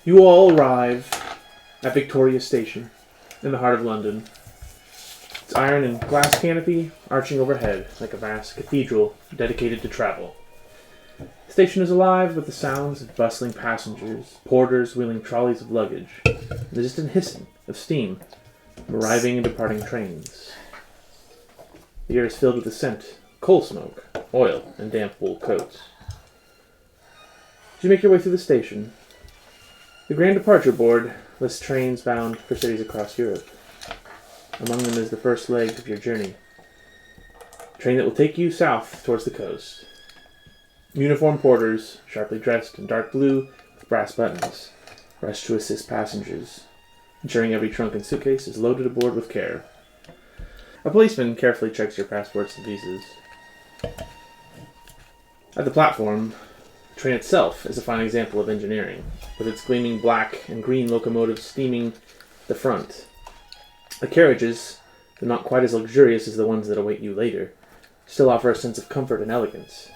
You all arrive at Victoria Station in the heart of London. Its iron and glass canopy arching overhead like a vast cathedral dedicated to travel. The station is alive with the sounds of bustling passengers, porters wheeling trolleys of luggage, and the distant hissing of steam from arriving and departing trains. The air is filled with the scent of coal smoke, oil, and damp wool coats. As you make your way through the station, the Grand Departure Board lists trains bound for cities across Europe. Among them is the first leg of your journey, a train that will take you south towards the coast. Uniformed porters, sharply dressed in dark blue with brass buttons, rush to assist passengers, ensuring every trunk and suitcase is loaded aboard with care. A policeman carefully checks your passports and visas. At the platform, the train itself is a fine example of engineering, with its gleaming black and green locomotives steaming the front. The carriages, though not quite as luxurious as the ones that await you later, still offer a sense of comfort and elegance.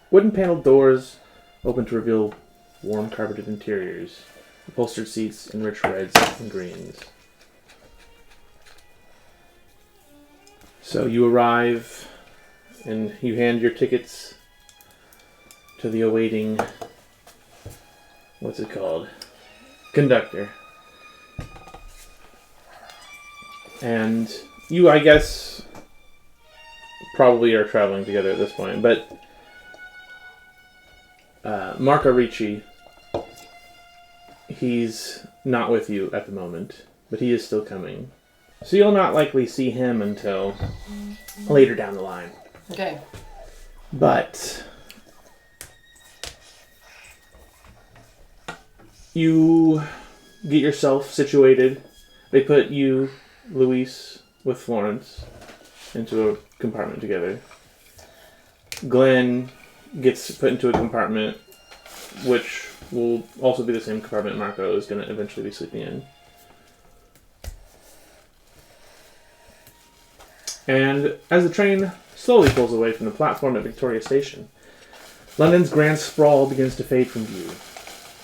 Wooden paneled doors open to reveal warm carpeted interiors, upholstered seats in rich reds and greens. So you arrive and you hand your tickets to the awaiting, what's it called? Conductor. And you, I guess, probably are traveling together at this point, but Marco Ricci, he's not with you at the moment, but he is still coming. So you'll not likely see him until later down the line. Okay. But you get yourself situated. They put you, Luis, with Florence into a compartment together. Glenn gets put into a compartment which will also be the same compartment Marco is going to eventually be sleeping in. And as the train slowly pulls away from the platform at Victoria Station, London's grand sprawl begins to fade from view.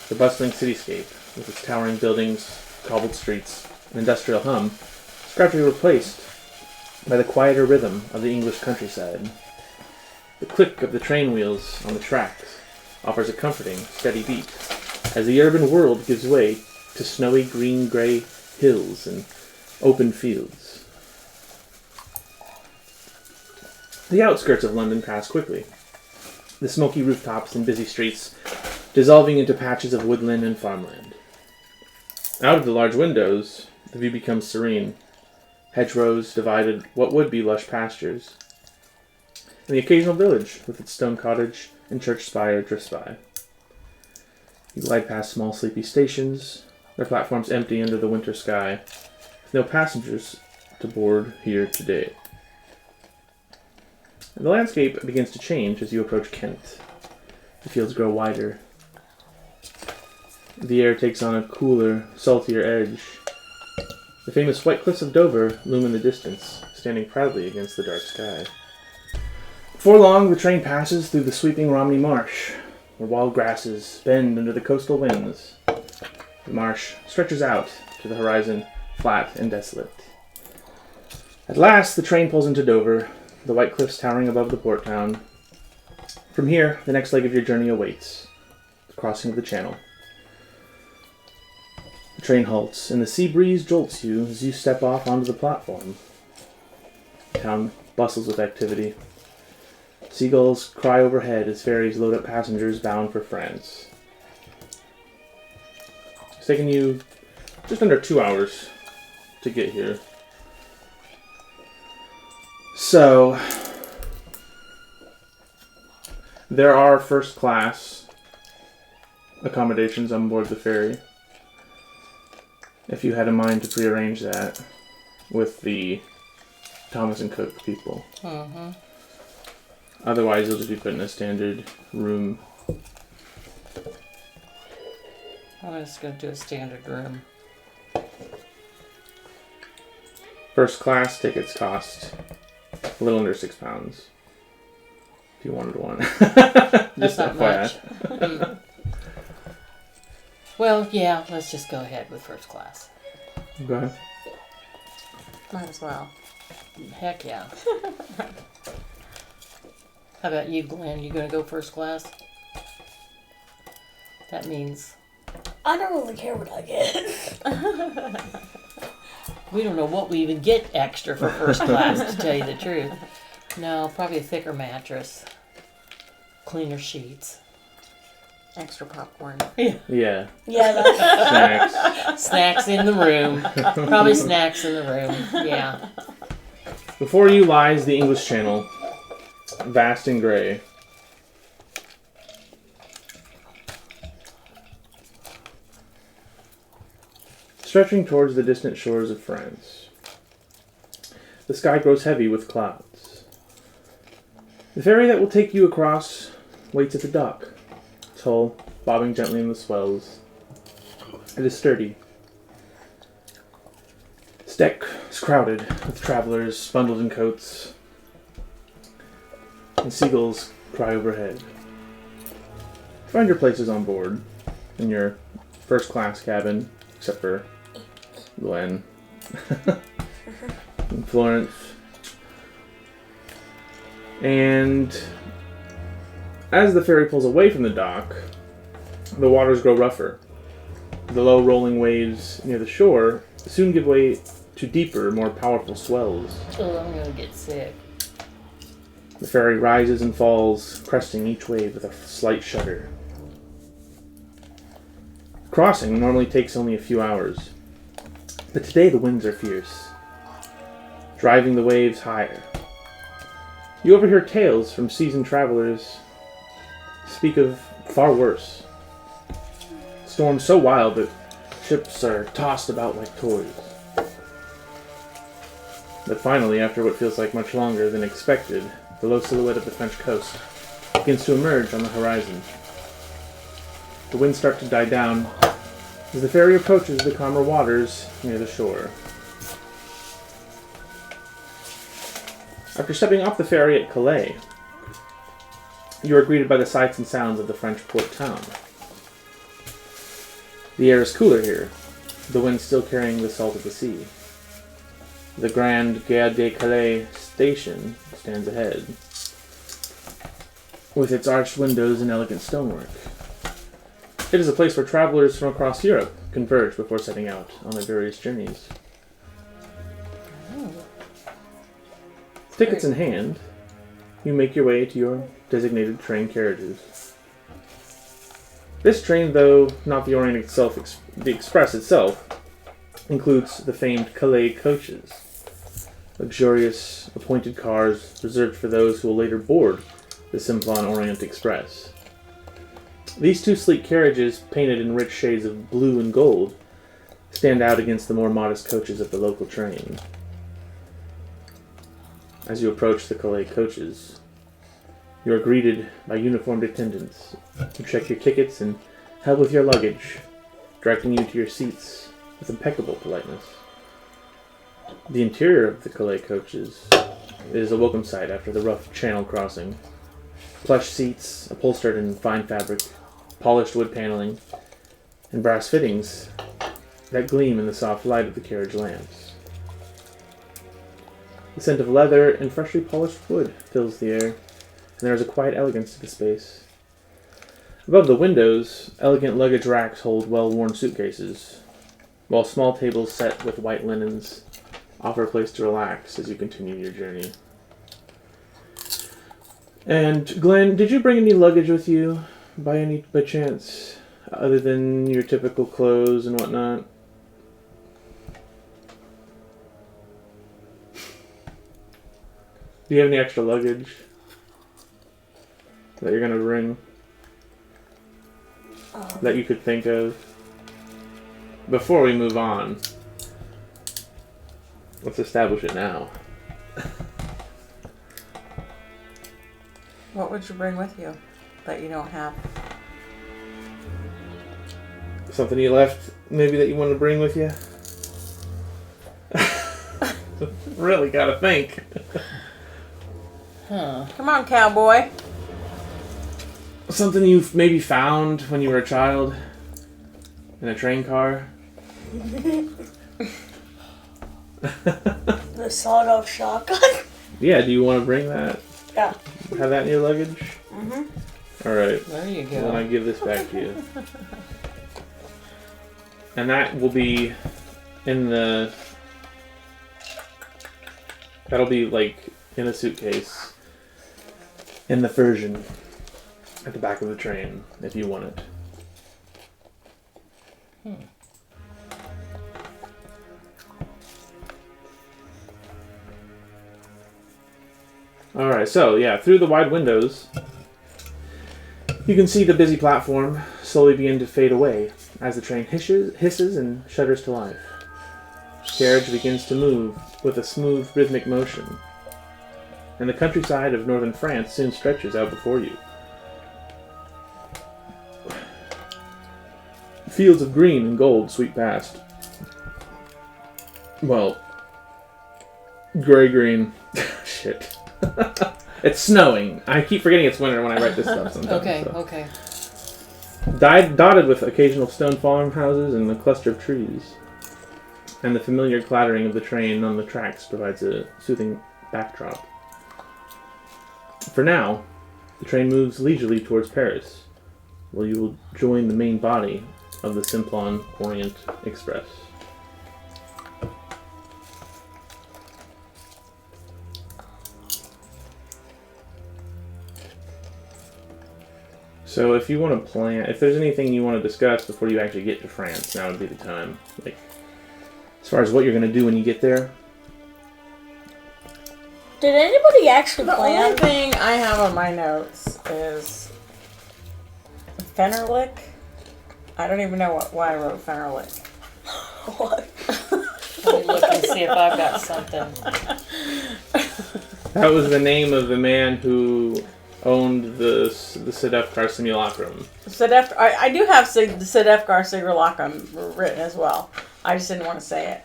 The bustling cityscape, with its towering buildings, cobbled streets, and industrial hum, is gradually replaced by the quieter rhythm of the English countryside. The click of the train wheels on the tracks offers a comforting, steady beat, as the urban world gives way to snowy green-gray hills and open fields. The outskirts of London pass quickly, the smoky rooftops and busy streets dissolving into patches of woodland and farmland. Out of the large windows, the view becomes serene. Hedgerows divided what would be lush pastures, and the occasional village with its stone cottage and church spire drifts by. You glide past small sleepy stations, their platforms empty under the winter sky, with no passengers to board here today. And the landscape begins to change as you approach Kent. The fields grow wider. The air takes on a cooler, saltier edge. The famous white cliffs of Dover loom in the distance, standing proudly against the dark sky. Before long, the train passes through the sweeping Romney Marsh, where wild grasses bend under the coastal winds. The marsh stretches out to the horizon, flat and desolate. At last, the train pulls into Dover, the white cliffs towering above the port town. From here, the next leg of your journey awaits, the crossing of the Channel. The train halts, and the sea breeze jolts you as you step off onto the platform. The town bustles with activity. Seagulls cry overhead as ferries load up passengers bound for France. It's taken you just under 2 hours to get here. So, there are first class accommodations on board the ferry. If you had a mind to prearrange that with the Thomas and Cook people. Mm-hmm. Otherwise, you'll just be put in a standard room. I'm just going to do a standard room. First class tickets cost a little under £6. If you wanted one. That's Just not FYI. much. Well, yeah, let's just go ahead with first class. Okay. Might as well. Heck yeah. How about you, Glenn? You gonna go first class? That means I don't really care what I get. we don't know what we even get extra for first class, to tell you the truth. No, probably a thicker mattress. Cleaner sheets. Extra popcorn. Yeah. Yeah, that's Snacks. Snacks in the room. Probably snacks in the room. Yeah. Before you lies the English Channel, vast and gray. Stretching towards the distant shores of France. The sky grows heavy with clouds. The ferry that will take you across waits at the dock, its hull bobbing gently in the swells. It is sturdy. Its deck is crowded with travelers bundled in coats, and seagulls cry overhead. Find your places on board in your first class cabin, except for Glenn and Florence. And as the ferry pulls away from the dock, the waters grow rougher. The low rolling waves near the shore soon give way to deeper, more powerful swells. Oh, I'm gonna get sick. The ferry rises and falls, cresting each wave with a slight shudder. Crossing normally takes only a few hours, but today the winds are fierce, driving the waves higher. You overhear tales from seasoned travelers speak of far worse. Storms so wild that ships are tossed about like toys. But finally, after what feels like much longer than expected, the low silhouette of the French coast begins to emerge on the horizon. The winds start to die down as the ferry approaches the calmer waters near the shore. After stepping off the ferry at Calais, you are greeted by the sights and sounds of the French port town. The air is cooler here, the wind still carrying the salt of the sea. The Grand Gare de Calais station stands ahead, with its arched windows and elegant stonework. It is a place where travelers from across Europe converge before setting out on their various journeys. Tickets in hand, you make your way to your designated train carriages. This train, though not the Orient itself, the Express itself, includes the famed Calais coaches, luxurious appointed cars reserved for those who will later board the Simplon Orient Express. These two sleek carriages, painted in rich shades of blue and gold, stand out against the more modest coaches of the local train. As you approach the Calais coaches, you are greeted by uniformed attendants who check your tickets and help with your luggage, directing you to your seats with impeccable politeness. The interior of the Calais coaches is a welcome sight after the rough channel crossing. Plush seats, upholstered in fine fabric, polished wood paneling, and brass fittings that gleam in the soft light of the carriage lamps. The scent of leather and freshly polished wood fills the air, and there is a quiet elegance to the space. Above the windows, elegant luggage racks hold well-worn suitcases, while small tables set with white linens offer a place to relax as you continue your journey. And Glenn, did you bring any luggage with you by chance, other than your typical clothes and whatnot? Do you have any extra luggage that you're gonna bring that you could think of? Before we move on, let's establish it now. What would you bring with you that you don't have? Something you left, maybe, that you want to bring with you? Really gotta think. Come on, cowboy. Something you've maybe found when you were a child? In a train car? The sawed-off shotgun. Yeah, do you want to bring that? Yeah. Have that in your luggage? Mm-hmm. Alright. There you Then I go. give this back to you. And that will be in the... That'll be like in a suitcase in the version at the back of the train if you want it. Alright, so yeah, through the wide windows, you can see the busy platform slowly begin to fade away as the train hisses and shudders to life. The carriage begins to move with a smooth, rhythmic motion, and the countryside of northern France soon stretches out before you. Fields of green and gold sweep past. Well, gray-green. Shit. It's snowing. I keep forgetting it's winter when I write this stuff sometimes. Okay, so. okay. Dotted with occasional stone farmhouses and a cluster of trees. And the familiar clattering of the train on the tracks provides a soothing backdrop. For now, the train moves leisurely towards Paris, where you will join the main body of the Simplon Orient Express. So if you want to plan, if there's anything you want to discuss before you actually get to France, now would be the time. Like, as far as what you're going to do when you get there. Did anybody actually The plan? only thing I have on my notes is Fennerlick. I don't even know why I wrote Fennerlick. What? Let me look and see if I've got something. That was the name of the man who owned the Sedefkar Simulacrum. I do have the Sedefkar Simulacrum written as well. I just didn't want to say it.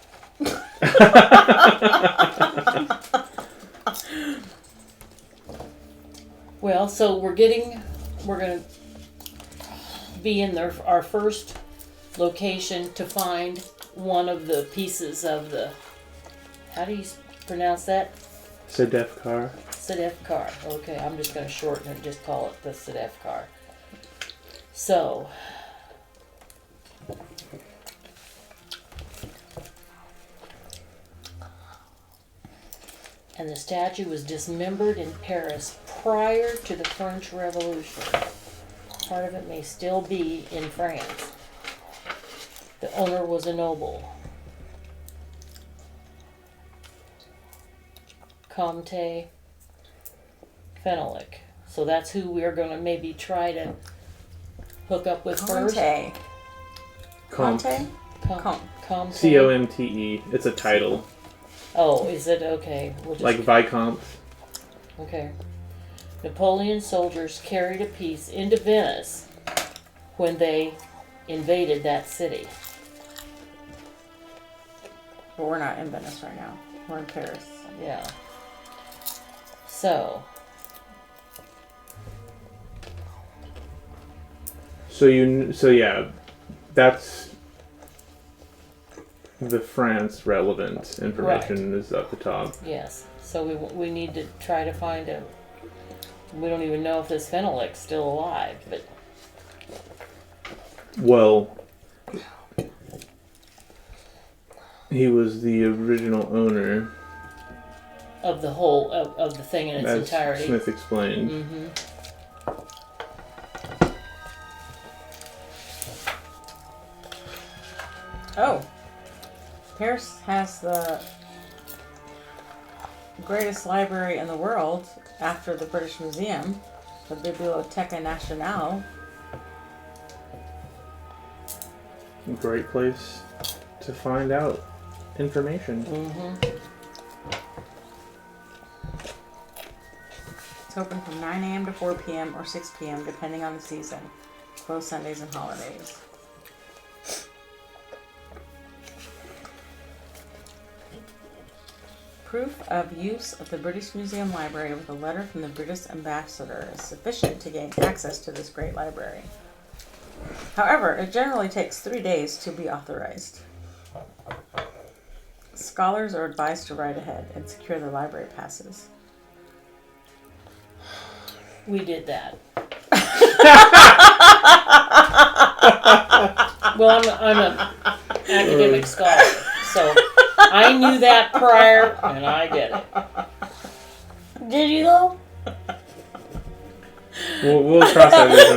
Well, so we're gonna be in our first location to find one of the pieces of the, how do you pronounce that? Sedefkar. Sedefkar. Okay, I'm just gonna shorten it, just call it the Sedefkar. So, and the statue was dismembered in Paris prior to the French Revolution. Part of it may still be in France. The owner was a noble. Comte Fenelek. So that's who we're going to maybe try to hook up with first. Conte. Comte. Comte. C-O-M-T-E. It's a title. Oh, is it? Okay. We'll just, Like Viscount. okay. Napoleon's soldiers carried a piece into Venice when they invaded that city. But we're not in Venice right now. We're in Paris. Yeah. So, So yeah, that's the France relevant information is at the top. yes. So we need to try to find a. We don't even know if this Fenelek's still alive, but Well, he was the original owner, of the whole of the thing in its as entirety. Smith explained. Mm-hmm. Oh. Paris has the greatest library in the world after the British Museum, the Bibliothèque Nationale. Great place to find out information. Mm-hmm. It's open from 9 a.m. to 4 p.m. or 6 p.m. depending on the season. Closed Sundays and holidays. Proof of use of the British Museum Library with a letter from the British ambassador is sufficient to gain access to this great library. However, it generally takes 3 days to be authorized. Scholars are advised to write ahead and secure their library passes. We did that. Well, I'm an academic scholar, so I knew that prior, and I did it. Did you though? We'll cross that bridge.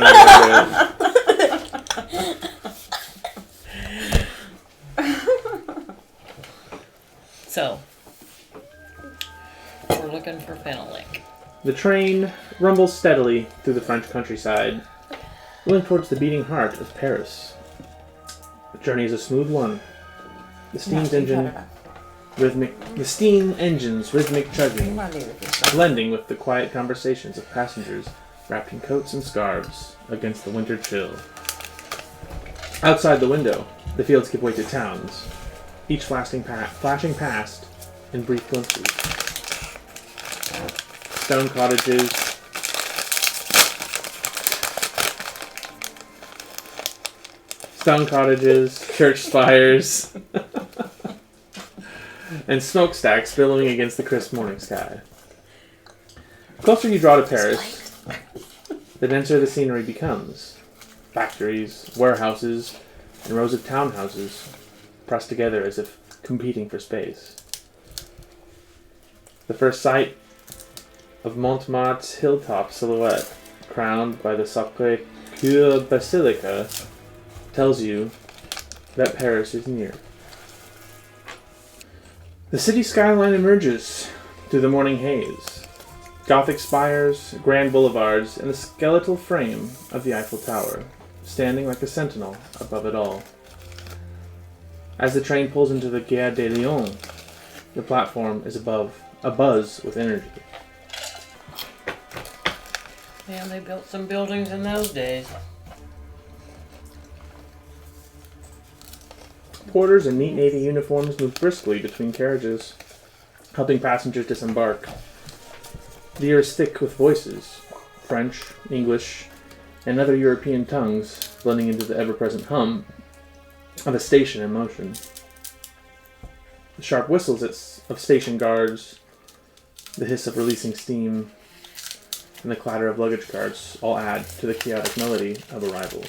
So, we're looking for Fenelink. The train rumbles steadily through the French countryside, rolling towards the beating heart of Paris. The journey is a smooth one. The steam engine's rhythmic chugging, blending with the quiet conversations of passengers wrapped in coats and scarves against the winter chill. Outside the window, the fields give way to towns, each flashing past in brief glimpses. Stone cottages, church spires, and smokestacks billowing against the crisp morning sky. The closer you draw to Paris, the denser the scenery becomes. Factories, warehouses, and rows of townhouses pressed together as if competing for space. The first sight of Montmartre's hilltop silhouette, crowned by the Sacré-Cœur Basilica, tells you that Paris is near. The city skyline emerges through the morning haze. Gothic spires, grand boulevards, and the skeletal frame of the Eiffel Tower, standing like a sentinel above it all. As the train pulls into the Gare de Lyon, the platform is abuzz with energy. Man, they built some buildings in those days. Porters in neat navy uniforms move briskly between carriages, helping passengers disembark. The air is thick with voices, French, English, and other European tongues, blending into the ever-present hum of a station in motion. The sharp whistles of station guards, the hiss of releasing steam, and the clatter of luggage carts all add to the chaotic melody of arrival.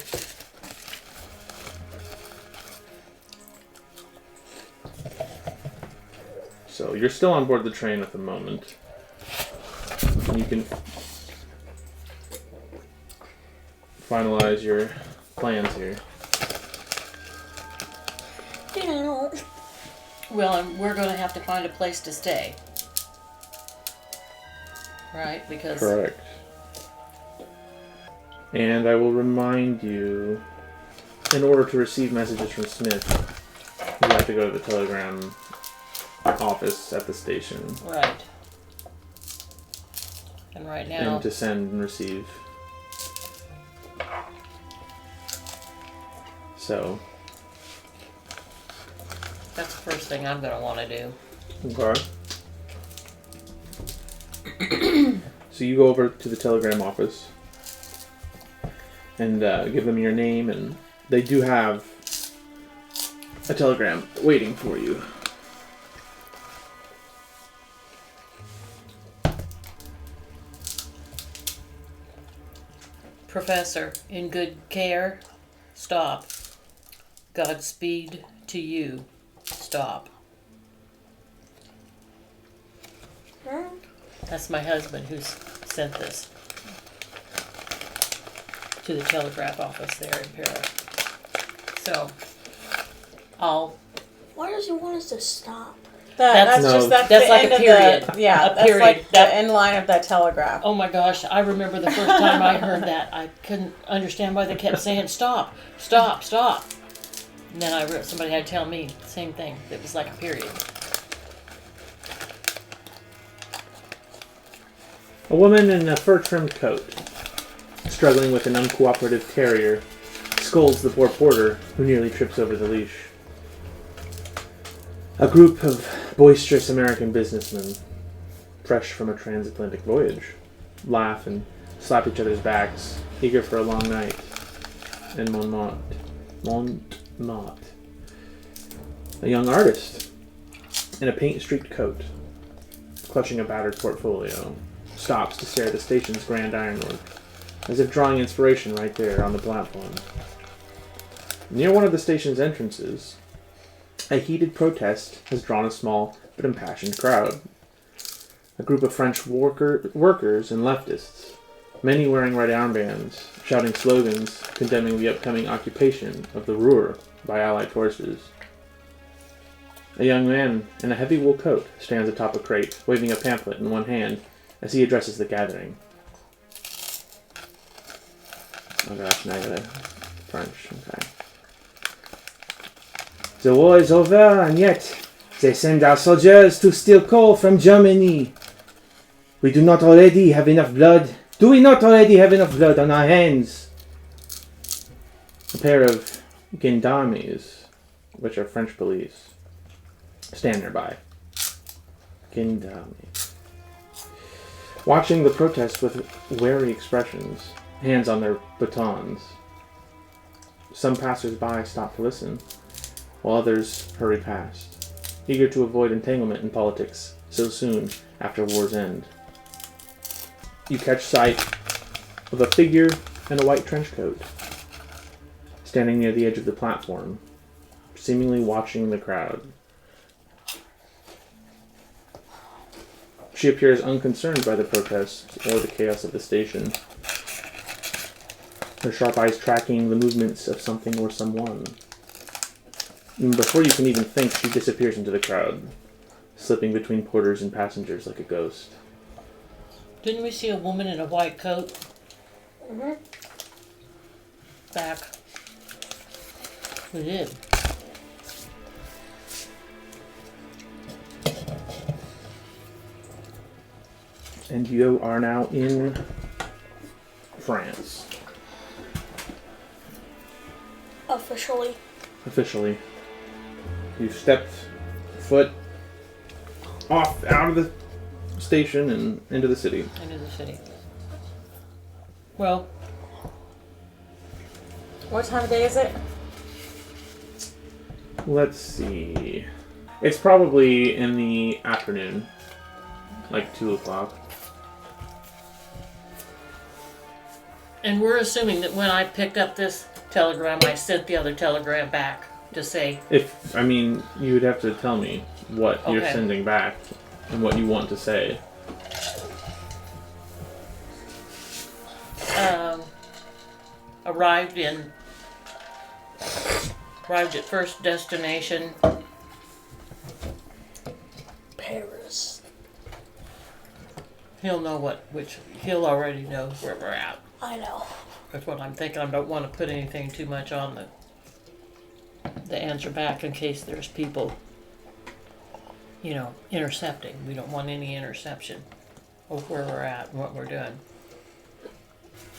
So you're still on board the train at the moment. You can finalize your plans here. Well, and we're going to have to find a place to stay. Right? Because... Correct. And I will remind you, in order to receive messages from Smith, you have to go to the telegram office at the station. Right. And right now... And to send and receive. So... That's the first thing I'm going to want to do. Okay. So you go over to the telegram office and give them your name, and they do have a telegram waiting for you. Professor, in good care, stop. Godspeed to you. Stop. That's my husband who's sent this to the telegraph office there in Paris. So, Why does he want us to stop? That's that's like the end a period. Of the, yeah, A that's period. like the end line of that telegraph. oh my gosh, I remember the first time I heard that. I couldn't understand why they kept saying stop, stop, stop. And then somebody had to tell me the same thing. It was like a period. A woman in a fur-trimmed coat, struggling with an uncooperative terrier, scolds the poor porter, who nearly trips over the leash. A group of boisterous American businessmen, fresh from a transatlantic voyage, laugh and slap each other's backs, eager for a long night and Montmartre. A young artist in a paint-streaked coat, clutching a battered portfolio, stops to stare at the station's grand ironwork, as if drawing inspiration right there on the platform. Near one of the station's entrances, a heated protest has drawn a small but impassioned crowd. A group of French workers and leftists, many wearing red armbands, shouting slogans condemning the upcoming occupation of the Ruhr by Allied forces. A young man in a heavy wool coat stands atop a crate, waving a pamphlet in one hand as he addresses the gathering. Oh gosh, now I gotta French, okay. The war is over, and yet they send our soldiers to steal coal from Germany. We do not already have enough blood. Do we not already have enough blood on our hands? A pair of gendarmes, which are French police, stand nearby. Gendarmes. Watching the protest with wary expressions, hands on their batons. Some passers-by stop to listen, while others hurry past, eager to avoid entanglement in politics so soon after war's end. You catch sight of a figure in a white trench coat, standing near the edge of the platform, seemingly watching the crowd. She appears unconcerned by the protests or the chaos of the station, her sharp eyes tracking the movements of something or someone. And before you can even think, she disappears into the crowd, slipping between porters and passengers like a ghost. Didn't we see a woman in a white coat? Mm-hmm. Back. We did. And you are now in France. Officially. Officially. You've stepped foot off out of the station and into the city. Into the city. Well, What time of day is it? Let's see. It's probably in the afternoon. Like 2 o'clock. and we're assuming that when I picked up this telegram, I sent the other telegram back to say, You would have to tell me what you're Okay. sending back and what you want to say. arrived at first destination. Paris. He'll know he'll already know where we're at. I know. That's what I'm thinking. I don't want to put anything too much on the answer back in case there's people, intercepting. We don't want any interception of where we're at and what we're doing.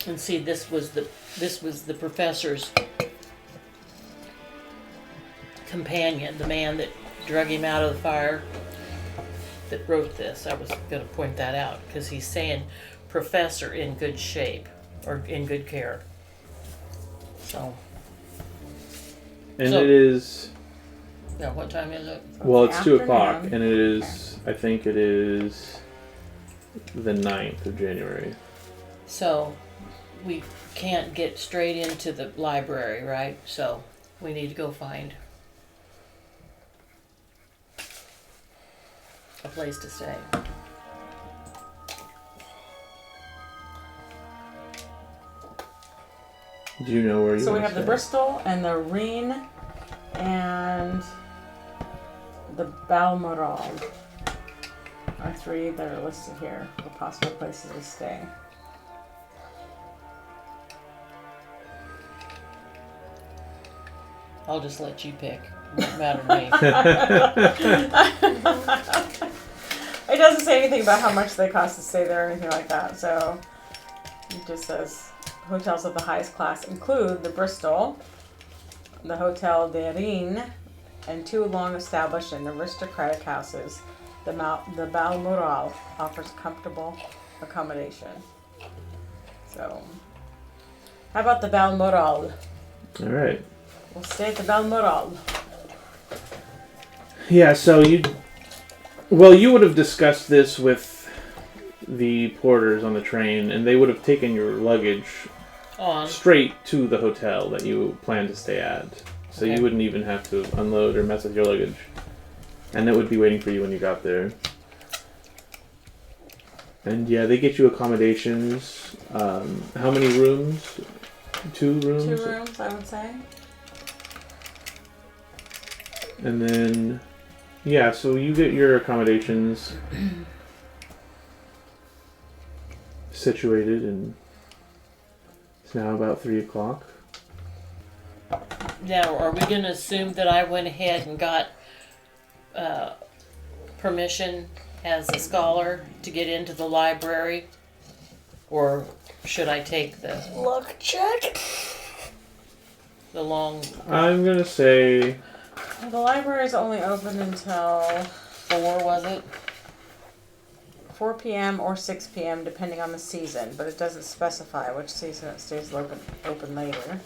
And see, this was the professor's companion, the man that drug him out of the fire, that wrote this. I was going to point that out because he's saying professor in good shape or in good care. So. And So- it is... Yeah, what time is it? Well, it's 2 o'clock, Afternoon. and it is... I think it is the 9th of January. So we can't get straight into the library, right? So we need to go find a place to stay. Do you know where you So we want have to the stay? Bristol and the Rhine and the Balmoral are three that are listed here for possible places to stay. I'll just let you pick. Doesn't matter to me. It doesn't say anything about how much they cost to stay there or anything like that, so it just says hotels of the highest class include the Bristol, the Hotel de Rhine, and two long-established and aristocratic houses. The Balmoral offers comfortable accommodation. So, how about the Balmoral? All right. We'll stay at the Balmoral. Yeah, so you would have discussed this with the porters on the train, and they would have taken your luggage On. straight to the hotel that you plan to stay at. So Okay. you wouldn't even have to unload or mess with your luggage. And it would be waiting for you when you got there. And yeah, they get you accommodations. How many rooms? 2 rooms? 2 rooms, I would say. And then, yeah, so you get your accommodations situated, and it's now about 3 o'clock. Now, are we going to assume that I went ahead and got permission as a scholar to get into the library? Or should I take the Luck check. long I'm gonna say Well, the library is only open until 4, was it? 4 p.m. or 6 p.m. depending on the season, but it doesn't specify which season it stays open later.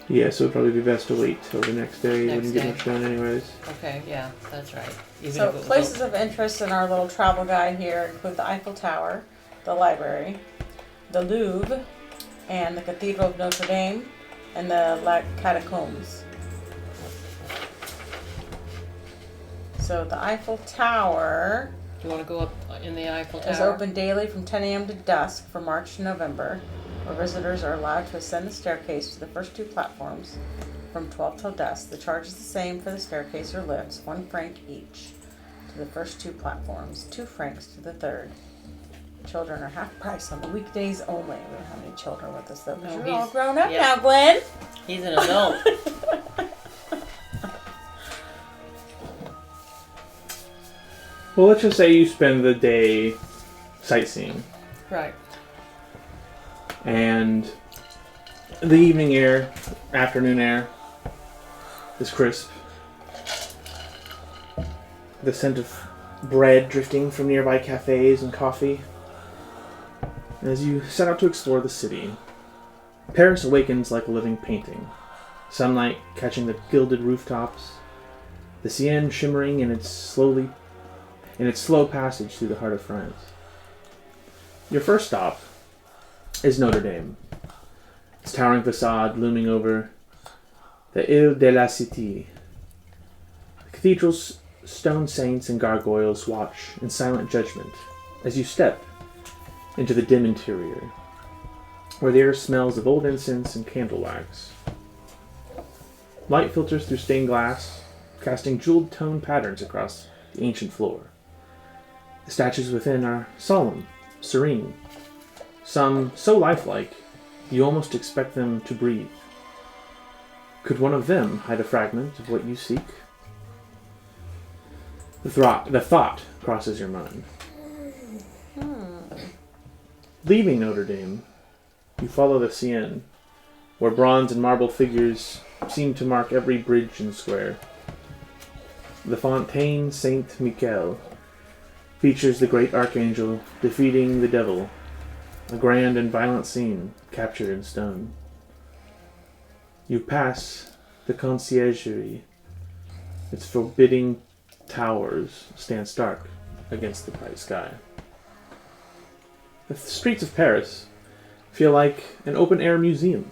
yeah, so it'd probably be best to wait till the next day. You Next wouldn't get day. much done anyways. Okay, yeah, that's right. Even So if it was places of interest in our little travel guide here include the Eiffel Tower, the library, the Louvre, and the Cathedral of Notre Dame, and the La Catacombs. So the Eiffel Tower Do you want to go up in the Eiffel Tower? is open daily from 10 a.m. to dusk from March to November, where visitors are allowed to ascend the staircase to the first 2 platforms from 12 till dusk. The charge is the same for the staircase or lifts, 1 franc each to the first 2 platforms, 2 francs to the third. Children are half price on the weekdays only. We don't have any children with us though, because No, you're all he's- grown up yeah. now, Glenn. He's an adult. Well, let's just say you spend the day sightseeing, Right. and the evening air, afternoon air, is crisp. The scent of bread drifting from nearby cafes and coffee. And as you set out to explore the city, Paris awakens like a living painting. Sunlight catching the gilded rooftops, the Seine shimmering in its slow passage through the heart of France. Your first stop is Notre Dame, its towering facade looming over the Ile de la Cité. The cathedral's stone saints and gargoyles watch in silent judgment as you step into the dim interior, where the air smells of old incense and candle wax. Light filters through stained glass, casting jeweled tone patterns across the ancient floor. The statues within are solemn, serene, some so lifelike you almost expect them to breathe. Could one of them hide a fragment of what you seek? The thought crosses your mind. Leaving Notre Dame, you follow the Seine, where bronze and marble figures seem to mark every bridge and square. The Fontaine Saint-Michel features the great archangel defeating the devil, a grand and violent scene captured in stone. You pass the Conciergerie. Its forbidding towers stand stark against the bright sky. The streets of Paris feel like an open-air museum.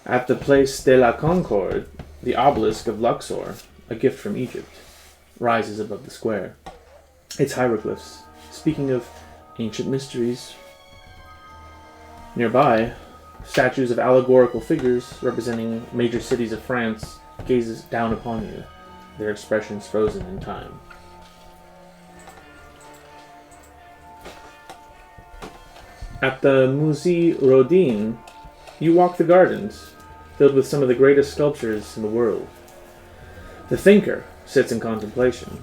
At the Place de la Concorde, the obelisk of Luxor, a gift from Egypt, rises above the square. Its hieroglyphs, speaking of ancient mysteries. Nearby, statues of allegorical figures representing major cities of France gazes down upon you, their expressions frozen in time. At the Musée Rodin, you walk the gardens, filled with some of the greatest sculptures in the world. The thinker sits in contemplation,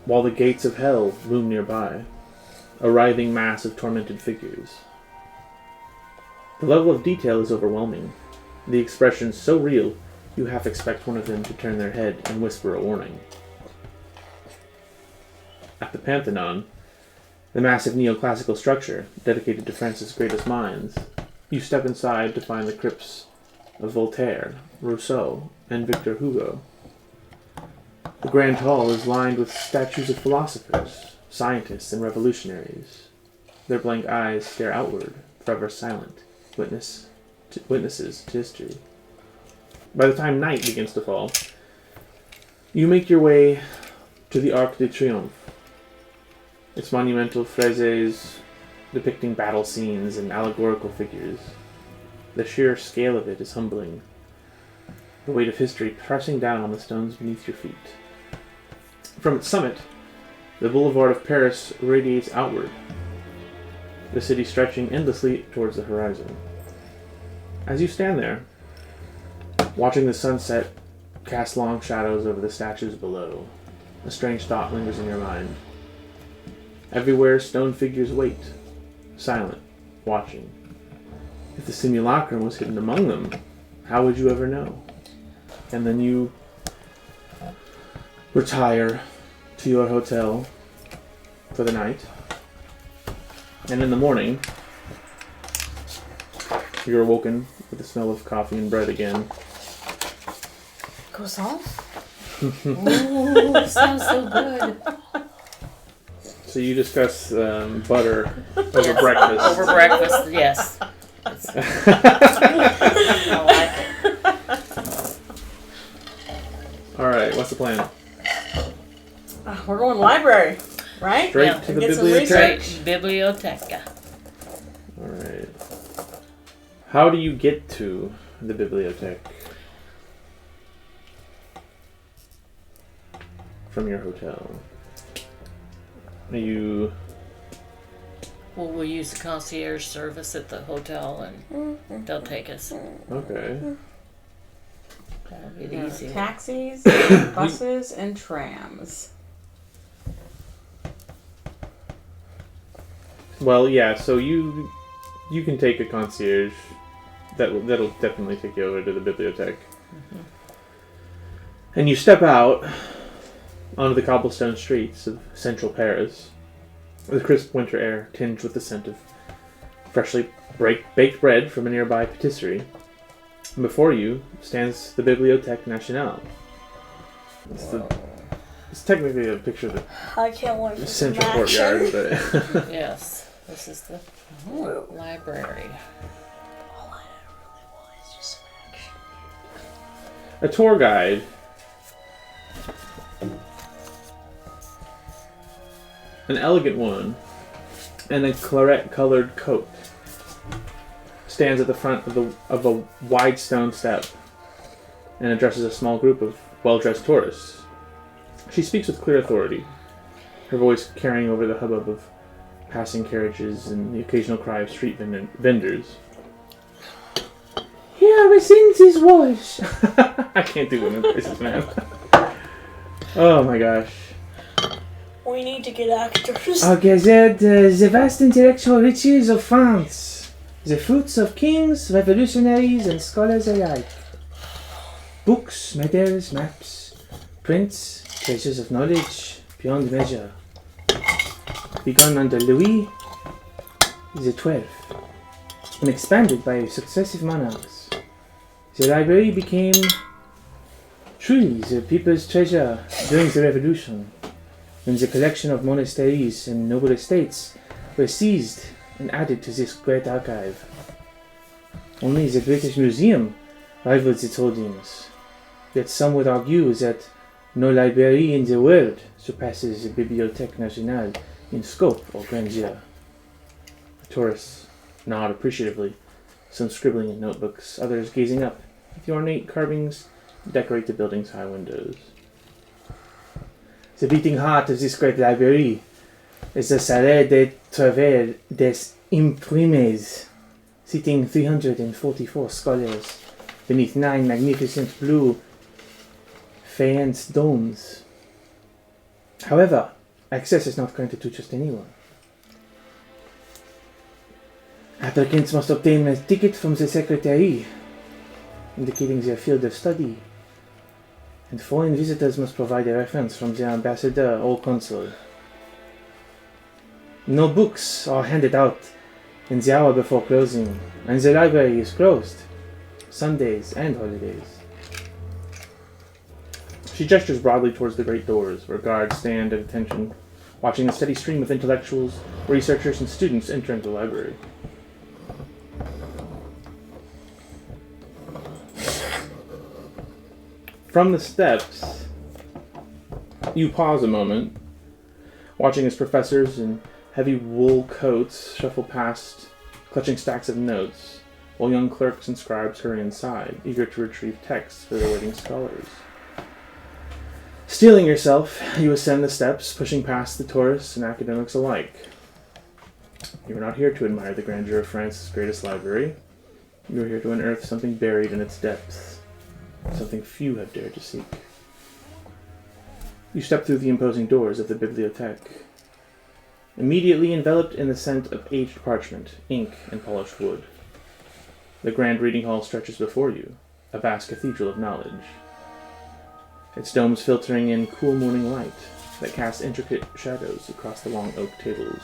while the gates of hell loom nearby, a writhing mass of tormented figures. The level of detail is overwhelming, the expressions so real you half expect one of them to turn their head and whisper a warning. At the Pantheon, the massive neoclassical structure dedicated to France's greatest minds, you step inside to find the crypts of Voltaire, Rousseau, and Victor Hugo. The Grand Hall is lined with statues of philosophers, scientists, and revolutionaries. Their blank eyes stare outward, forever silent, witnesses to history. By the time night begins to fall, you make your way to the Arc de Triomphe. Its monumental friezes depicting battle scenes and allegorical figures. The sheer scale of it is humbling, the weight of history pressing down on the stones beneath your feet. From its summit, the boulevard of Paris radiates outward, the city stretching endlessly towards the horizon. As you stand there, watching the sunset cast long shadows over the statues below, a strange thought lingers in your mind. Everywhere stone figures wait, silent, watching. If the simulacrum was hidden among them, how would you ever know? And then you retire to your hotel for the night. And in the morning, you're awoken with the smell of coffee and bread again. Croissant? Ooh, sounds so good. So you discuss butter over breakfast. Over breakfast, yes. I like it. Alright, what's the plan? We're going library, right? Straight Yeah, to the get some bibliotheque? research. Biblioteca. Alright. How do you get to the bibliotheque? From your hotel. Are you... Well, we'll use the concierge service at the hotel and they'll take us. Okay. That'll be Yeah, the easy one. taxis, buses, and trams. Well, yeah, so you can take a concierge. That'll definitely take you over to the bibliotheque. Mm-hmm. And you step out onto the cobblestone streets of central Paris. The crisp winter air tinged with the scent of freshly baked bread from a nearby patisserie. And before you stands the Bibliothèque Nationale. It's technically a picture of I can't wait the for some central action. courtyard, but Yes, this is the library. All I really want is just some action. a tour guide an elegant woman in a claret-colored coat stands at the front of a wide stone step and addresses a small group of well-dressed tourists. She speaks with clear authority, her voice carrying over the hubbub of passing carriages and the occasional cry of street vendors. Here within these walls. I can't do women voices, man. Oh my gosh. We need to get actors. Are gathered the vast intellectual riches of France, the fruits of kings, revolutionaries, and scholars alike. Books, medals, maps, prints, treasures of knowledge beyond measure. Begun under Louis XII and expanded by successive monarchs, the library became truly the people's treasure during the Revolution, when the collection of monasteries and noble estates were seized and added to this great archive. Only the British Museum rivals its holdings, yet some would argue that no library in the world surpasses the Bibliothèque Nationale in scope or grandeur. The tourists nod appreciatively, some scribbling in notebooks, others gazing up at the ornate carvings that decorate the building's high windows. The beating heart of this great library is the Salle de Travail des Imprimes, seating 344 scholars beneath 9 magnificent blue faience domes. However, access is not granted to just anyone. Applicants must obtain a ticket from the secretary, indicating their field of study, and foreign visitors must provide a reference from their ambassador or consul. No books are handed out in the hour before closing, and the library is closed. Sundays and holidays. She gestures broadly towards the great doors, where guards stand at attention, watching the steady stream of intellectuals, researchers, and students entering the library. From the steps, you pause a moment, watching as professors in heavy wool coats shuffle past, clutching stacks of notes, while young clerks and scribes hurry inside, eager to retrieve texts for their waiting scholars. Steeling yourself, you ascend the steps, pushing past the tourists and academics alike. You are not here to admire the grandeur of France's greatest library. You are here to unearth something buried in its depths, something few have dared to seek. You step through the imposing doors of the bibliothèque, immediately enveloped in the scent of aged parchment, ink, and polished wood. The grand reading hall stretches before you, a vast cathedral of knowledge, its domes filtering in cool morning light that casts intricate shadows across the long oak tables.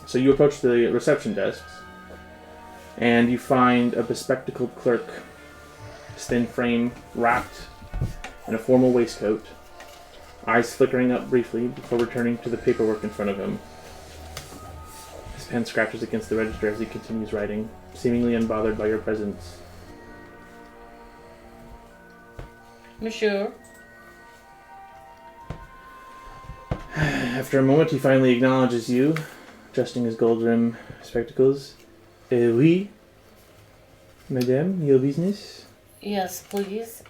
So you approach the reception desks, and you find a bespectacled clerk, his thin frame wrapped in a formal waistcoat, eyes flickering up briefly before returning to the paperwork in front of him. His pen scratches against the register as he continues writing, seemingly unbothered by your presence. Monsieur. After a moment, he finally acknowledges you, adjusting his gold-rimmed spectacles. Oui, madame, your business? Yes, please.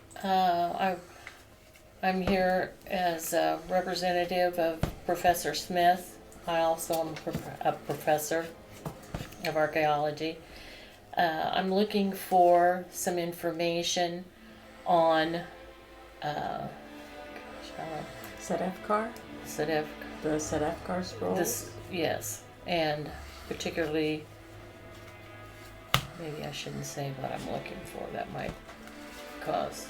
I'm here as a representative of Professor Smith. I also am a professor of archaeology. I'm looking for some information on Sedefkar? Sedef. The Sedefkar scrolls? This, yes, and particularly, maybe I shouldn't say what I'm looking for. That might cause.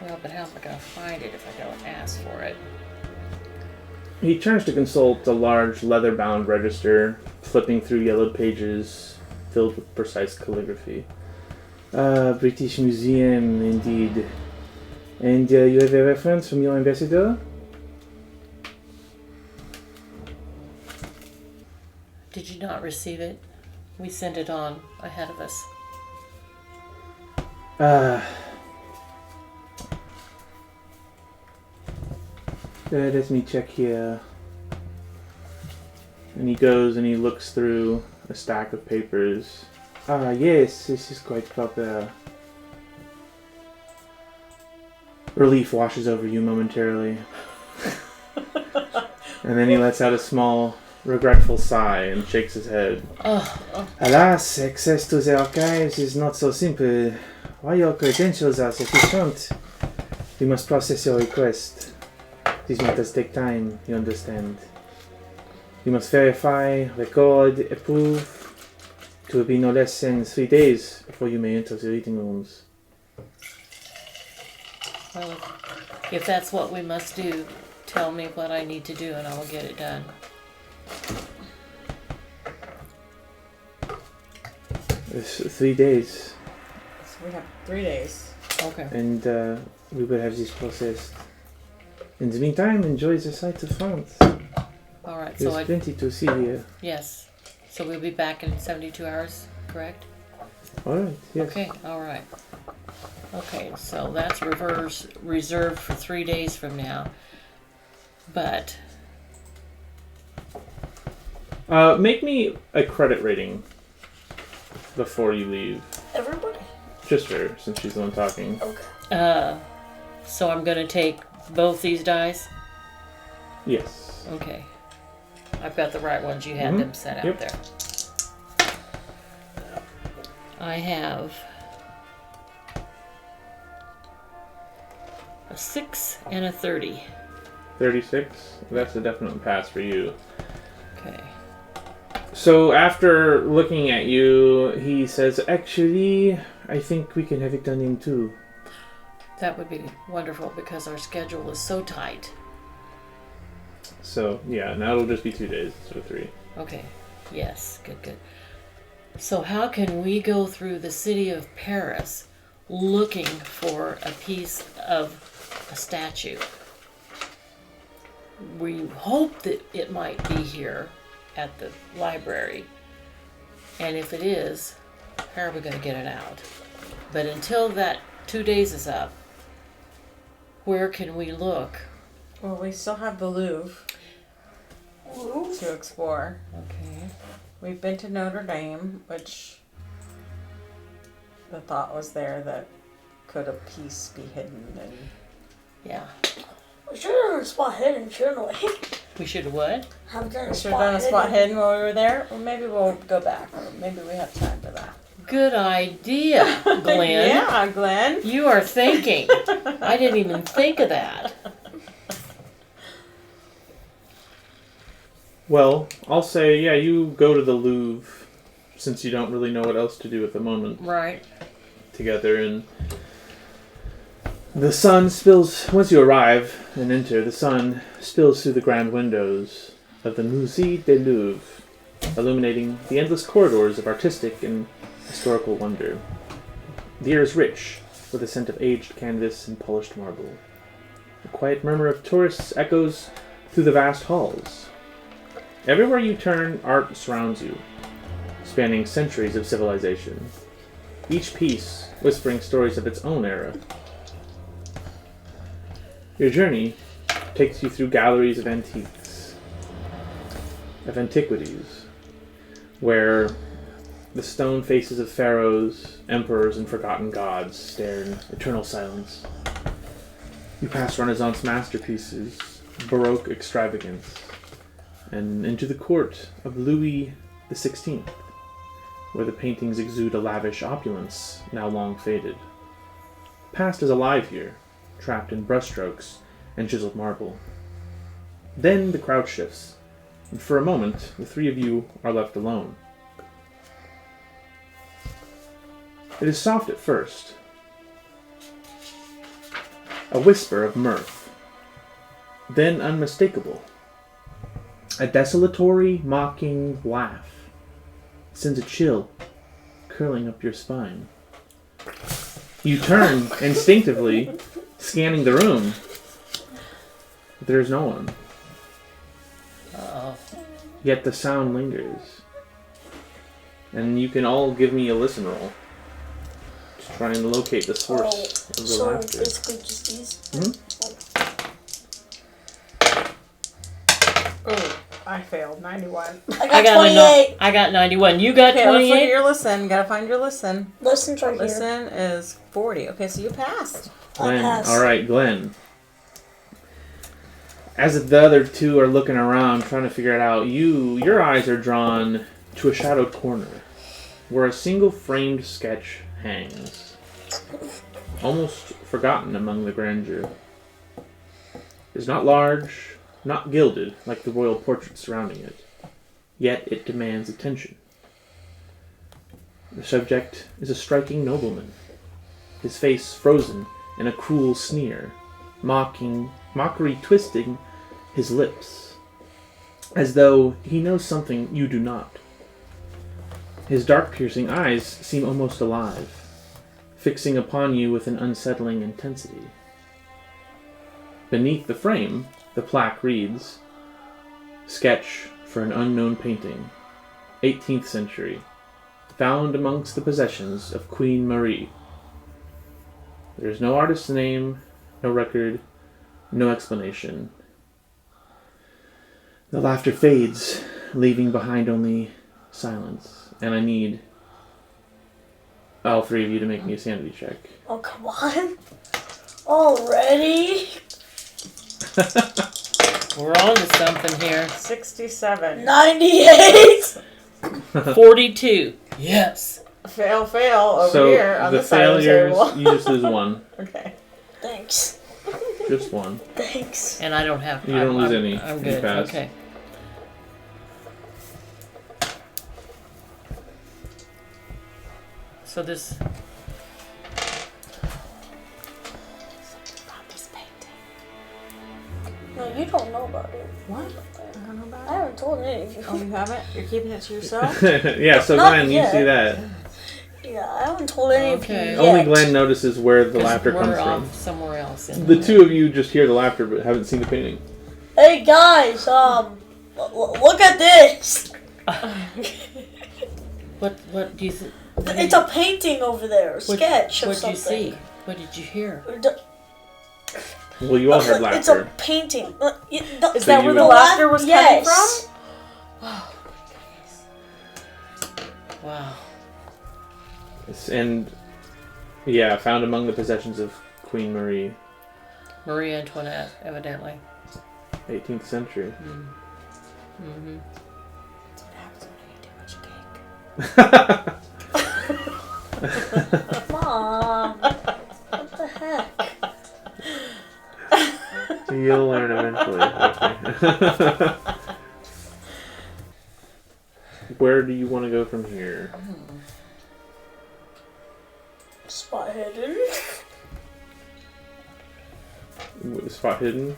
Well, but how am I going to find it if I don't ask for it? He turns to consult a large leather-bound register, flipping through yellowed pages filled with precise calligraphy. British Museum, indeed. And you have a reference from your ambassador? Did you not receive it? We sent it on ahead of us. Let me check here. And he goes and he looks through a stack of papers. Yes, this is quite proper. Relief washes over you momentarily. And then he lets out a small, regretful sigh and shakes his head. Alas, access to the archives is not so simple. While your credentials are sufficient, we must process your request. These matters take time, you understand. You must verify, record, approve. It will be no less than 3 days before you may enter the reading rooms. Well, if that's what we must do, tell me what I need to do and I will get it done. It's 3 days. So we have 3 days. Okay. And we will have this processed. In the meantime, enjoy the sights of France. All right. There's So plenty to see here. yes. So we'll be back in 72 hours, correct? Alright, yes. Okay. All right. Okay. So that's reserved for 3 days from now. But Make me a credit rating before you leave. Everybody? Just her, since she's the one talking. Okay. so I'm gonna take both these dice. Yes. Okay. I've got the right ones. You had them set out Yep. there. I have a 6 and a 30. 36? That's a definite pass for you. Okay. So after looking at you, he says, actually, I think we can have it done in 2. That would be wonderful because our schedule is so tight. So, yeah, now it'll just be 2 days instead of 3. Okay. Yes. Good, good. So how can we go through the city of Paris looking for a piece of a statue? We hope that it might be here at the library. And if it is, how are we going to get it out? But until that 2 days is up, where can we look? Well, we still have the Louvre to explore. Okay. We've been to Notre Dame, which the thought was there that could a piece be hidden and Yeah. We should have done a spot hidden, shouldn't we? We should what? Have done we a should have done a spot hidden while we were there. Or maybe we'll go back. Or maybe we have time for that. Good idea, Glenn. Yeah, Glenn. You are thinking. I didn't even think of that. Well, I'll say, yeah, you go to the Louvre, since you don't really know what else to do at the moment, Right. together, and the sun spills, once you arrive and enter, the sun spills through the grand windows of the Musée du Louvre, illuminating the endless corridors of artistic and historical wonder. The air is rich, with a scent of aged canvas and polished marble. The quiet murmur of tourists echoes through the vast halls. Everywhere you turn, art surrounds you, spanning centuries of civilization, each piece whispering stories of its own era. Your journey takes you through galleries of antiques, of antiquities, where the stone faces of pharaohs, emperors, and forgotten gods stare in eternal silence. You pass Renaissance masterpieces, Baroque extravagance, and into the court of Louis XVI, where the paintings exude a lavish opulence now long faded. The past is alive here, trapped in brushstrokes and chiseled marble. Then the crowd shifts, and for a moment the three of you are left alone. It is soft at first, a whisper of mirth, then unmistakable. A desolatory, mocking laugh sends a chill curling up your spine. You turn instinctively, scanning the room, but there is no one. Uh-oh. Yet the sound lingers. And you can all give me a listen roll to try and locate the source of the so laughter. basically just these. Mhm. Oh, I failed. 91. I got 28. I got 91. You got Okay, let's look at 28? your listen. Gotta find your listen. Listen's right here. Listen is 40. Okay, so you passed. I Glenn. pass. Alright, Glenn. As the other two are looking around, trying to figure it out, your eyes are drawn to a shadowed corner, where a single framed sketch hangs, almost forgotten among the grandeur. It is not large, not gilded like the royal portrait surrounding it, yet it demands attention. The subject is a striking nobleman, his face frozen in a cruel sneer, mockery twisting his lips, as though he knows something you do not. His dark piercing eyes seem almost alive, fixing upon you with an unsettling intensity. Beneath the frame, the plaque reads, "Sketch for an unknown painting, 18th century, found amongst the possessions of Queen Marie." There is no artist's name, no record, no explanation. The laughter fades, leaving behind only silence, and I need all three of you to make me a sanity check. Oh, come on. Already? We're on to something here. 67. 98. 42. Yes. Fail over So here on the the side of the failures, table. you just lose one. Okay. Thanks. Just one. Thanks. And I don't have... You don't lose any. I'm You good. pass. Okay. So this... About this painting. No, you don't know about it. What? I don't know about I haven't told any of you. Oh, you haven't? You're keeping it to yourself? Yeah, so Not Glenn, you yet. see that. Yeah, I haven't told any of you Okay. yet. Only Glenn notices where the 'Cause laughter we're comes off from. somewhere else. In The two of you just hear the laughter but haven't seen the painting. Hey guys, look at this. What do you think? It's a painting over there, a sketch of What did you something. see? What did you hear? Well, you all heard It's a laughter. painting. Is So that you where the would- laughter was coming from? Wow. And, yeah, found among the possessions of Queen Marie, Marie Antoinette, evidently. 18th century. Mm-hmm. Mom, what the heck? You'll learn eventually. Where do you want to go from here? Spot hidden. Spot hidden?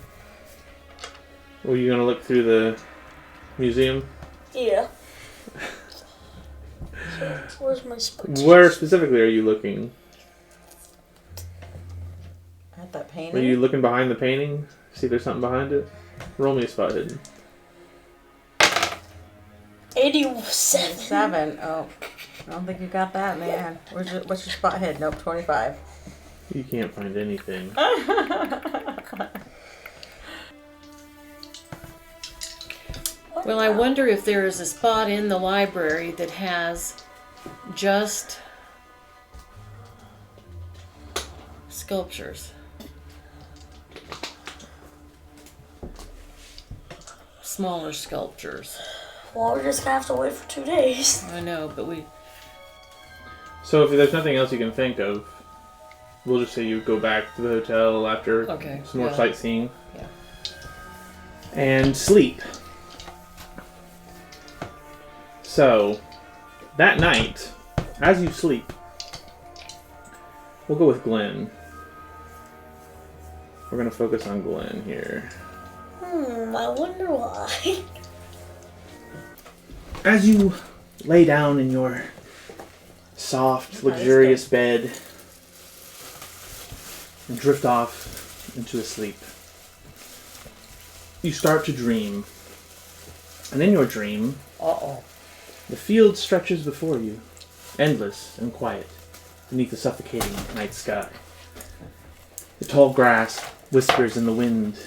Were you going to look through the museum? Yeah. Where's my spot? Where specifically are you looking? At that Are painting? you looking behind the painting? See if there's something behind it? Roll me a spot hidden. 87. 7. Oh. I don't think you got that, man. What's your spot head? Nope, 25. You can't find anything. Well, I wonder if there is a spot in the library that has just sculptures. Smaller sculptures. Well, we're just gonna have to wait for 2 days. I know, but we... So if there's nothing else you can think of, we'll just say you go back to the hotel after Okay, some more yeah. sightseeing. Yeah. And sleep. So, that night, as you sleep, we'll go with Glenn. We're going to focus on Glenn here. I wonder why. As you lay down in your soft, luxurious bed and drift off into a sleep, you start to dream. And in your dream, Uh-oh. the field stretches before you, endless and quiet, beneath the suffocating night sky. The tall grass whispers in the wind,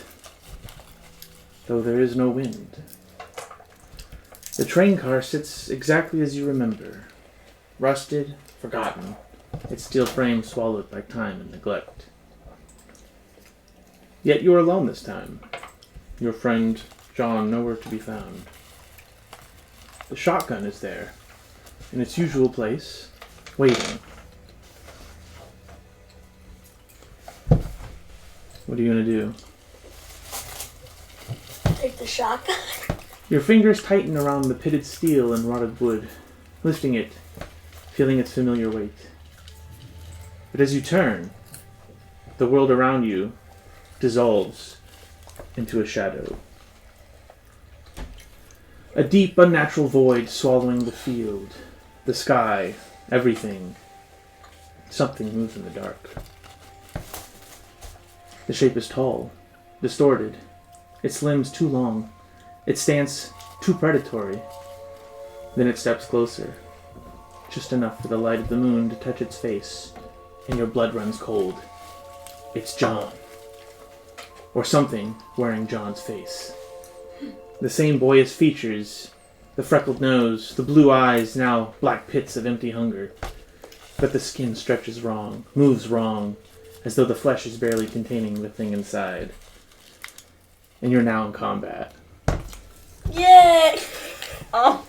though there is no wind. The train car sits exactly as you remember, rusted, forgotten, its steel frame swallowed by time and neglect. Yet you are alone this time, your friend John nowhere to be found. The shotgun is there, in its usual place, waiting. What are you going to do? Take the shotgun. Your fingers tighten around the pitted steel and rotted wood, lifting it, feeling its familiar weight. But as you turn, the world around you dissolves into a shadow. A deep, unnatural void swallowing the field, the sky, everything. Something moves in the dark. The shape is tall, distorted, its limbs too long, its stance too predatory. Then it steps closer, just enough for the light of the moon to touch its face, and your blood runs cold. It's John. Or something wearing John's face. The same boyish features, the freckled nose, the blue eyes, now black pits of empty hunger. But the skin stretches wrong, moves wrong, as though the flesh is barely containing the thing inside. And you're now in combat. Yay! Oh,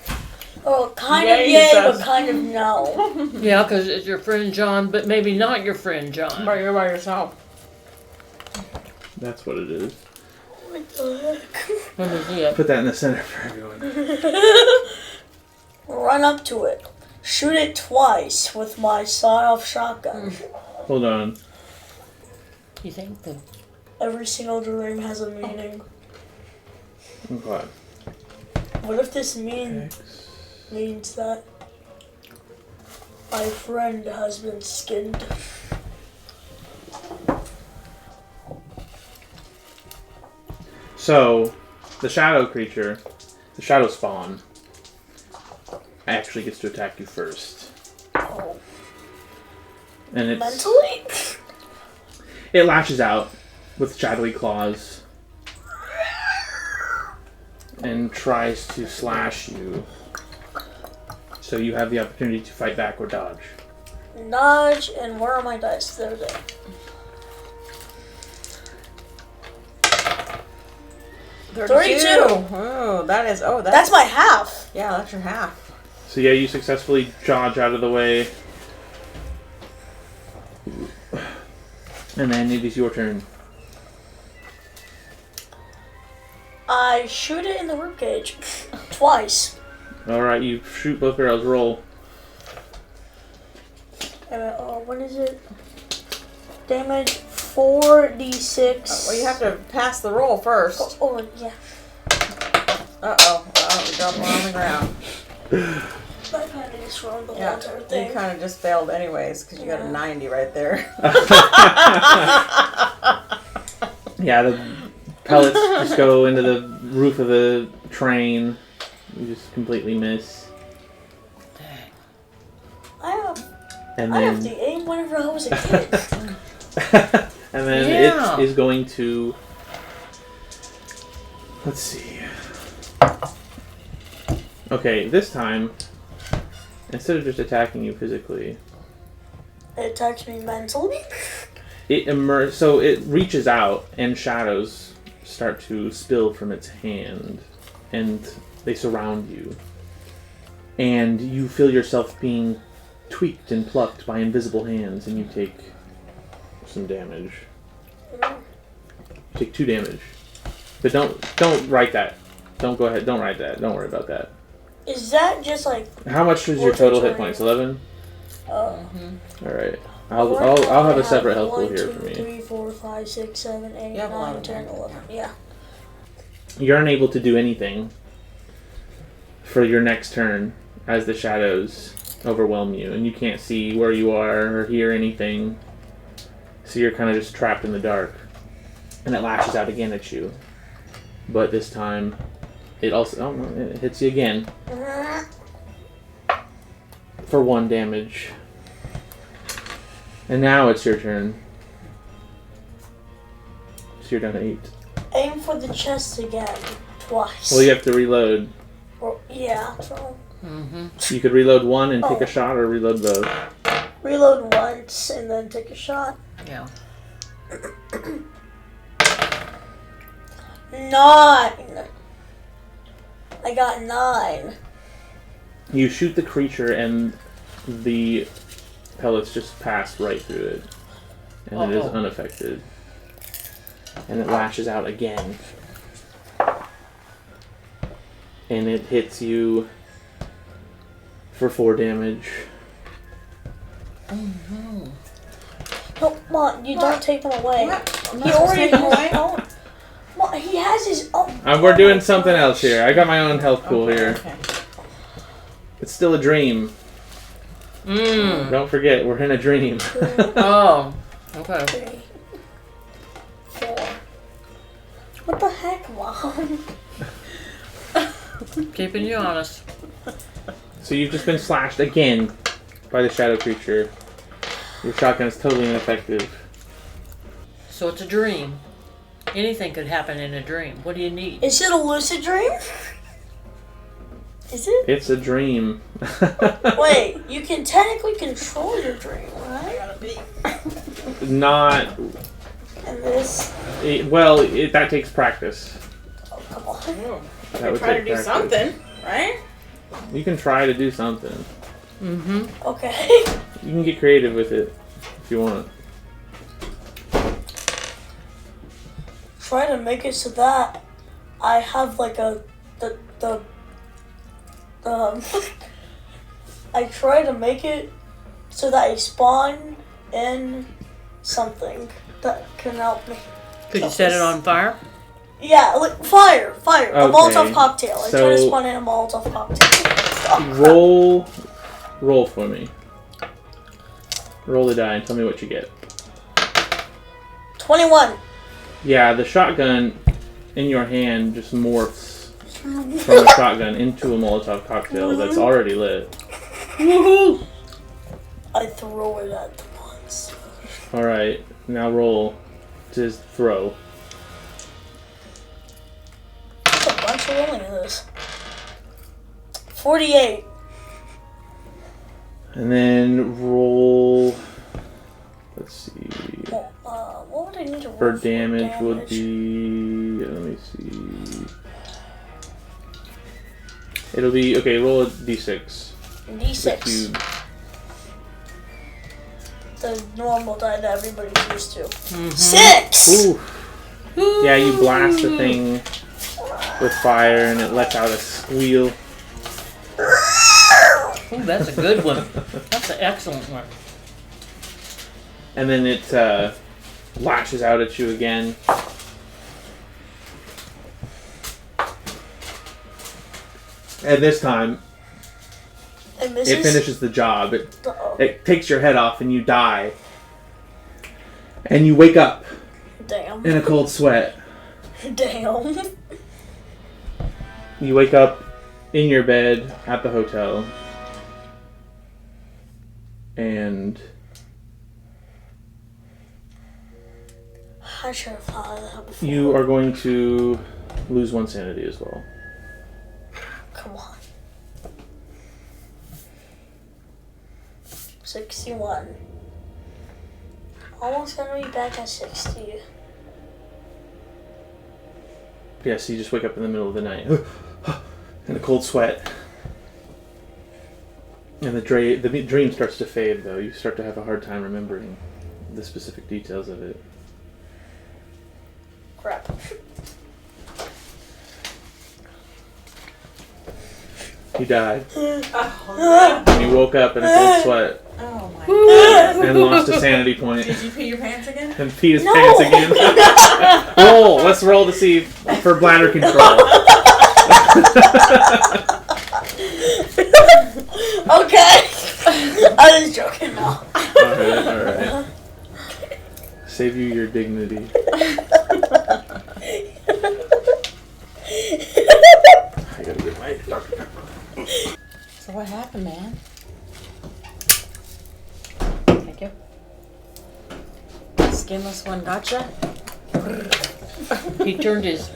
Oh, kind Yay, of yay, says- but kind of no. Yeah, because it's your friend John, but maybe not your friend John. but you're by yourself. That's what it is. What the heck? Let me see it. Put that in the center for everyone. Run up to it. Shoot it twice with my sawed-off shotgun. Hold on. You think the... Every single dream has a meaning. Okay. What if this means that my friend has been skinned? So, the shadow creature, the shadow spawn, actually gets to attack you first. Oh. And it's, Mentally? it lashes out with shadowy claws and tries to slash you. So you have the opportunity to fight back or dodge. Dodge, and where are my dice? They're there. Oh, that is. Oh, That's my half. Yeah, that's your half. So yeah, you successfully dodge out of the way. And then it is your turn. I shoot it in the ribcage. Twice. Alright, you shoot both barrels, roll. What is it? Damage 4d6. Well, you have to pass the roll first. Oh, yeah. Uh-oh. Oh, we dropped one on the ground. I kind of just ruined the whole Yeah, entire you thing. kind of just failed anyways because you got a 90 right there. Yeah, the pellets just go into the roof of the train. You just completely miss. I And have then, the aim whenever I was a kid. and then Yeah. it is going to... Let's see. Okay, this time, instead of just attacking you physically, It attacks me mentally. so it reaches out and shadows start to spill from its hand and they surround you. And you feel yourself being tweaked and plucked by invisible hands and you take some damage. You take 2 damage. But don't write that. Don't go ahead. Don't write that. Don't worry about that. Is that just like... How much is your total hit points? 11? All right. I'll have a separate health pool here for me. 3, 4, 5, 6, 7, 8, You have a lot 9, of 10, them. 11. Yeah. You're unable to do anything for your next turn as the shadows overwhelm you, and you can't see where you are or hear anything. So you're kind of just trapped in the dark, and it lashes out again at you. But this time, it also it hits you again for 1 damage. And now it's your turn. So you're down to 8. Aim for the chest again. Twice. Well, you have to reload. Yeah, so... You could reload 1 and take a shot, or reload both. Reload once and then take a shot. Yeah. 9! I got 9. You shoot the creature and the pellets just pass right through it. And it is unaffected. And it lashes out again. And it hits you for 4 damage. No, come on, you don't take them away. He already Well, he has his own. We're doing something else here. I got my own health pool here. Okay. It's still a dream. Don't forget, we're in a dream. Oh. Okay. 3, 4. What the heck, Mom? Keeping you honest. So you've just been slashed again by the shadow creature. Your shotgun is totally ineffective. So it's a dream. Anything could happen in a dream. What do you need? Is it a lucid dream? Is it? It's a dream. Wait, you can technically control your dream, right? Not... And this. that takes practice. Oh, come on. That would Try to take do practice. something, right? You can try to do something. Okay. You can get creative with it if you want. Try to make it so that I have like I try to make it so that I spawn in something that can help me. Could you set it on fire? Yeah, like fire. A Okay, Molotov cocktail. I tried to so- spawn in a Molotov cocktail. Roll for me. Roll the die and tell me what you get. 21. Yeah, the shotgun in your hand just morphs from the shotgun into a Molotov cocktail that's already lit. Woohoo! I throw it at the monster. Alright, now roll to throw. There's a bunch of rolling in this. 48. And then roll. Let's see. What would I need to roll For damage would be. Let me see. It'll be. Okay, roll a d6. The D6. cube. The normal die that everybody's used to. 6! Ooh. Yeah, you blast the thing with fire and it lets out a squeal. Ooh, that's a good one. That's an excellent one. And then it lashes out at you again. And this time, It misses. it finishes the job. Uh-oh. It takes your head off and you die. And you wake up Damn. in a cold sweat. Damn. You wake up in your bed at the hotel. And I should have thought of that before. you are going to lose one sanity as well. Come on. 61. Almost gonna be back at 60. Yeah, so you just wake up in the middle of the night in a cold sweat. And the dream starts to fade, though. You start to have a hard time remembering the specific details of it. Crap. You died. Oh, And you woke up in a cold sweat oh my god. and lost a sanity point. Did you pee your pants again? And peed his No. pants again. Roll! Let's roll to see for bladder control. Okay. I was joking now. Alright. Save you your dignity. I gotta get my Dr. Pepper. So what happened, man? Thank you. Skinless one gotcha? He turned his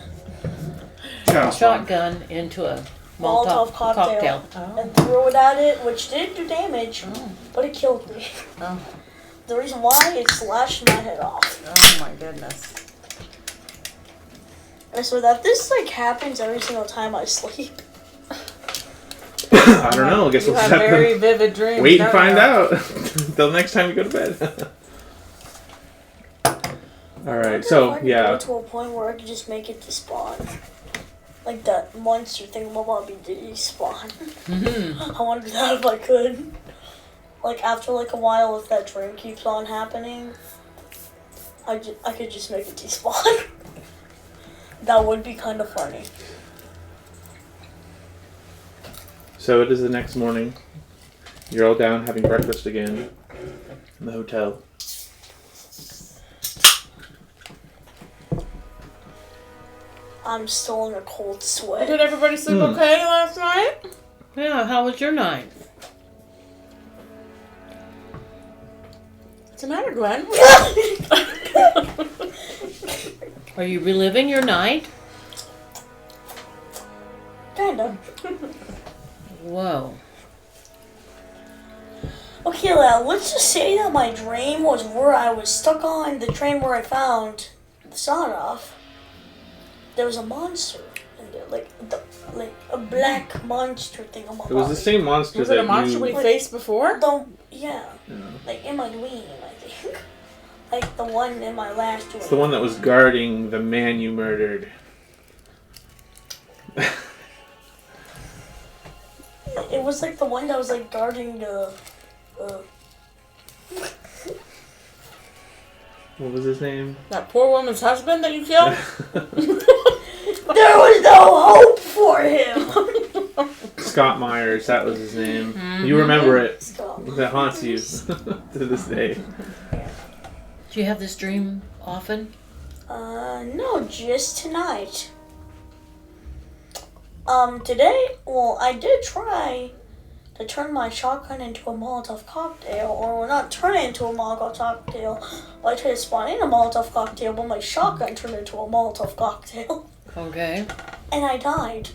Yeah. shotgun into a Molotov Molotov cocktail. cocktail. Oh. And threw it at it, which did do damage, Oh. but it killed me. Oh. The reason why, it slashed my head off. Oh my goodness. And so that this like happens every single time I sleep. I don't know. I guess You we'll have just have very to vivid dreams. wait and don't find you? out. Until next time you go to bed. Alright, so, I yeah. go to a point where I could just make it despawn. Like that monster thing will be despawn. I want to do that if I could. Like after like a while, if that dream keeps on happening, I could just make it despawn. That would be kind of funny. So it is the next morning. You're all down having breakfast again in the hotel. I'm still in a cold sweat. Did everybody sleep okay last night? Yeah, how was your night? What's the matter, Glenn? Are you reliving your night? Kinda. Whoa. Okay, let's just say that my dream was where I was stuck on the train where I found the sawed off. There was a monster in there, like a black monster thing on my It was the same monster Was that it a monster you... we faced before? Yeah, Yeah. like in my dream, I think. Like the one in my last dream. It's the one that was guarding the man you murdered. It was like the one that was like guarding the. What was his name? That poor woman's husband that you killed? no hope for him. Scott Myers, that was his name. You remember it. Scott That haunts you to this day. Do you have this dream often? No, just tonight. Today, well, I did try to turn my shotgun into a Molotov cocktail, or well, not turn it into a Molotov cocktail, but I tried to spawn in a Molotov cocktail, but my shotgun turned into a Molotov cocktail. Okay. And I died.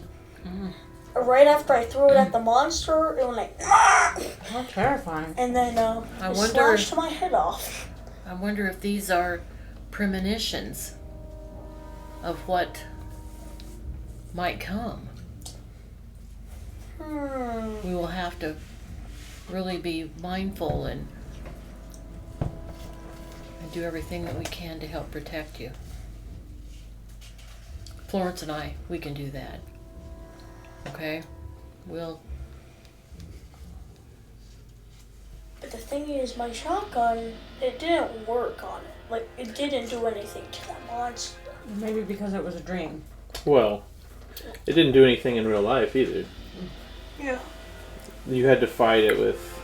Right after I threw it at the monster, it went like, How terrifying. and then I it wonder- slashed my head off. I wonder if these are premonitions of what might come. We will have to really be mindful and do everything that we can to help protect you. Florence and I, we can do that. Okay? We'll... But the thing is, my shotgun, it didn't work on it. Like, it didn't do anything to that monster. Maybe because it was a dream. Well, it didn't do anything in real life either. Yeah. You had to fight it with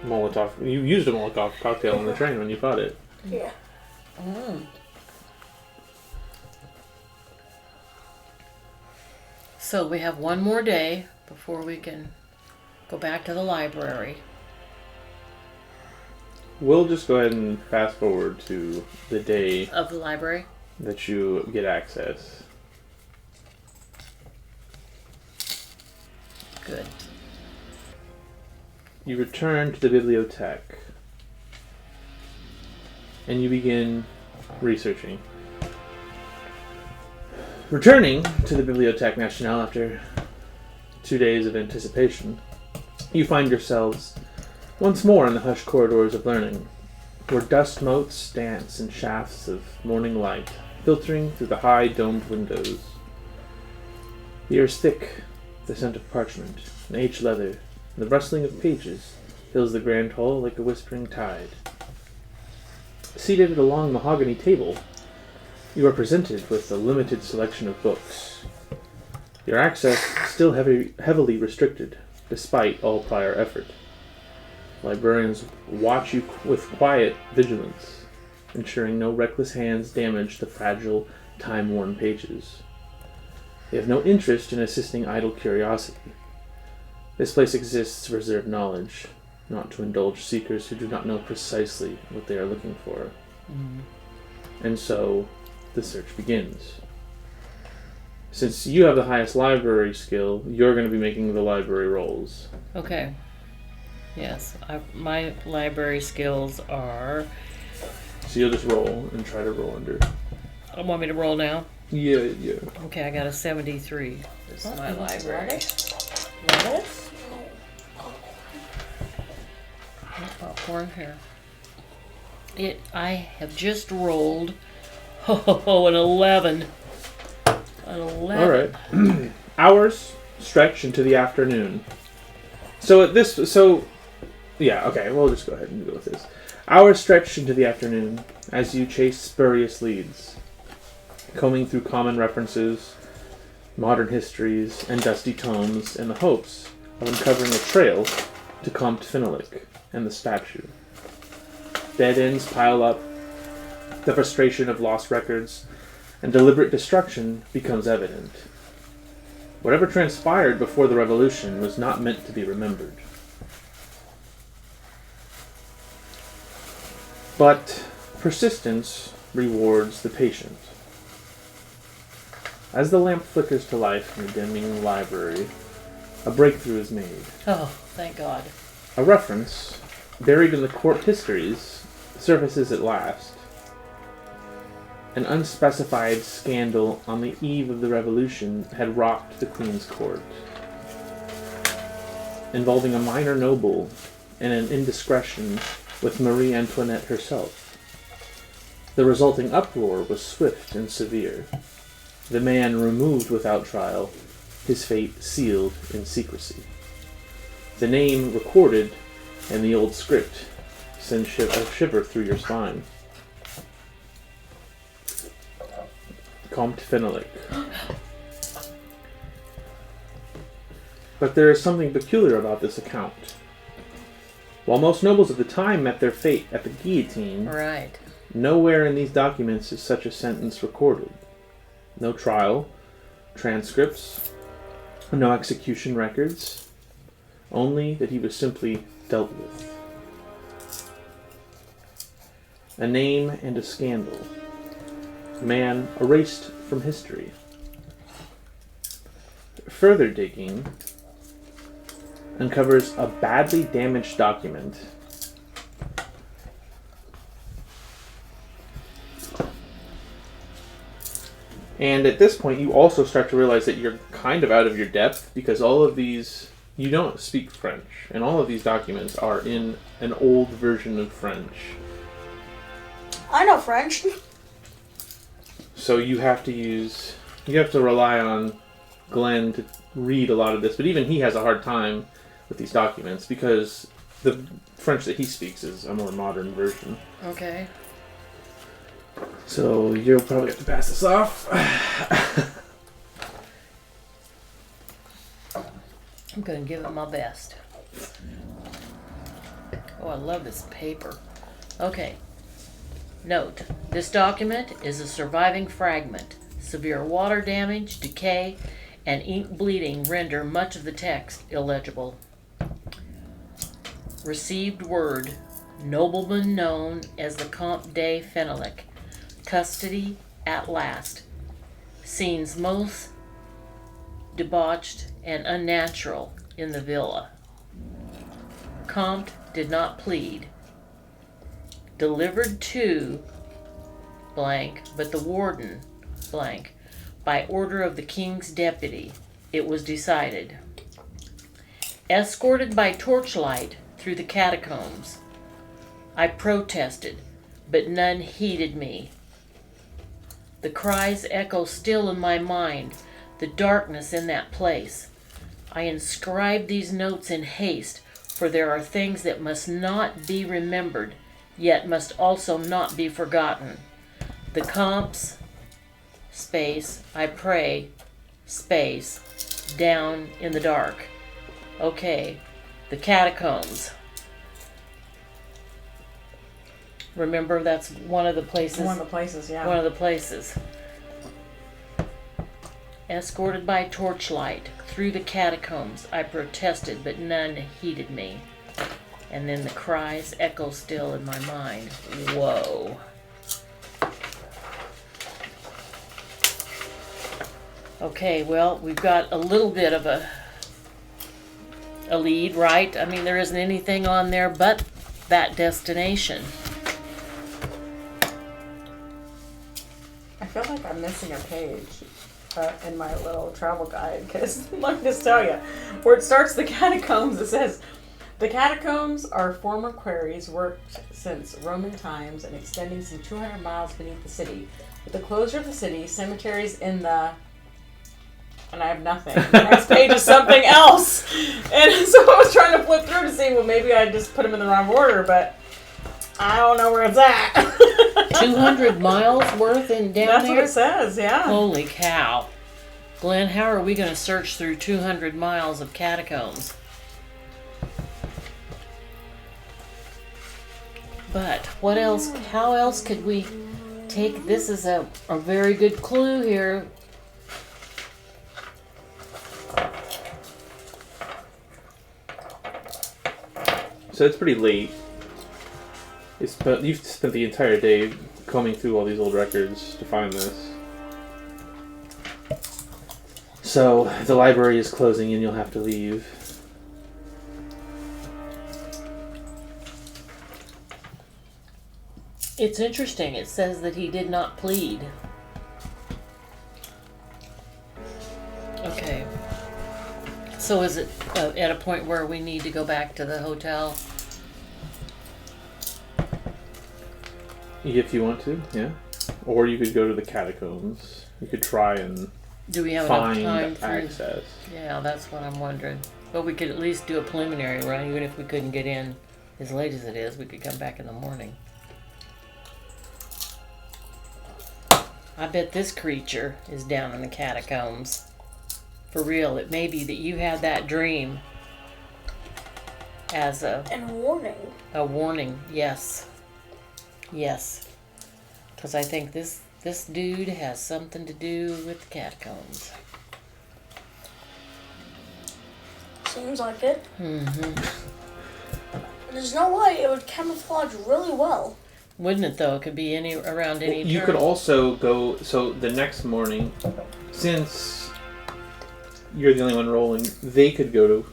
Molotov. You used a Molotov cocktail on the train when you fought it. Yeah. So we have one more day before we can go back to the library. We'll just go ahead and fast forward to the day Of the library? that you get access. Good. You return to the bibliothèque and you begin researching. Returning to the Bibliothèque Nationale after 2 days of anticipation, you find yourselves once more in the hushed corridors of learning, where dust motes dance in shafts of morning light, filtering through the high domed windows. The air is thick, the scent of parchment and aged leather, and the rustling of pages fills the grand hall like a whispering tide. Seated at a long mahogany table, you are presented with a limited selection of books. Your access still heavily restricted, despite all prior effort. Librarians watch you with quiet vigilance, ensuring no reckless hands damage the fragile, time-worn pages. They have no interest in assisting idle curiosity. This place exists to preserve knowledge, not to indulge seekers who do not know precisely what they are looking for. And so, the search begins. Since you have the highest library skill, you're going to be making the library rolls. Okay. Yes, my library skills are... So you'll just roll and try to roll under. Want me to roll now? Yeah. Okay, I got a 73. This is my library. Lettuce? Popcorn here. I have just rolled an 11. An 11. Alright. Hours stretch into the afternoon. Yeah, okay, we'll just go ahead and go with this. Hours stretch into the afternoon as you chase spurious leads, combing through common references, modern histories, and dusty tomes in the hopes of uncovering a trail to Comte Fenelick and the statue. Dead ends pile up, the frustration of lost records, and deliberate destruction becomes evident. Whatever transpired before the revolution was not meant to be remembered. But persistence rewards the patient. As the lamp flickers to life in the dimming library, a breakthrough is made. Oh, thank God. A reference, buried in the court histories, surfaces at last. An unspecified scandal on the eve of the revolution had rocked the Queen's court, involving a minor noble and an indiscretion with Marie Antoinette herself. The resulting uproar was swift and severe. The man removed without trial, his fate sealed in secrecy. The name recorded in the old script sends a shiver through your spine. Comte Fenelick. But there is something peculiar about this account. While most nobles of the time met their fate at the guillotine, Right. nowhere in these documents is such a sentence recorded. No trial, transcripts, no execution records, only that he was simply dealt with. A name and a scandal. A man erased from history. Further digging uncovers a badly damaged document. And at this point, you also start to realize that you're kind of out of your depth because all of these, you don't speak French, and all of these documents are in an old version of French. I know French. So you have to rely on Glenn to read a lot of this, but even he has a hard time with these documents because the French that he speaks is a more modern version. Okay. So you'll probably have to pass this off. I'm going to give it my best. Oh, I love this paper. Okay. Note, this document is a surviving fragment. Severe water damage, decay, and ink bleeding render much of the text illegible. Received word, nobleman known as the Comte de Fenelec. Custody at last. Scenes most debauched and unnatural in the villa. Comte did not plead. Delivered to blank, but the warden blank. By order of the king's deputy, it was decided. Escorted by torchlight through the catacombs, I protested, but none heeded me. The cries echo still in my mind, the darkness in that place. I inscribe these notes in haste, for there are things that must not be remembered, yet must also not be forgotten. The comps, space, I pray, space, down in the dark. Okay, the catacombs. Remember, that's one of the places. One of the places, yeah. One of the places. Escorted by torchlight through the catacombs, I protested, but none heeded me. And then the cries echo still in my mind. Whoa. Okay, well, we've got a little bit of a lead, right? I mean, there isn't anything on there but that destination. I feel like I'm missing a page in my little travel guide because let me just tell you, where it starts the catacombs, it says, the catacombs are former quarries worked since Roman times and extending some 200 miles beneath the city. With the closure of the city, cemeteries in the... And I have nothing. The next page is something else. And so I was trying to flip through to see, well, maybe I just put them in the wrong order, but I don't know where it's at. 200 miles worth in down That's there? what it says, yeah. Holy cow. Glenn, how are we going to search through 200 miles of catacombs? But what else? How else could we take this as a very good clue here? So it's pretty late. You've spent the entire day combing through all these old records to find this. So the library is closing and you'll have to leave. It's interesting. It says that he did not plead. Okay. So is it at a point where we need to go back to the hotel? If you want to, yeah. Or you could go to the catacombs. You could try and Do we have enough time find through? access. Yeah, that's what I'm wondering. But we could at least do a preliminary run, even if we couldn't get in as late as it is. We could come back in the morning. I bet this creature is down in the catacombs. For real, it may be that you had that dream as And warning. a warning. Yes. Yes. Because I think this dude has something to do with the catacombs. Seems like it. Mm-hmm. There's no way it would camouflage really well. Wouldn't it though? It could be around any You turn. could also go. So the next morning, since you're the only one rolling, they could go to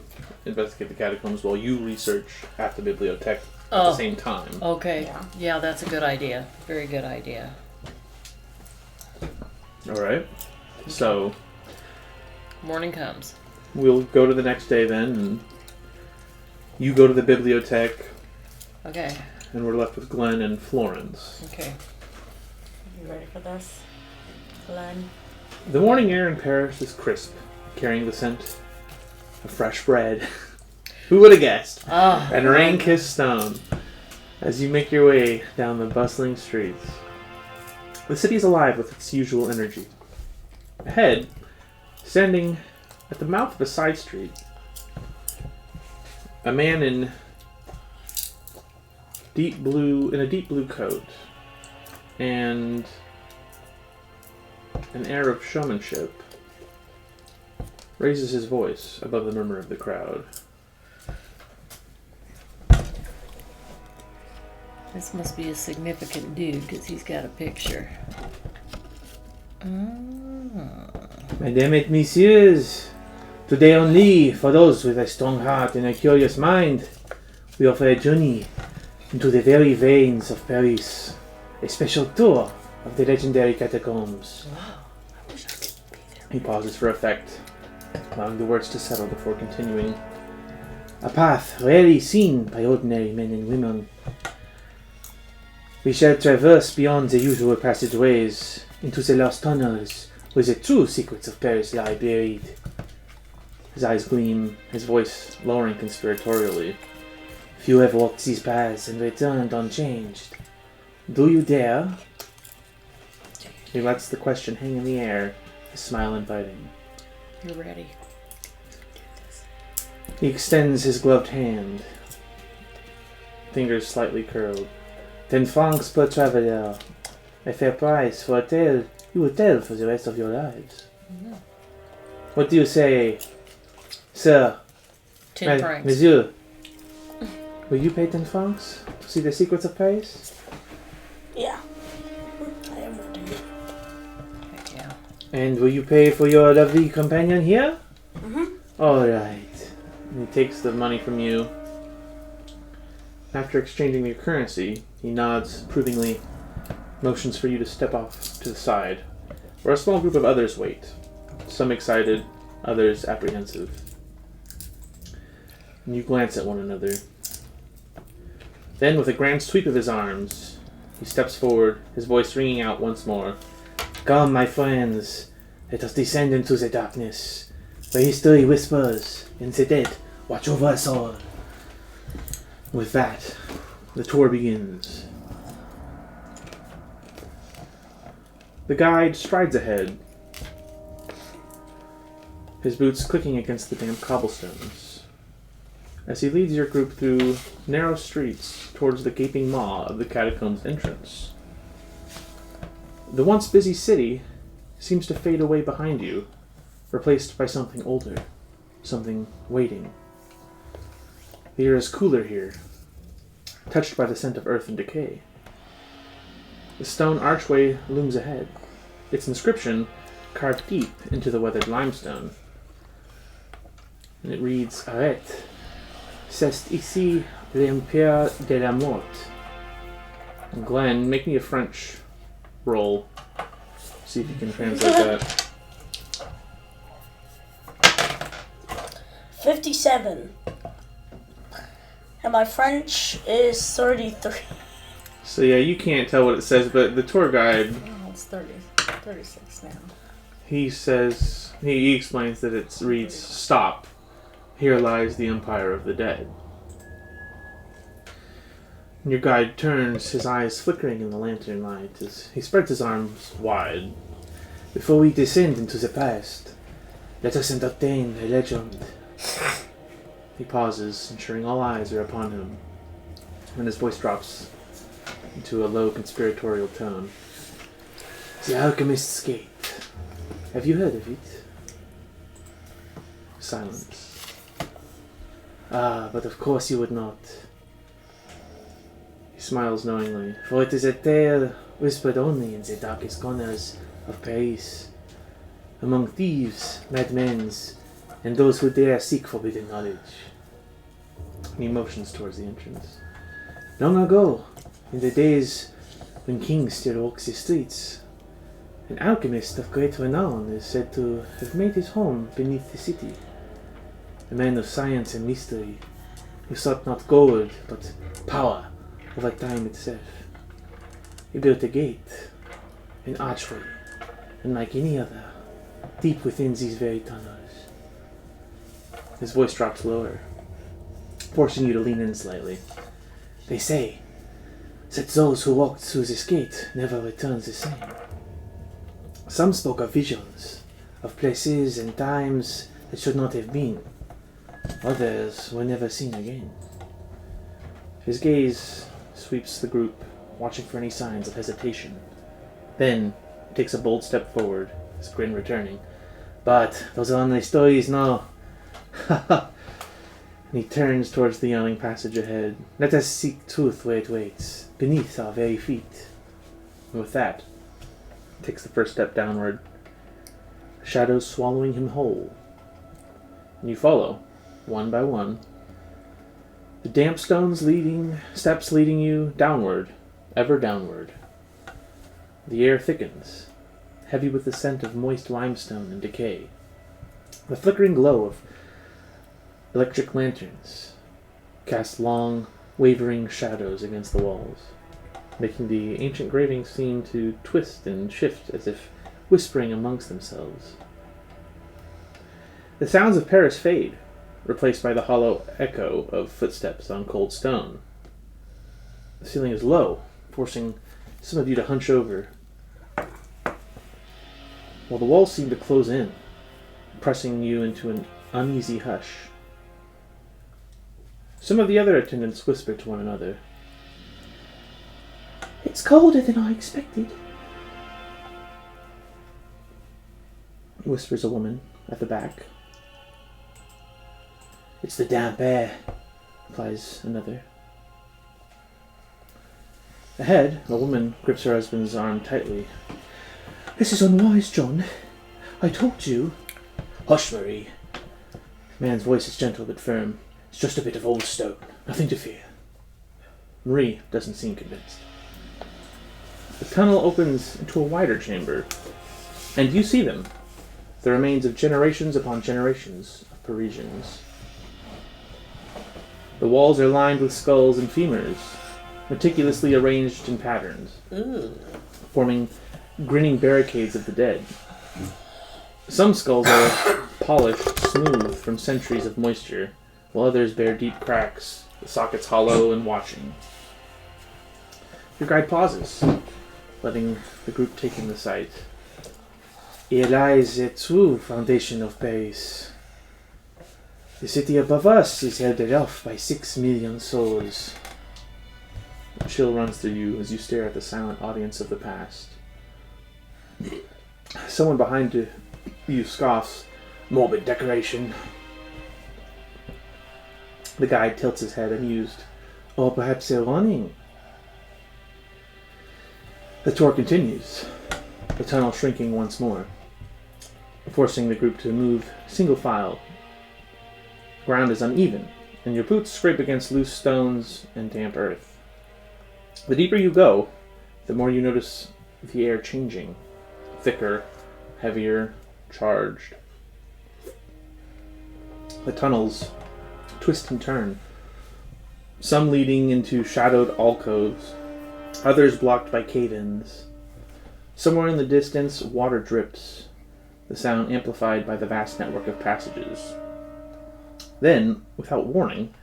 investigate the catacombs while you research at the bibliothèque at the same time. Okay. Yeah. Yeah, that's a good idea. Very good idea. All right. So Morning comes. we'll go to the next day then, and you go to the bibliothèque, Okay. and we're left with Glenn and Florence. Okay. You ready for this, Glenn? The morning air in Paris is crisp, carrying the scent of fresh bread. Who would have guessed? Ah. And rain-kissed stone. As you make your way down the bustling streets, the city is alive with its usual energy. Ahead, standing at the mouth of a side street, a man in a deep blue coat and an air of showmanship raises his voice above the murmur of the crowd. This must be a significant dude because he's got a picture. Mesdames et messieurs, today only, for those with a strong heart and a curious mind, we offer a journey into the very veins of Paris, a special tour of the legendary catacombs. He pauses for effect, allowing the words to settle before continuing. A path rarely seen by ordinary men and women. We shall traverse beyond the usual passageways into the lost tunnels where the true secrets of Paris lie buried. His eyes gleam, his voice lowering conspiratorially. Few have walked these paths and returned unchanged. Do you dare? He lets the question hang in the air, his smile inviting. You're ready. He extends his gloved hand, fingers slightly curled. 10 francs per traveler. A fair price for a tale you will tell for the rest of your lives. Mm-hmm. What do you say, sir? 10 francs. Monsieur, will you pay 10 francs to see the secrets of Paris? Yeah. I am ready. Heck yeah. And will you pay for your lovely companion here? Mm-hmm. Alright. And he takes the money from you. After exchanging your currency, he nods approvingly, motions for you to step off to the side, where a small group of others wait, some excited, others apprehensive. And you glance at one another. Then, with a grand sweep of his arms, he steps forward, his voice ringing out once more. Come, my friends, let us descend into the darkness, where history whispers, and the dead watch over us all. With that, the tour begins. The guide strides ahead, his boots clicking against the damp cobblestones, as he leads your group through narrow streets towards the gaping maw of the catacombs entrance. The once busy city seems to fade away behind you, replaced by something older, something waiting. The air is cooler here, touched by the scent of earth and decay. The stone archway looms ahead, its inscription carved deep into the weathered limestone. And it reads, Arrête. C'est ici l'Empire de la Mort. and Glenn, make me a French roll. See if you can translate that. 57. And my French is 33. So yeah, you can't tell what it says, but the tour guide, Oh, it's 36 now. he says, he explains that it reads, "Stop. Here lies the Empire of the Dead." And your guide turns, his eyes flickering in the lantern light as he spreads his arms wide. Before we descend into the past, Let us entertain the legend. He pauses, ensuring all eyes are upon him. And his voice drops into a low conspiratorial tone. The Alchemist's Gate. Have you heard of it? Silence. Ah, but of course you would not. He smiles knowingly, for it is a tale whispered only in the darkest corners of Paris, among thieves, madmen, and those who dare seek forbidden knowledge. And he motions towards the entrance. Long ago, in the days when kings still walked the streets, an alchemist of great renown is said to have made his home beneath the city. A man of science and mystery, who sought not gold, but power over time itself. He built a gate, an archway, unlike any other, deep within these very tunnels. His voice drops lower, forcing you to lean in slightly. They say that those who walked through this gate never returned the same. Some spoke of visions, of places and times that should not have been. Others were never seen again. His gaze sweeps the group, watching for any signs of hesitation. Then he takes a bold step forward, his grin returning. But those are only stories now. And he turns towards the yawning passage ahead. Let us seek truth where it waits, beneath our very feet. And with that, he takes the first step downward, shadows swallowing him whole. And you follow, one by one, the damp steps leading you downward, ever downward. The air thickens, heavy with the scent of moist limestone and decay. The flickering glow of electric lanterns cast long, wavering shadows against the walls, making the ancient engravings seem to twist and shift as if whispering amongst themselves. The sounds of Paris fade, replaced by the hollow echo of footsteps on cold stone. The ceiling is low, forcing some of you to hunch over, while the walls seem to close in, pressing you into an uneasy hush. Some of the other attendants whisper to one another. "It's colder than I expected," whispers a woman at the back. "It's the damp air," replies another. Ahead, a woman grips her husband's arm tightly. "This is unwise, John. I told you." "Hush, Marie." The man's voice is gentle but firm. "It's just a bit of old stone. Nothing to fear." Marie doesn't seem convinced. The tunnel opens into a wider chamber, and you see them, the remains of generations upon generations of Parisians. The walls are lined with skulls and femurs, meticulously arranged in patterns, forming grinning barricades of the dead. Some skulls are polished smooth from centuries of moisture, while others bear deep cracks, the sockets hollow and watching. Your guide pauses, letting the group take in the sight. "Here lies the true foundation of Paris. The city above us is held aloft by 6 million souls." A chill runs through you as you stare at the silent audience of the past. Someone behind you scoffs, "Morbid decoration." The guide tilts his head, amused. "Or perhaps they're running." The tour continues, the tunnel shrinking once more, forcing the group to move single file. The ground is uneven, and your boots scrape against loose stones and damp earth. The deeper you go, the more you notice the air changing, thicker, heavier, charged. The tunnels twist and turn, some leading into shadowed alcoves, others blocked by cave-ins. Somewhere in the distance, water drips, the sound amplified by the vast network of passages. Then, without warning,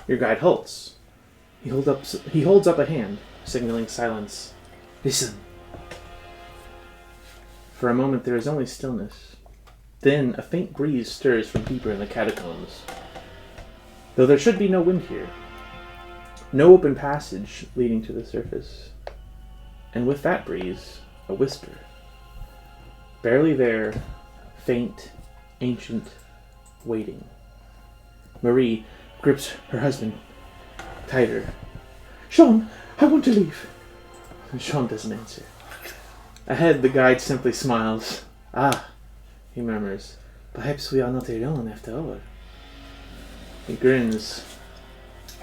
your guide halts. He holds up a hand, signaling silence. "Listen." For a moment there is only stillness, Then a faint breeze stirs from deeper in the catacombs. Though there should be no wind here. No open passage leading to the surface. And with that breeze, a whisper. Barely there, faint, ancient, waiting. Marie grips her husband tighter. Sean, I want to leave. And Sean doesn't answer. Ahead, the guide simply smiles. Ah, he murmurs. Perhaps we are not alone after all. He grins,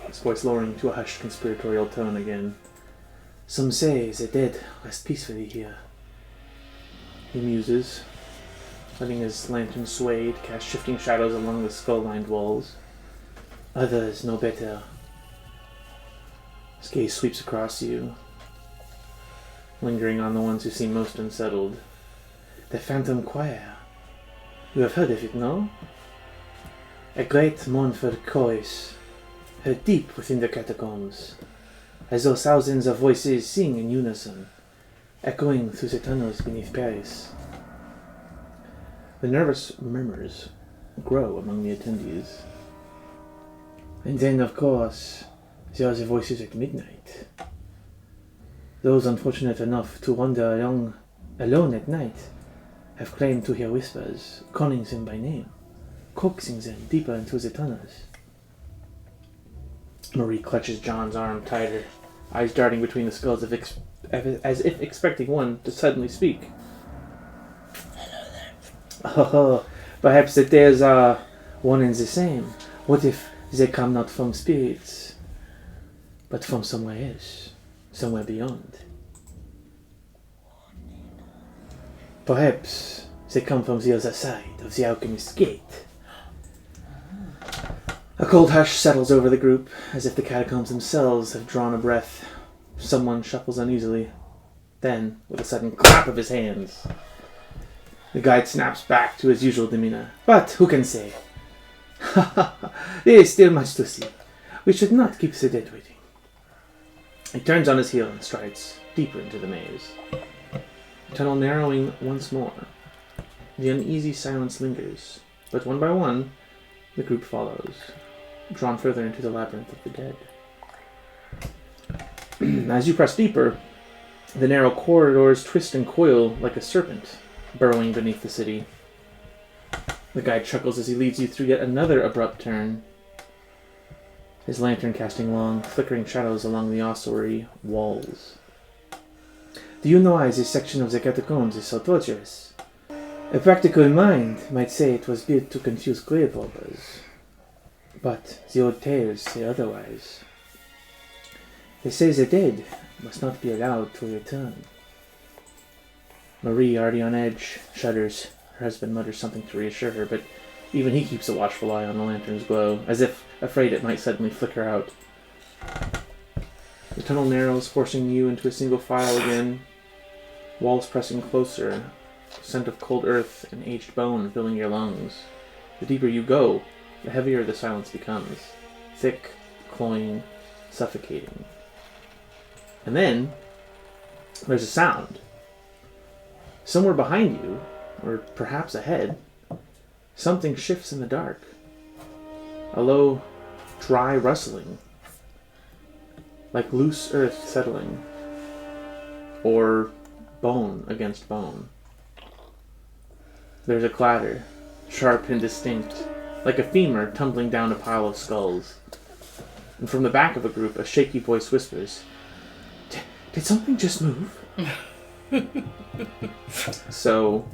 his voice lowering to a hushed conspiratorial tone again. Some say the dead rest peacefully here. He muses, letting his lantern sway to cast shifting shadows along the skull-lined walls. Others know better. His gaze sweeps across you, lingering on the ones who seem most unsettled. The Phantom Choir. You have heard of it, no? A great mournful chorus, heard deep within the catacombs, as though thousands of voices sing in unison, echoing through the tunnels beneath Paris. The nervous murmurs grow among the attendees. And then, of course, there are the voices at midnight. Those unfortunate enough to wander alone at night have claimed to hear whispers, calling them by name, coaxing them deeper into the tunnels. Marie clutches John's arm tighter, eyes darting between the skulls as if expecting one to suddenly speak. Oh, perhaps the tales are one and the same. What if they come not from spirits, but from somewhere else, somewhere beyond? Perhaps they come from the other side of the alchemist's gate. A cold hush settles over the group, as if the catacombs themselves have drawn a breath. Someone shuffles uneasily. Then, with a sudden clap of his hands, the guide snaps back to his usual demeanor. But who can say? There is still much to see. We should not keep the dead waiting. He turns on his heel and strides deeper into the maze. The tunnel narrowing once more. The uneasy silence lingers, but one by one, the group follows, drawn further into the labyrinth of the dead. As you press deeper, the narrow corridors twist and coil like a serpent, burrowing beneath the city. The guide chuckles as he leads you through yet another abrupt turn, his lantern casting long, flickering shadows along the ossuary walls. Do you know why this section of the catacombs is so torturous? A practical mind might say it was built to confuse grave robbers, but the old tales say otherwise. They say the dead must not be allowed to return. Marie, already on edge, shudders. Her husband mutters something to reassure her, but even he keeps a watchful eye on the lantern's glow, as if afraid it might suddenly flicker out. The tunnel narrows, forcing you into a single file again, walls pressing closer, scent of cold earth and aged bone filling your lungs. The deeper you go, the heavier the silence becomes, thick, cloying, suffocating. And then, there's a sound. Somewhere behind you, or perhaps ahead, something shifts in the dark. A low, dry rustling, like loose earth settling, or bone against bone. There's a clatter, sharp and distinct, like a femur tumbling down a pile of skulls. And from the back of a group, a shaky voice whispers, "Did something just move?" So,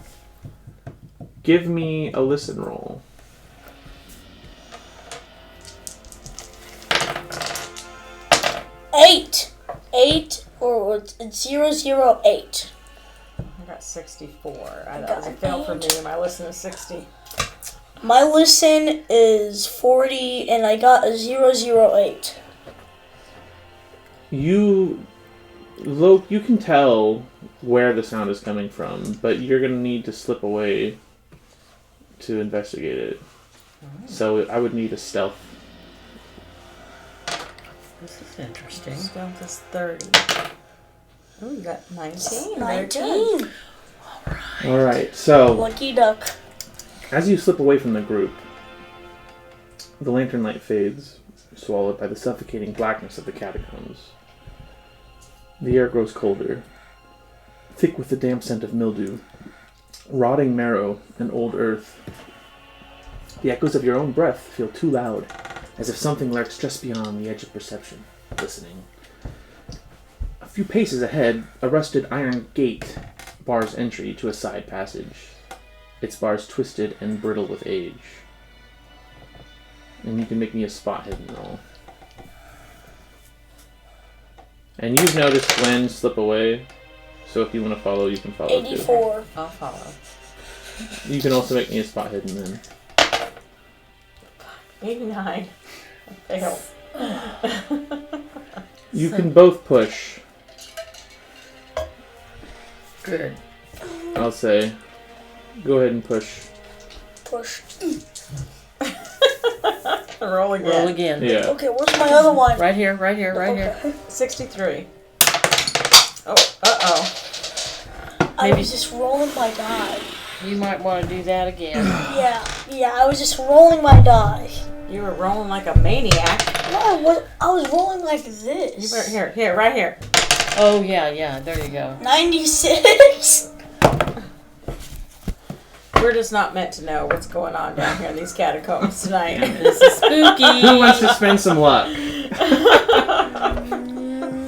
give me a listen roll. 8 or it's 008. I got 64. That was a fail for me. My listen is 60. My listen is 40 and I got a 008. You can tell where the sound is coming from, but you're going to need to slip away to investigate it. So I would need a stealth. This is interesting. Stealth is 30. Oh, you got 19. 19. Alright, so Lucky duck. As you slip away from the group, the lantern light fades, swallowed by the suffocating blackness of the catacombs. The air grows colder, thick with the damp scent of mildew, rotting marrow, and old earth. The echoes of your own breath feel too loud, as if something lurks just beyond the edge of perception, listening. A few paces ahead, a rusted iron gate bars entry to a side passage, its bars twisted and brittle with age. And you can make me a spot hidden roll. And you've noticed Glenn slip away, so if you want to follow, you can follow 84. I'll follow. too. You can also make me a spot hidden then. 89. Fail. You can both push, Good. I'll say. Go ahead and push. Push. Roll again. Roll again. Yeah. Okay, where's my other one? Right here, right here, right here. Okay. 63. Oh, uh-oh. I Maybe- was just rolling my die. You might want to do that again. Yeah, I was just rolling my die. You were rolling like a maniac. No, I was rolling like You this. better, here, right here. Oh, yeah, there you go. 96. We're just not meant to know what's going on down here in these catacombs tonight. This is spooky. Who wants to spend some luck?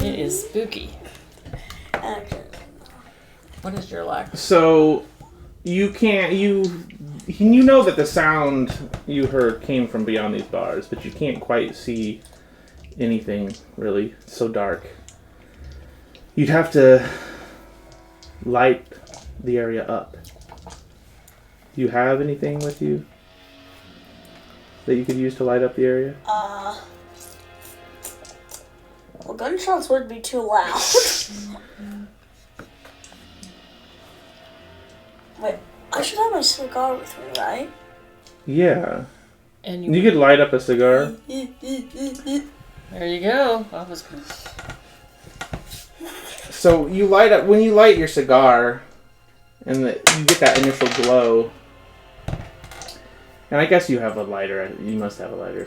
It is spooky. What is your luck? So, you can't, you know that the sound you heard came from beyond these bars, but you can't quite see anything, really. It's so dark. You'd have to light the area up. Do you have anything with you that you could use to light up the area? Well, gunshots would be too loud. Wait, I should have my cigar with me, right? Yeah. And You could light up a cigar. there you go. I was. So you light up, when you light your cigar, and you get that initial glow. And I guess you have a lighter. You must have a lighter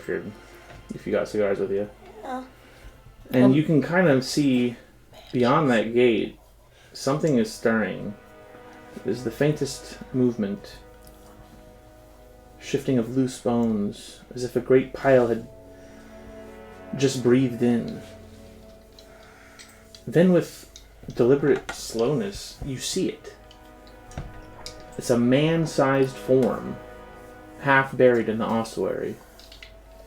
if you got cigars with you. Yeah. And you can kind of see beyond that gate, something is stirring. There's the faintest movement, shifting of loose bones, as if a great pile had just breathed in. Then with deliberate slowness, you see it. It's a man-sized form, half buried in the ossuary,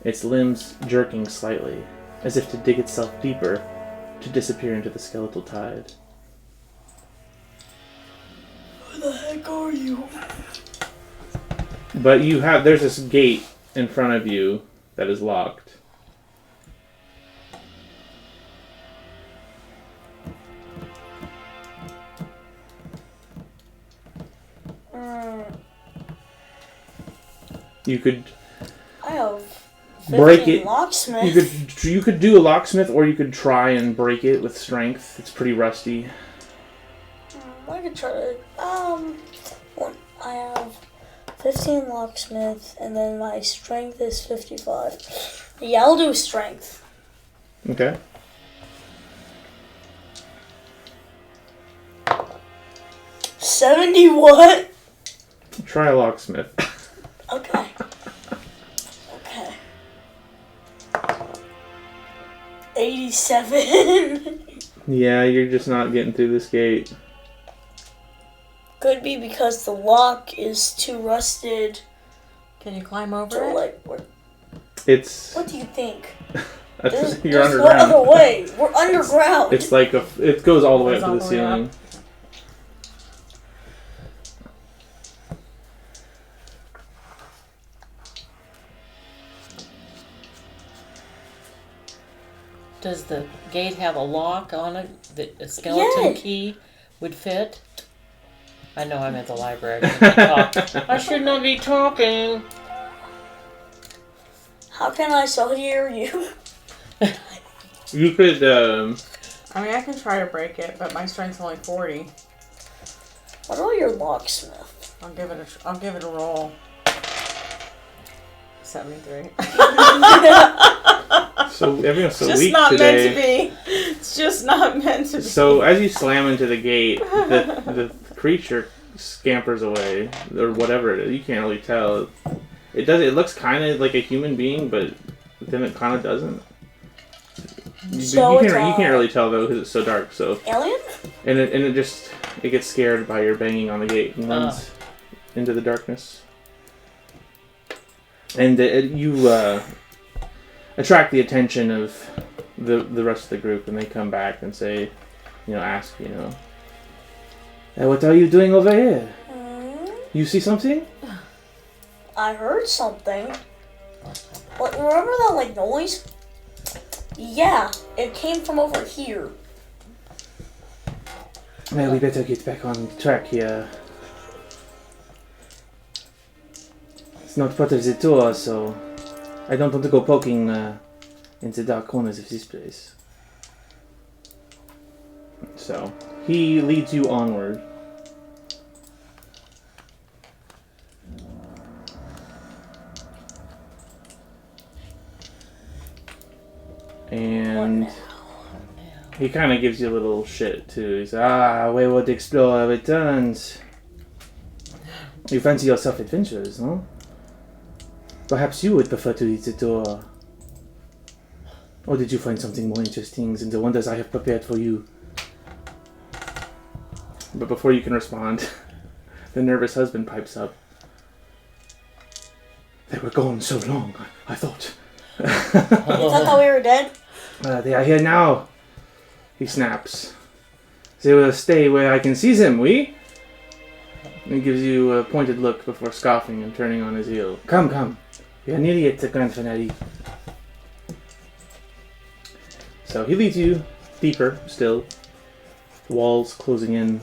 its limbs jerking slightly, as if to dig itself deeper, to disappear into the skeletal tide. Who the heck are you? But there's this gate in front of you that is locked. You could I have break 15 it. locksmith. You could do a locksmith, or you could try and break it with strength. It's pretty rusty. I could try to. I have 15 locksmith, and then my strength is 55. Yeah, I'll do strength. Okay. $71. Try a locksmith. Okay. Okay. 87. Yeah, you're just not getting through this gate. Could be because the lock is too rusted Can you climb over to it? like. It's What do you think? you're There's underground. no other way. We're underground. It's like it goes all the way Goes up to all the the way up. ceiling. Does the gate have a lock on it that a skeleton Yeah. key would fit? I know I'm at the library. I shouldn't talk. I should not be talking. How can I so hear you? You could. I mean, I can try to break it, but my strength's only 40. What about your locksmith? I'll give it a roll. 73. So everyone's so Just weak not today. meant to be. It's just not meant to be. So as you slam into the gate, the creature scampers away, or whatever it is. You can't really tell. It does. It looks kind of like a human being, but then it kind of doesn't. So You can't really tell though because it's so dark. So Alien? and it just it gets scared by your banging on the gate and runs into the darkness. And you attract the attention of the rest of the group, and they come back and say, ask, what are you doing over here? You see something? I heard something. Like, remember that noise? Yeah, it came from over here. Well, we better get back on track here. It's not part of the tour, so I don't want to go poking into dark corners of this place. So he leads you onward. And he kind of gives you a little shit too. He's wayward explorer returns. You fancy yourself adventurous, no? Perhaps you would prefer to lead the tour. Or did you find something more interesting than the wonders I have prepared for you? But before you can respond, the nervous husband pipes up. They were gone so long, I thought. You thought that we were dead? They are here now. He snaps. They will stay where I can see them, oui? And he gives you a pointed look before scoffing and turning on his heel. Come. We are nearly at the grand finale. So he leads you deeper still. The walls closing in.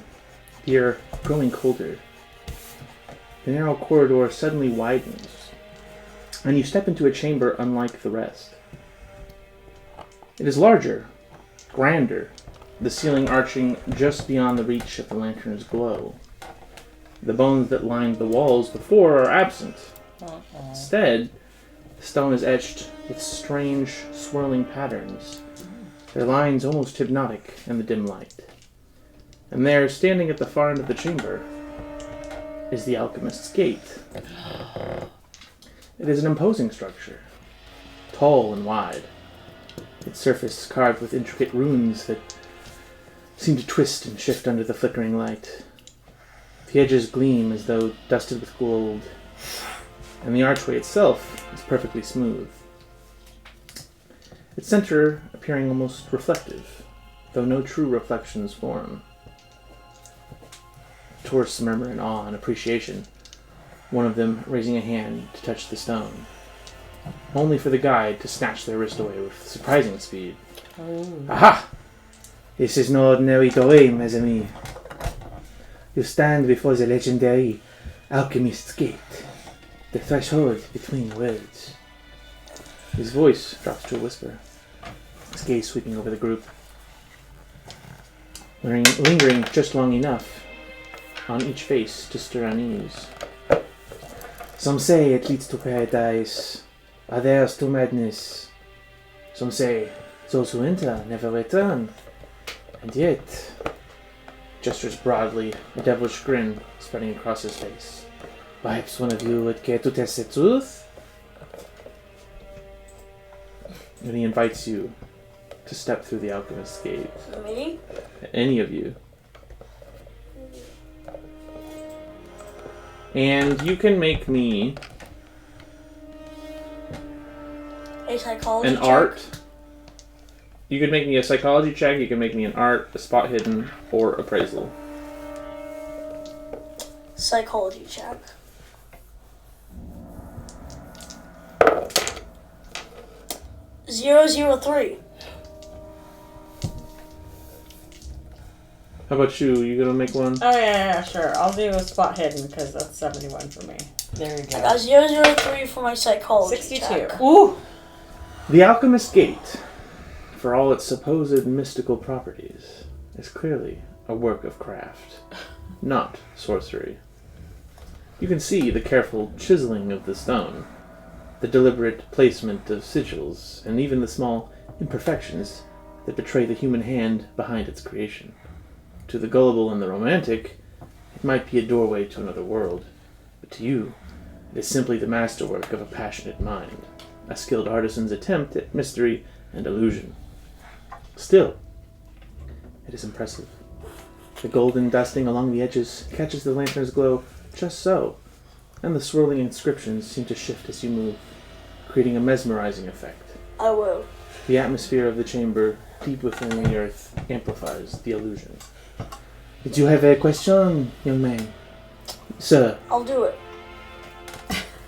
The air growing colder. The narrow corridor suddenly widens. And you step into a chamber unlike the rest. It is larger, grander, the ceiling arching just beyond the reach of the lantern's glow. The bones that lined the walls before are absent. Instead, the stone is etched with strange, swirling patterns, their lines almost hypnotic in the dim light. And there, standing at the far end of the chamber, is the alchemist's gate. It is an imposing structure, tall and wide, its surface carved with intricate runes that seem to twist and shift under the flickering light. The edges gleam as though dusted with gold, and the archway itself is perfectly smooth. Its center appearing almost reflective, though no true reflections form. Tourists murmur in awe and appreciation, one of them raising a hand to touch the stone, only for the guide to snatch their wrist away with surprising speed. Aha! This is no ordinary doorway, mes amis. You stand before the legendary Alchemist's Gate, the threshold between worlds. His voice drops to a whisper, his gaze sweeping over the group, lingering just long enough on each face to stir unease. Some say it leads to paradise, others to madness. Some say those who enter never return. And yet, gestures broadly, a devilish grin spreading across his face. perhaps one of you would care to test the truth? And he invites you to step through the alchemist's gate. Me? Any of you. And you can make me A psychology an check? art. You could make me a psychology check, you can make me an art, a spot hidden, or appraisal. Psychology check. .003. How about you? You gonna make one? Oh, yeah, sure. I'll do a spot hidden because that's 71 for me. There you I go. got .003 for my psychology 62. check. Ooh! The alchemist's gate, for all its supposed mystical properties, is clearly a work of craft, not sorcery. You can see the careful chiseling of the stone, the deliberate placement of sigils, and even the small imperfections that betray the human hand behind its creation. To the gullible and the romantic, it might be a doorway to another world, but to you, it is simply the masterwork of a passionate mind, a skilled artisan's attempt at mystery and illusion. Still, it is impressive. The golden dusting along the edges catches the lantern's glow just so, and the swirling inscriptions seem to shift as you move, creating a mesmerizing effect. I will. The atmosphere of the chamber, deep within the earth, amplifies the illusion. Did you have a question, young man? Sir, I'll do it.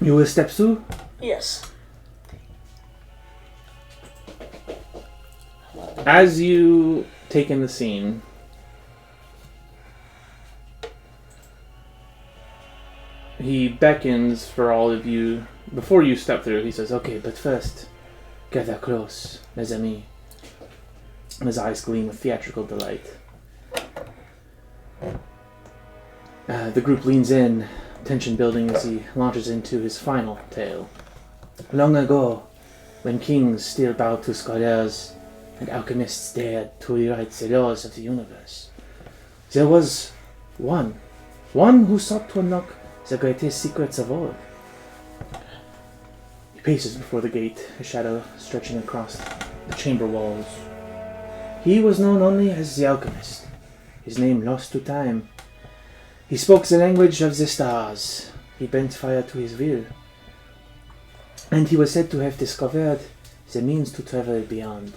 you will step through? Yes. As you take in the scene, he beckons for all of you. Before you step through, he says, "Okay, but first, gather close, mes amis." And his eyes gleam with theatrical delight. The group leans in, tension building as he launches into his final tale. Long ago, when kings still bowed to scholars and alchemists dared to rewrite the laws of the universe, there was one who sought to unlock the greatest secrets of all. He paces before the gate, his shadow stretching across the chamber walls. He was known only as the alchemist, his name lost to time. He spoke the language of the stars. He bent fire to his will. And he was said to have discovered the means to travel beyond.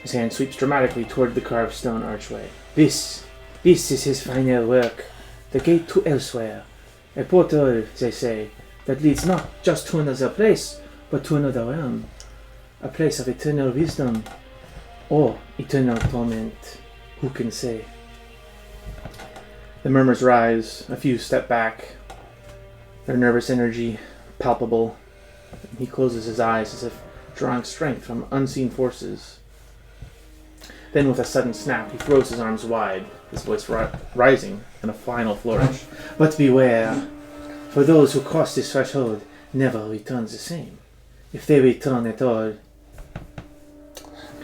His hand sweeps dramatically toward the carved stone archway. This is his final work. The gate to elsewhere. A portal, they say, that leads not just to another place, but to another realm. A place of eternal wisdom, or eternal torment. Who can say? The murmurs rise, a few step back, their nervous energy palpable. He closes his eyes as if drawing strength from unseen forces. Then with a sudden snap, he throws his arms wide, his voice rising in a final flourish. But beware, for those who cross this threshold never return the same. If they return at all.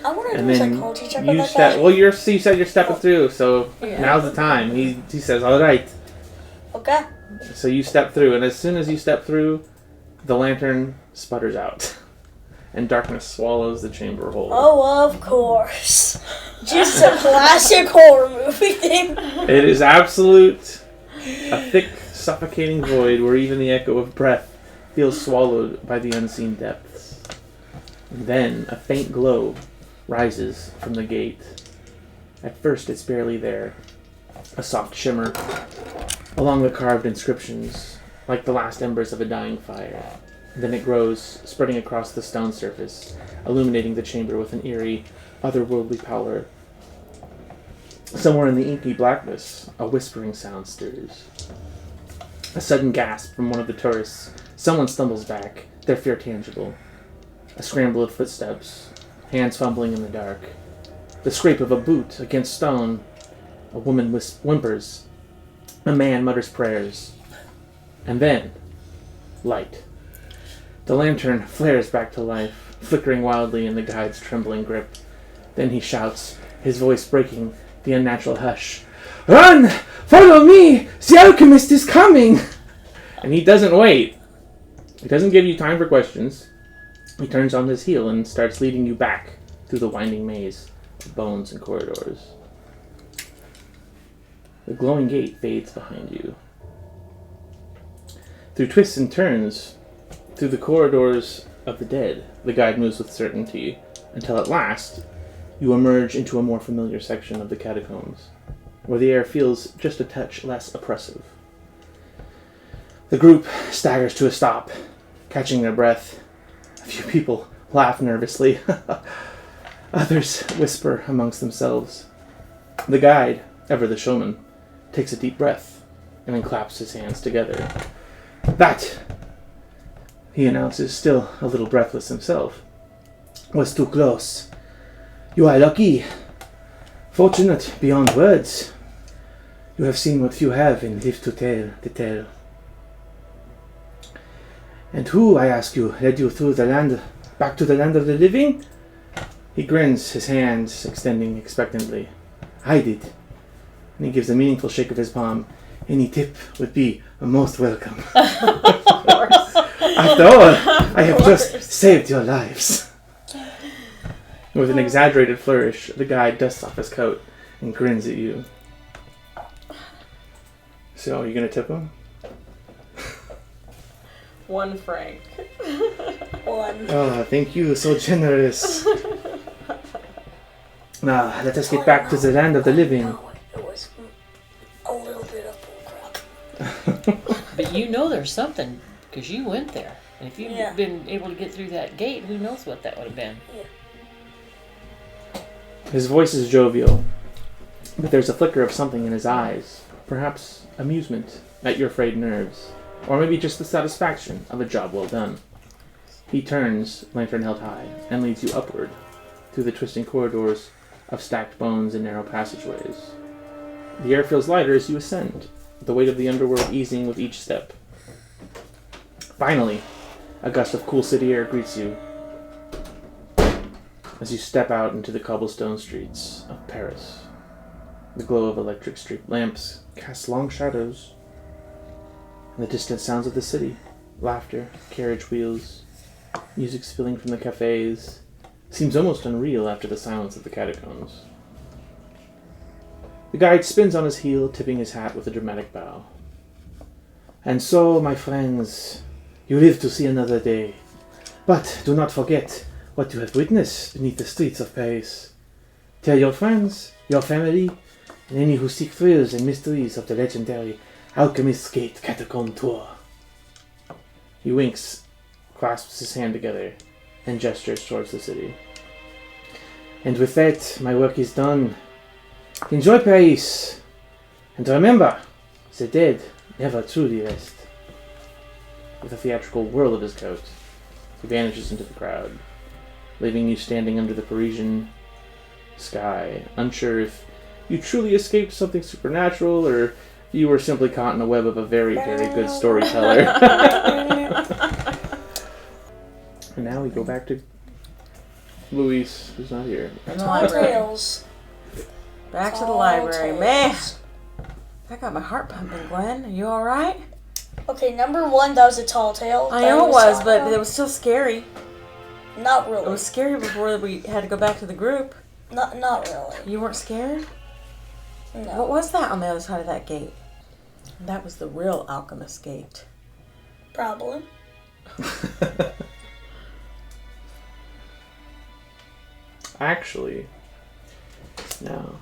I want to And do a then psychology check on you that step. guy. Well, you said you're stepping through, so Yeah. now's the time. He says, "All right." Okay. So you step through, and as soon as you step through, the lantern sputters out, and darkness swallows the chamber whole. Oh, of course. Just a classic horror movie thing. It is absolute, a thick, suffocating void where even the echo of breath feels swallowed by the unseen depths. And then a faint glow rises from the gate. At first it's barely there, a soft shimmer along the carved inscriptions, like the last embers of a dying fire. And then it grows, spreading across the stone surface, illuminating the chamber with an eerie, otherworldly pallor. Somewhere in the inky blackness, a whispering sound stirs. A sudden gasp from one of the tourists. Someone stumbles back, their fear tangible. A scramble of footsteps, hands fumbling in the dark. The scrape of a boot against stone. A woman whimpers. A man mutters prayers. And then, light. The lantern flares back to life, flickering wildly in the guide's trembling grip. Then he shouts, his voice breaking the unnatural hush. "Run! Follow me! The alchemist is coming!" And he doesn't wait. He doesn't give you time for questions. He turns on his heel and starts leading you back through the winding maze of bones and corridors. The glowing gate fades behind you. Through twists and turns, through the corridors of the dead, the guide moves with certainty, until at last you emerge into a more familiar section of the catacombs, where the air feels just a touch less oppressive. The group staggers to a stop, catching their breath. A few people laugh nervously. Others whisper amongst themselves. The guide, ever the showman, takes a deep breath and then claps his hands together. "That," he announces, still a little breathless himself, "was too close. You are lucky. Fortunate beyond words. You have seen what few have and live to tell the tale." And who, I ask you, led you through the land, back to the land of the living? He grins, his hands extending expectantly. I did. And he gives a meaningful shake of his palm. Any tip would be most welcome. Of course. After all, I have just saved your lives. With an exaggerated flourish, the guide dusts off his coat and grins at you. So, are you going to tip him? 1 franc. 1. Oh, thank you, so generous. Now, let us get back to the land of the living. No, it was a little bit of bullcrap. But you know there's something, because you went there. And if you'd Yeah. been able to get through that gate, who knows what that would have been. His voice is jovial, but there's a flicker of something in his eyes. Perhaps amusement at your frayed nerves, or maybe just the satisfaction of a job well done. He turns, lantern held high, and leads you upward, through the twisting corridors of stacked bones and narrow passageways. The air feels lighter as you ascend, the weight of the underworld easing with each step. Finally, a gust of cool city air greets you as you step out into the cobblestone streets of Paris. The glow of electric street lamps casts long shadows, and the distant sounds of the city, laughter, carriage wheels, music spilling from the cafes, seems almost unreal after the silence of the catacombs. The guide spins on his heel, tipping his hat with a dramatic bow. And so, my friends, you live to see another day. But do not forget what you have witnessed beneath the streets of Paris. Tell your friends, your family, and any who seek thrills and mysteries of the legendary Alchemist's Gate Catacomb Tour. He winks, clasps his hand together, and gestures towards the city. And with that, my work is done. Enjoy Paris, and remember, the dead never truly rest. With a theatrical whirl of his coat, he vanishes into the crowd, leaving you standing under the Parisian sky, unsure if you truly escaped something supernatural, or you were simply caught in a web of a very, very good storyteller. And now we go back to Luis, who's not here. In the Tall library. tales. Back to the Tall library. tales. Man, I got my heart pumping, Glenn. Are you alright? Okay, number 1, that was a tall tale. I that know it was, but not, it was still scary. not It really. was scary before we had to go back to the group. Not really. You weren't scared? What No. was that on the other side of that gate? That was the real Alchemist Gate. Probably. Actually, no.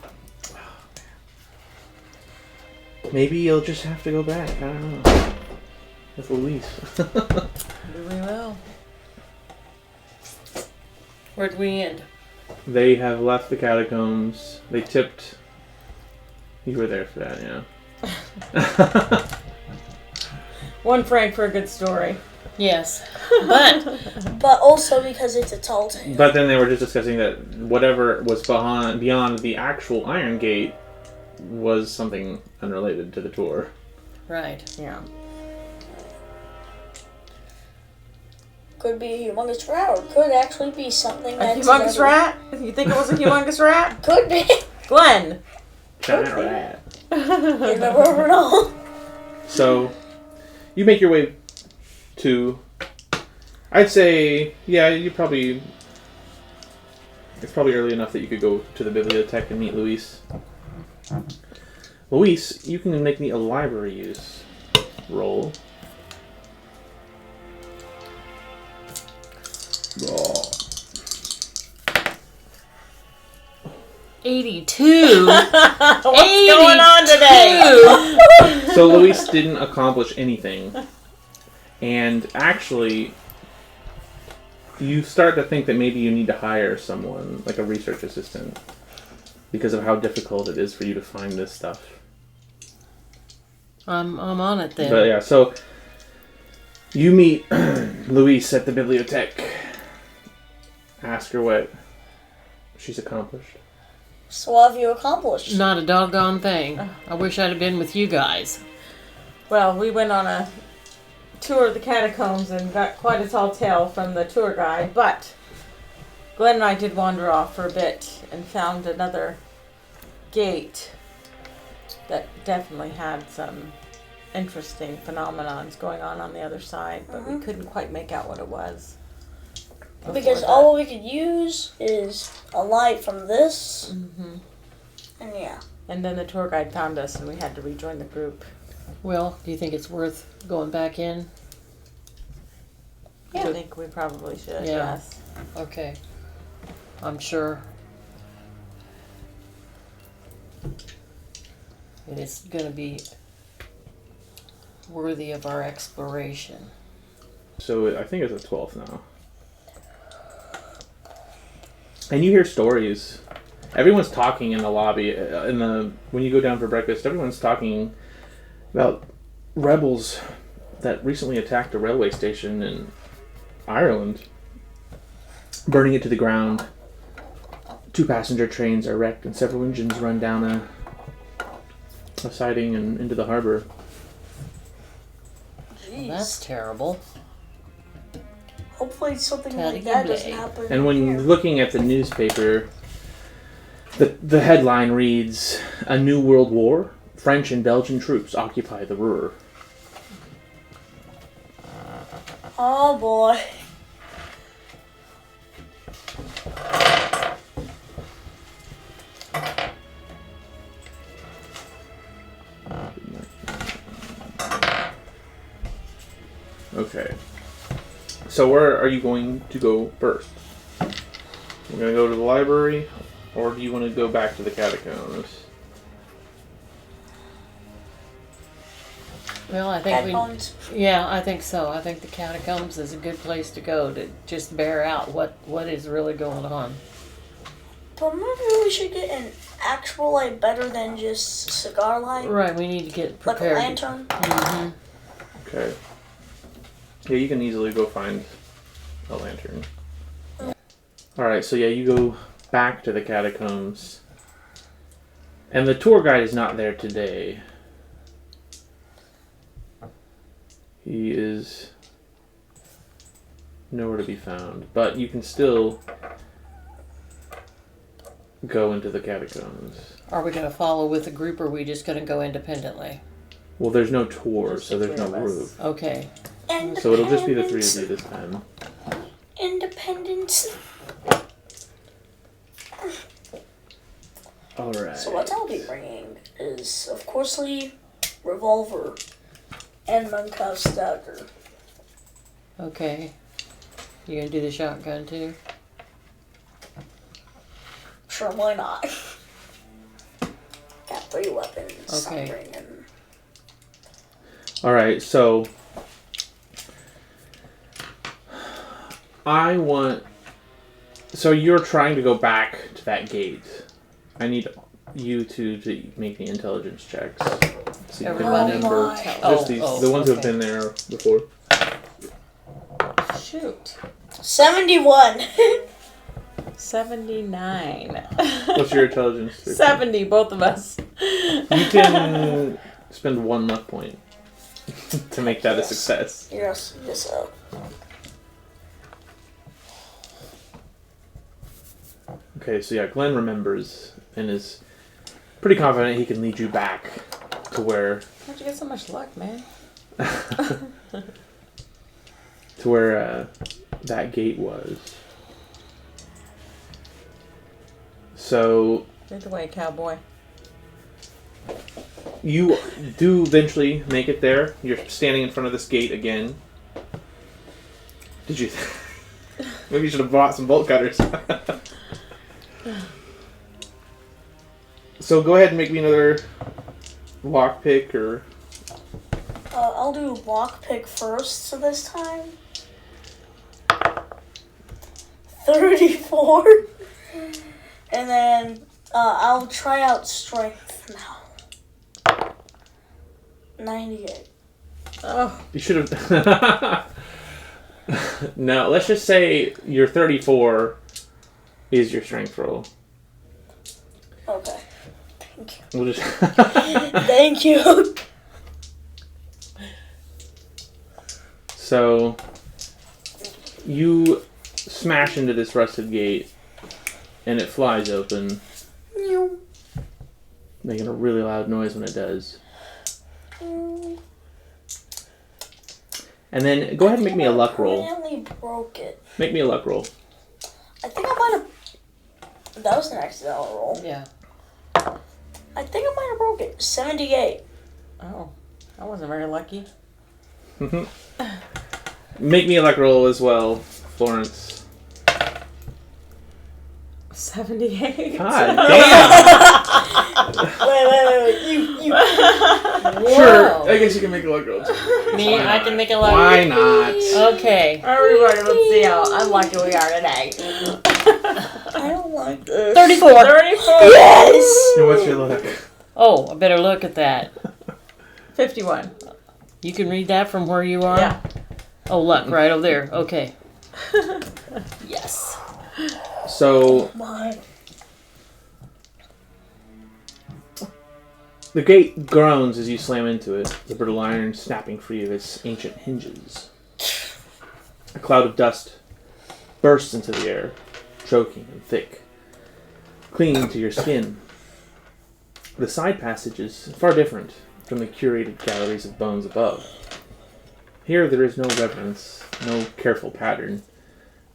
Maybe you'll just have to go back. I don't know. With Luis. We will. Where'd we end? They have left the catacombs. They tipped. You were there for that, yeah. 1 franc for a good story. Yes. But But also because it's a tall tale. But then they were just discussing that whatever was beyond the actual Iron Gate was something unrelated to the tour. right. Yeah. Could be a humongous rat, or could actually be something A that's humongous rat? You think it was a humongous rat? Could be. Glenn! Giant Okay. rat. You never know. So, you make your way to... I'd say, yeah, it's probably early enough that you could go to the bibliothèque and meet Luis. Luis, you can make me a library use roll. Oh. 82. What's going on today? 82. So Luis didn't accomplish anything. And actually, you start to think that maybe you need to hire someone, like a research assistant, because of how difficult it is for you to find this stuff. I'm on it then. But yeah, so you meet Luis at the bibliothèque. Ask her what she's accomplished. So what have you accomplished? Not a doggone thing. I wish I'd have been with you guys. Well, we went on a tour of the catacombs and got quite a tall tale from the tour guide, but Glenn and I did wander off for a bit and found another gate that definitely had some interesting phenomenons going on the other side, but we couldn't quite make out what it was. Because all we could use is a light from this. Mm-hmm. And yeah. And then the tour guide found us and we had to rejoin the group. Well, do you think it's worth going back in? I think we probably should, Yeah. yes. Okay. I'm sure it is going to be worthy of our exploration. So I think it's the 12th now. And you hear stories. Everyone's talking in the lobby. When you go down for breakfast, everyone's talking about rebels that recently attacked a railway station in Ireland, burning it to the ground. 2 passenger trains are wrecked and several engines run down a siding and into the harbor. Well, that's terrible. Hopefully something Teddy like that Blake. doesn't happen. And when here. looking at the newspaper, the headline reads, "A New World War? French and Belgian troops occupy the Ruhr." Oh boy. Okay. So where are you going to go first? We're going to go to the library, or do you want to go back to the catacombs? Well, I think Headphones. Yeah, I think so. I think the catacombs is a good place to go to just bear out what is really going on. But maybe we should get an actual light better than just cigar light. Right, we need to get Like a prepared. lantern. Mm-hmm. Okay. Yeah, you can easily go find a lantern. Alright, so yeah, you go back to the catacombs. And the tour guide is not there today. He is nowhere to be found. But you can still go into the catacombs. Are we going to follow with a group, or are we just going to go independently? Well, there's no tour, Just so the there's no three of us. group. Okay. So it'll just be the 3 of you this time. Independence. Alright. So what I'll be bringing is, of course, revolver and Minecraft dagger. Okay. You going to do the shotgun too? Sure, why not? Got 3 weapons. Okay. I'm bringing. Alright, so so you're trying to go back to that gate. I need you to make the intelligence checks. So you can Everybody? remember Oh my. just the ones who've okay. been there before. Shoot. 71. 79. What's your intelligence? 70, both of us. You can spend 1 luck point to make that a Yes. success. Yes, sir. Okay, so yeah, Glenn remembers and is pretty confident he can lead you back to where How'd you get so much luck, man? that gate was. So Get the way, cowboy. you do eventually make it there. You're standing in front of this gate again. Did you? Maybe you should have bought some bolt cutters. So go ahead and make me another lockpick or. I'll do lockpick first so this time. 34. And then I'll try out strength now. 98. Oh, You should have. No, let's just say your 34 is your strength roll. Okay. Thank you. We'll just. Thank you. So you smash into this rusted gate, and it flies open, making a really loud noise when it does. And then go ahead and make me a luck roll. I accidentally broke it. Make me a luck roll. I think I might have. That was an accidental roll. Yeah. I think I might have broke it. 78. Oh, I wasn't very lucky. Make me a luck roll as well, Florence. 78. God damn! Wait. You. Sure, I guess you can make a luck roll too. Me, I can make a luck. Why not? Okay. Everybody, let's see how unlucky we are today. I don't like this. 34. 34. Yes! And what's your luck? Oh, I better look at that. 51. You can read that from where you are? Yeah. Oh, luck, right over there. Okay. Yes. So My. the gate groans as you slam into it, the brittle iron snapping free of its ancient hinges. A cloud of dust bursts into the air, choking and thick, clinging to your skin. The side passage is far different from the curated galleries of bones above. Here there is no reverence, no careful pattern.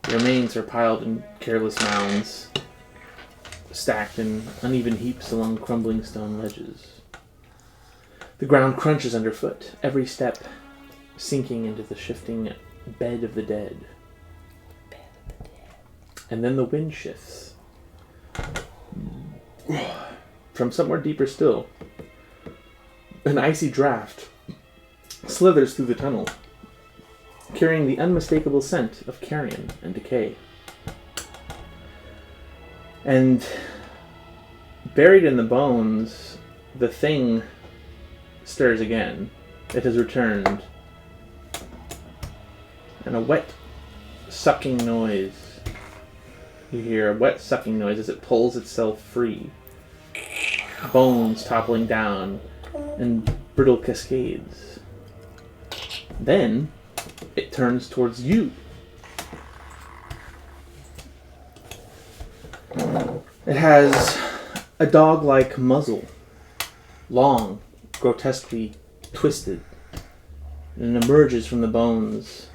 The remains are piled in careless mounds, stacked in uneven heaps along crumbling stone ledges. The ground crunches underfoot, every step sinking into the shifting bed of the dead. And then the wind shifts. From somewhere deeper still, an icy draft slithers through the tunnel, carrying the unmistakable scent of carrion and decay. And buried in the bones, the thing stirs again. It has returned. And a wet, sucking noise. You hear a wet, sucking noise as it pulls itself free. Bones toppling down in brittle cascades. Then it turns towards you. It has a dog-like muzzle, long, grotesquely twisted, and it emerges from the bones,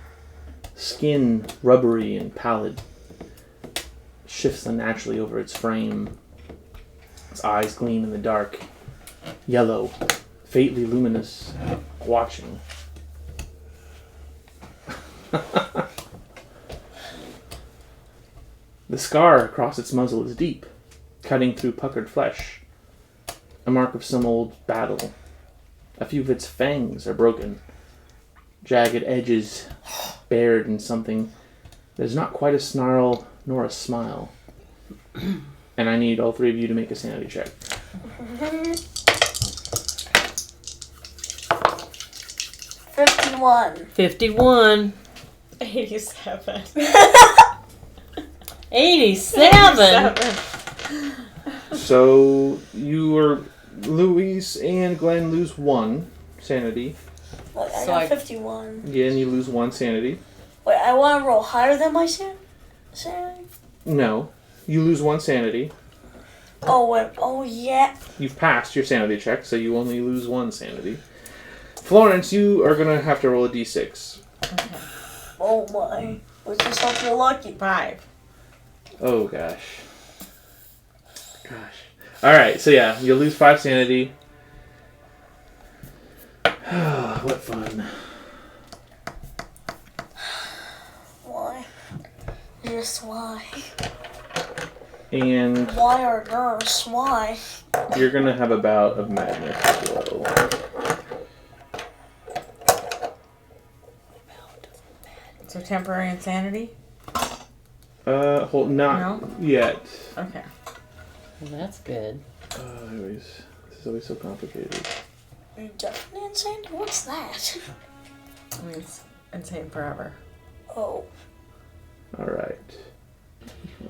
skin rubbery and pallid, shifts unnaturally over its frame. Its eyes gleam in the dark, yellow, faintly luminous, watching. The scar across its muzzle is deep, cutting through puckered flesh, a mark of some old battle. A few of its fangs are broken, jagged edges bared in something that is not quite a snarl nor a smile. And I need all three of you to make a sanity check. 51. 51. 87. 87. So you are Louise and Glenn lose 1 sanity. Wait, I So got I- 51. Again, you lose 1 sanity. Wait, I want to roll higher than my sanity? No, you lose 1 sanity. Oh, wait. Oh, yeah. You've passed your sanity check, so you only lose 1 sanity. Florence, you are gonna have to roll a d6. Oh, my. Let's just hope you're lucky. 5. Oh gosh. Alright, so yeah, you'll lose 5 sanity. What fun. Why? Just why? And Why our nurse? Why? you're gonna have a bout of madness as well. So temporary insanity? Hold not No? yet. Okay. Well, that's good. Anyways, this is always so complicated. You're definitely insane? What's that? I mean, it's insane forever. Oh. Alright.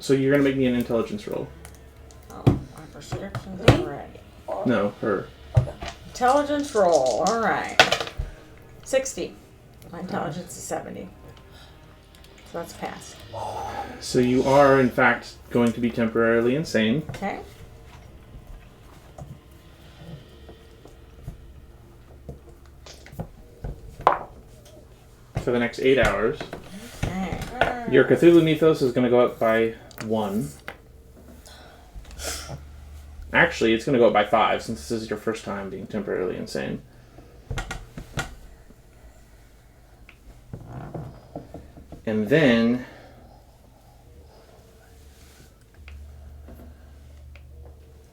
So you're gonna make me an intelligence roll. Oh, my prescriptions are ready. No, her. Intelligence roll. Alright. 60. My intelligence is 70. So that's passed. So you are, in fact, going to be temporarily insane. Okay. For the next 8 hours. Okay. Your Cthulhu Mythos is going to go up by 1. Actually, it's going to go up by 5 since this is your first time being temporarily insane. And then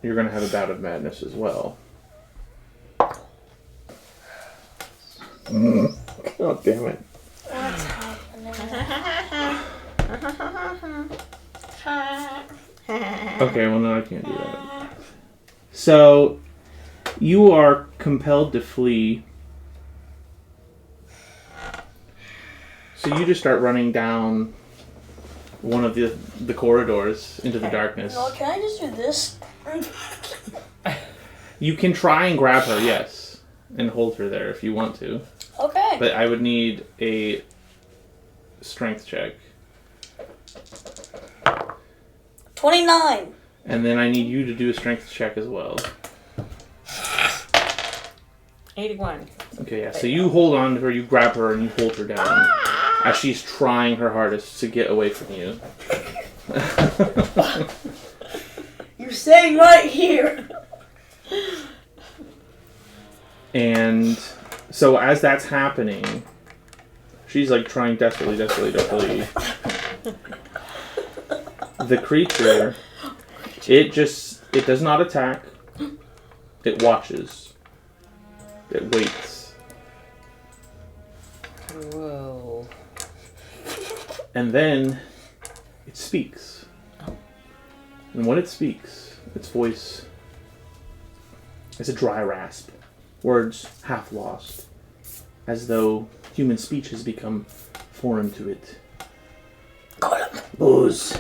you're going to have a bout of madness as well. God damn it. What's happening? Okay, well, no, I can't do that. So, you are compelled to flee. So you just start running down one of the corridors into the darkness. No, can I just do this? You can try and grab her, yes, and hold her there if you want to. Okay. But I would need a strength check. 29. And then I need you to do a strength check as well. 81. Okay, yeah. So you hold on to her, you grab her, and you hold her down as she's trying her hardest to get away from you. You're staying right here. And so as that's happening, she's like trying desperately to flee. The creature, it does not attack. It watches. It waits. Whoa. And then it speaks. And when it speaks, its voice is a dry rasp. Words half lost. As though human speech has become foreign to it. Vos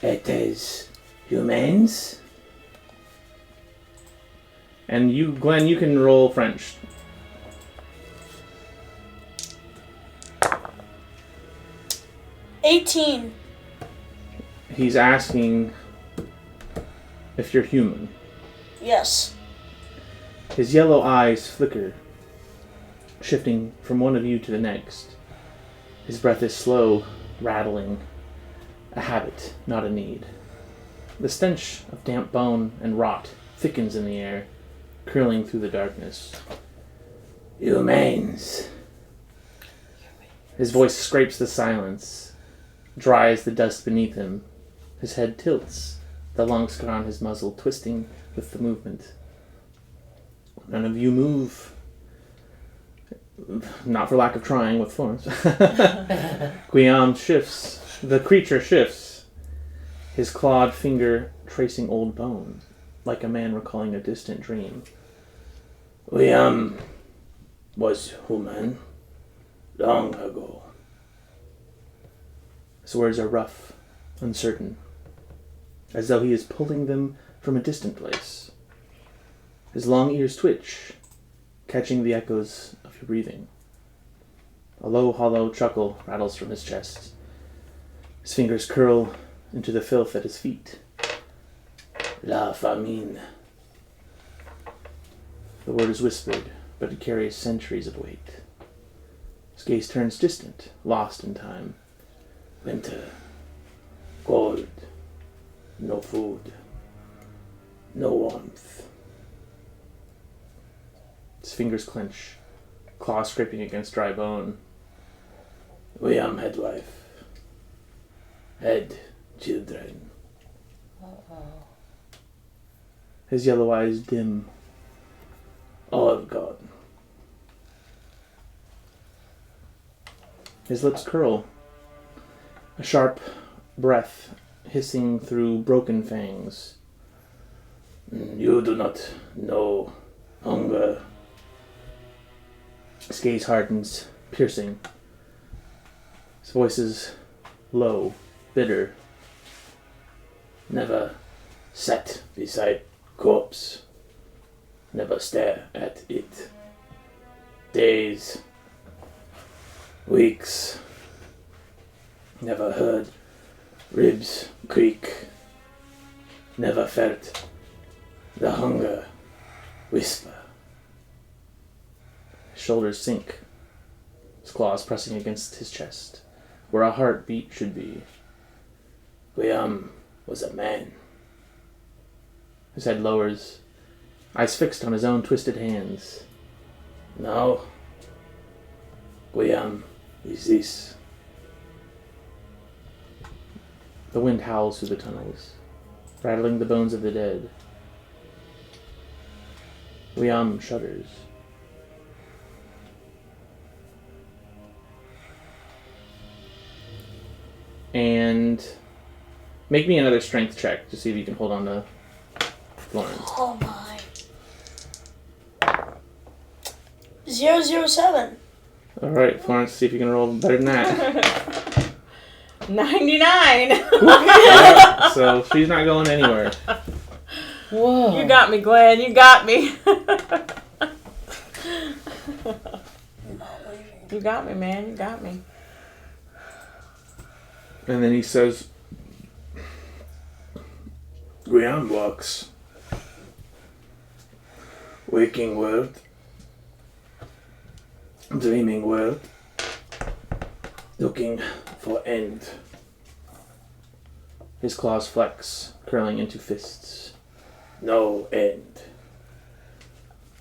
etes humans? And you, Glenn, you can roll French. $18. He's asking if you're human. Yes. His yellow eyes flicker, shifting from one of you to the next. His breath is slow, rattling. A habit, not a need. The stench of damp bone and rot thickens in the air, curling through the darkness. Humans. His voice scrapes the silence, dry as the dust beneath him. His head tilts, the long scar on his muzzle twisting with the movement. None of you move. Not for lack of trying with Florence. Guillaume shifts. The creature shifts, his clawed finger tracing old bone, like a man recalling a distant dream. William was human long ago. His words are rough, uncertain, as though he is pulling them from a distant place. His long ears twitch, catching the echoes of your breathing. A low, hollow chuckle rattles from his chest. His fingers curl into the filth at his feet. La famine. The word is whispered, but it carries centuries of weight. His gaze turns distant, lost in time. Winter. Cold. No food. No warmth. His fingers clench, claws scraping against dry bone. William had wife. Had children. His yellow eyes dim. All gone. His lips curl. A sharp breath hissing through broken fangs. You do not know hunger. His gaze hardens, piercing. His voice is low, bitter. Never sat beside corpse. Never stare at it. Days. weeks. Never heard ribs creak. Never felt the hunger whisper. His shoulders sink, his claws pressing against his chest, where a heartbeat should be. Guillaume was a man. His head lowers, eyes fixed on his own twisted hands. Now, Guillaume is this. The wind howls through the tunnels, rattling the bones of the dead. Guillaume shudders. And make me another strength check to see if you can hold on to Florence. Oh my. 007. Alright, Florence, see if you can roll better than that. 99. Alright, so she's not going anywhere. Whoa. You got me, Glenn. You got me. You got me, man. You got me. And then he says, Guillaume walks. Waking world. Dreaming world. Looking for end. his claws flex, curling into fists. No end.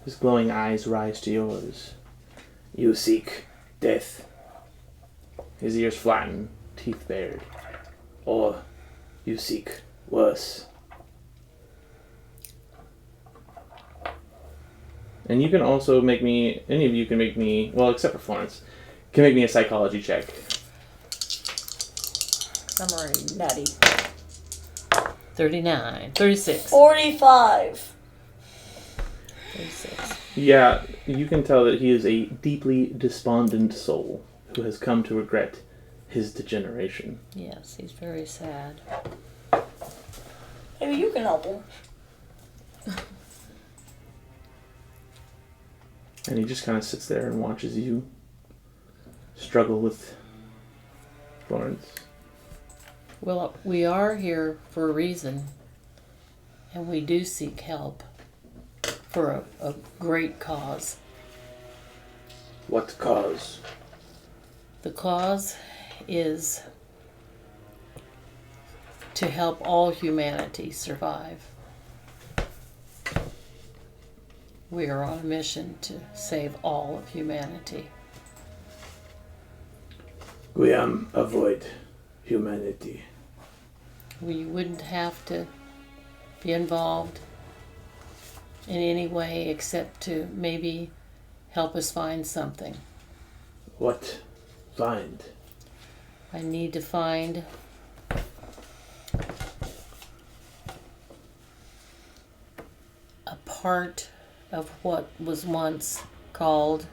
His glowing eyes rise to yours. You seek death, His ears flatten, teeth bared. or you seek worse. And you can also make me, any of you can make me, well, except for Florence, can make me a psychology check. I'm already nutty. 39. 36. 45. 36. Yeah, you can tell that he is a deeply despondent soul who has come to regret his degeneration. Yes, he's very sad. Maybe you can help him. And he just kind of sits there and watches you struggle with Florence. Well, we are here for a reason, and we do seek help for a great cause. What cause? The cause is to help all humanity survive. We are on a mission to save all of humanity. Guillaume avoid humanity. We wouldn't have to be involved in any way except to maybe help us find something. What find? I need to find a part of what was once called,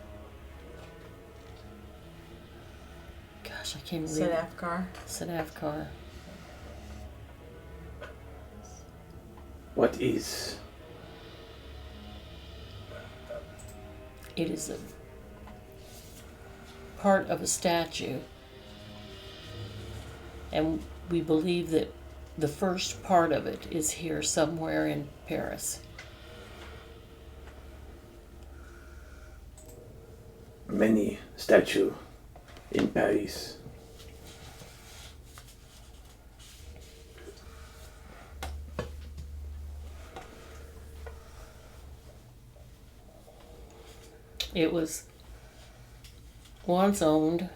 gosh, I can't read it. Sedafkar. Sedafkar. What is? It is a part of a statue, and we believe that the first part of it is here somewhere in Paris. Many statue in Paris. It was once owned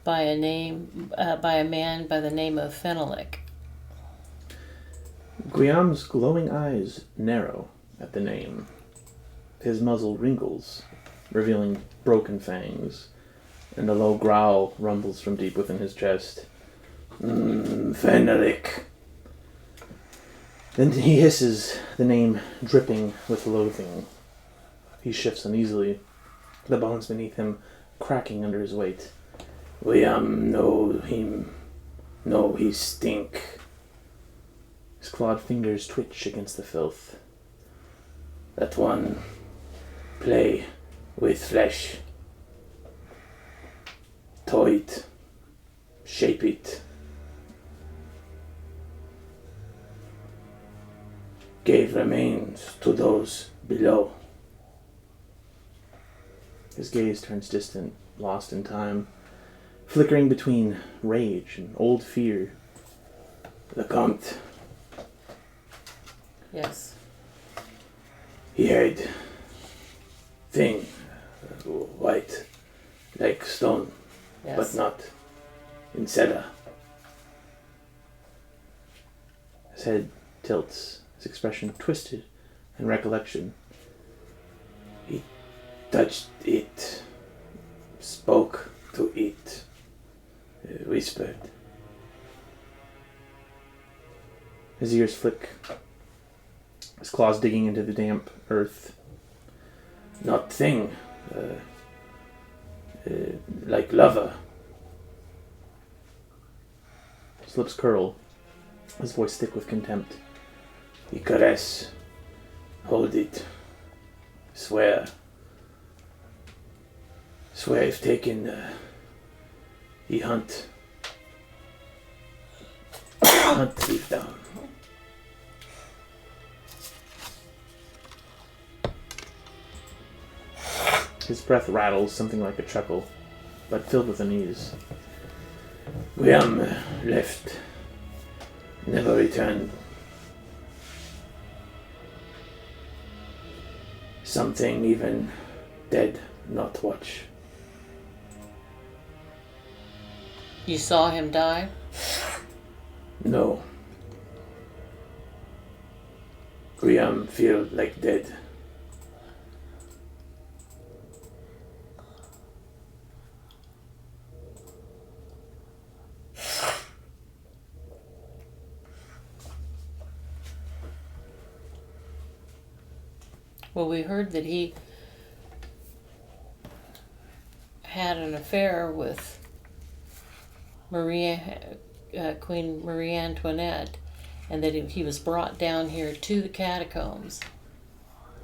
by a man by the name of Fenelek. Guillaume's glowing eyes narrow at the name. His muzzle wrinkles, revealing broken fangs, and a low growl rumbles from deep within his chest. Feneric. Then he hisses, the name dripping with loathing. He shifts uneasily, the bones beneath him cracking under his weight. Guillaume know him. Know he stink. His clawed fingers twitch against the filth. That one play with flesh. tow it, shape it, gave remains to those below. His gaze turns distant, lost in time, flickering between rage and old fear. The Count, Yes. he had thing, white, like stone, Yes. but not in cellar. His head tilts, his expression twisted in recollection. Touched it, spoke to it, whispered. His ears flick, his claws digging into the damp earth. Not thing, like lover. His lips curl, his voice thick with contempt. He caress, hold it, swear. Swear if taken, he hunt. Hunt thief down. His breath rattles something like a chuckle, but filled with unease. Graham left, never returned. Something even dead not watch. You saw him die? No. Graham feel like dead. Well, we heard that he had an affair with Queen Marie Antoinette, and that he was brought down here to the catacombs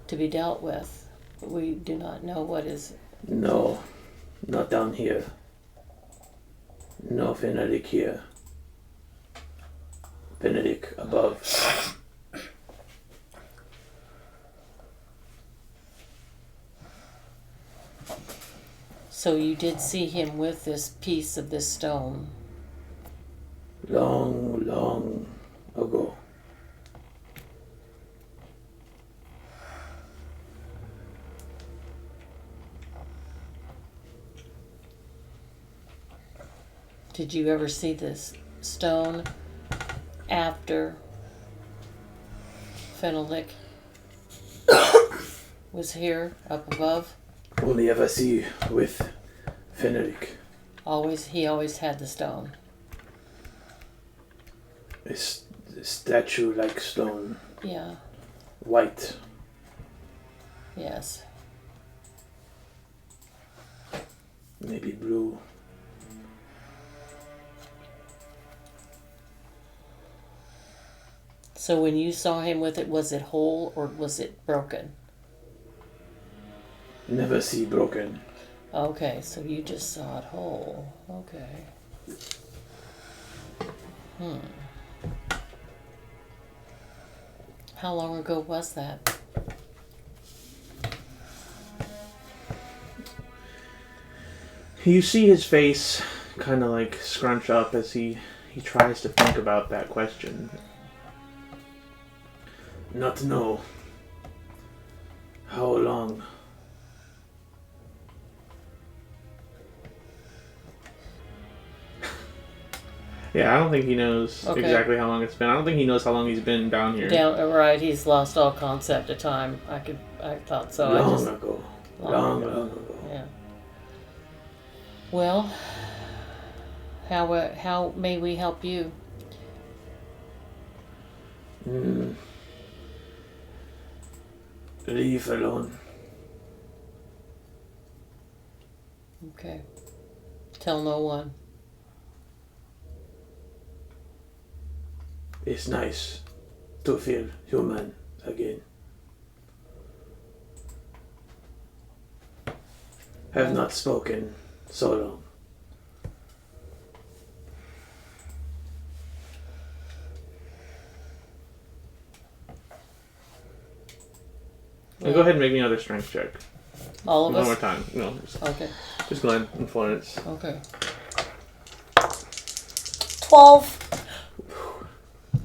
to be dealt with. But we do not know what is. No, not down here. No Benedict here. Benedict above. So you did see him with this piece of this stone. Long, long ago. Did you ever see this stone after Fenelic was here up above? Only ever see with Feneric. He always had the stone. A statue like stone. Yeah. White. Yes. Maybe blue. So when you saw him with it, was it whole or was it broken? Never see broken. Okay, so you just saw it whole. Okay. How long ago was that? You see his face kind of like scrunch up as he tries to think about that question. Not know. How long? Yeah, I don't think he knows Okay. exactly how long it's been. I don't think he knows how long he's been down here. Right, he's lost all concept of time. I thought so. Long ago. Long Long ago. ago. Yeah. Well, how may we help you? Leave alone. Okay. Tell no one. It's nice to feel human again. Have not spoken so long. And go ahead and make me another strength check. All of One us? more time. No, Okay. just Glenn and Florence. Okay. 12.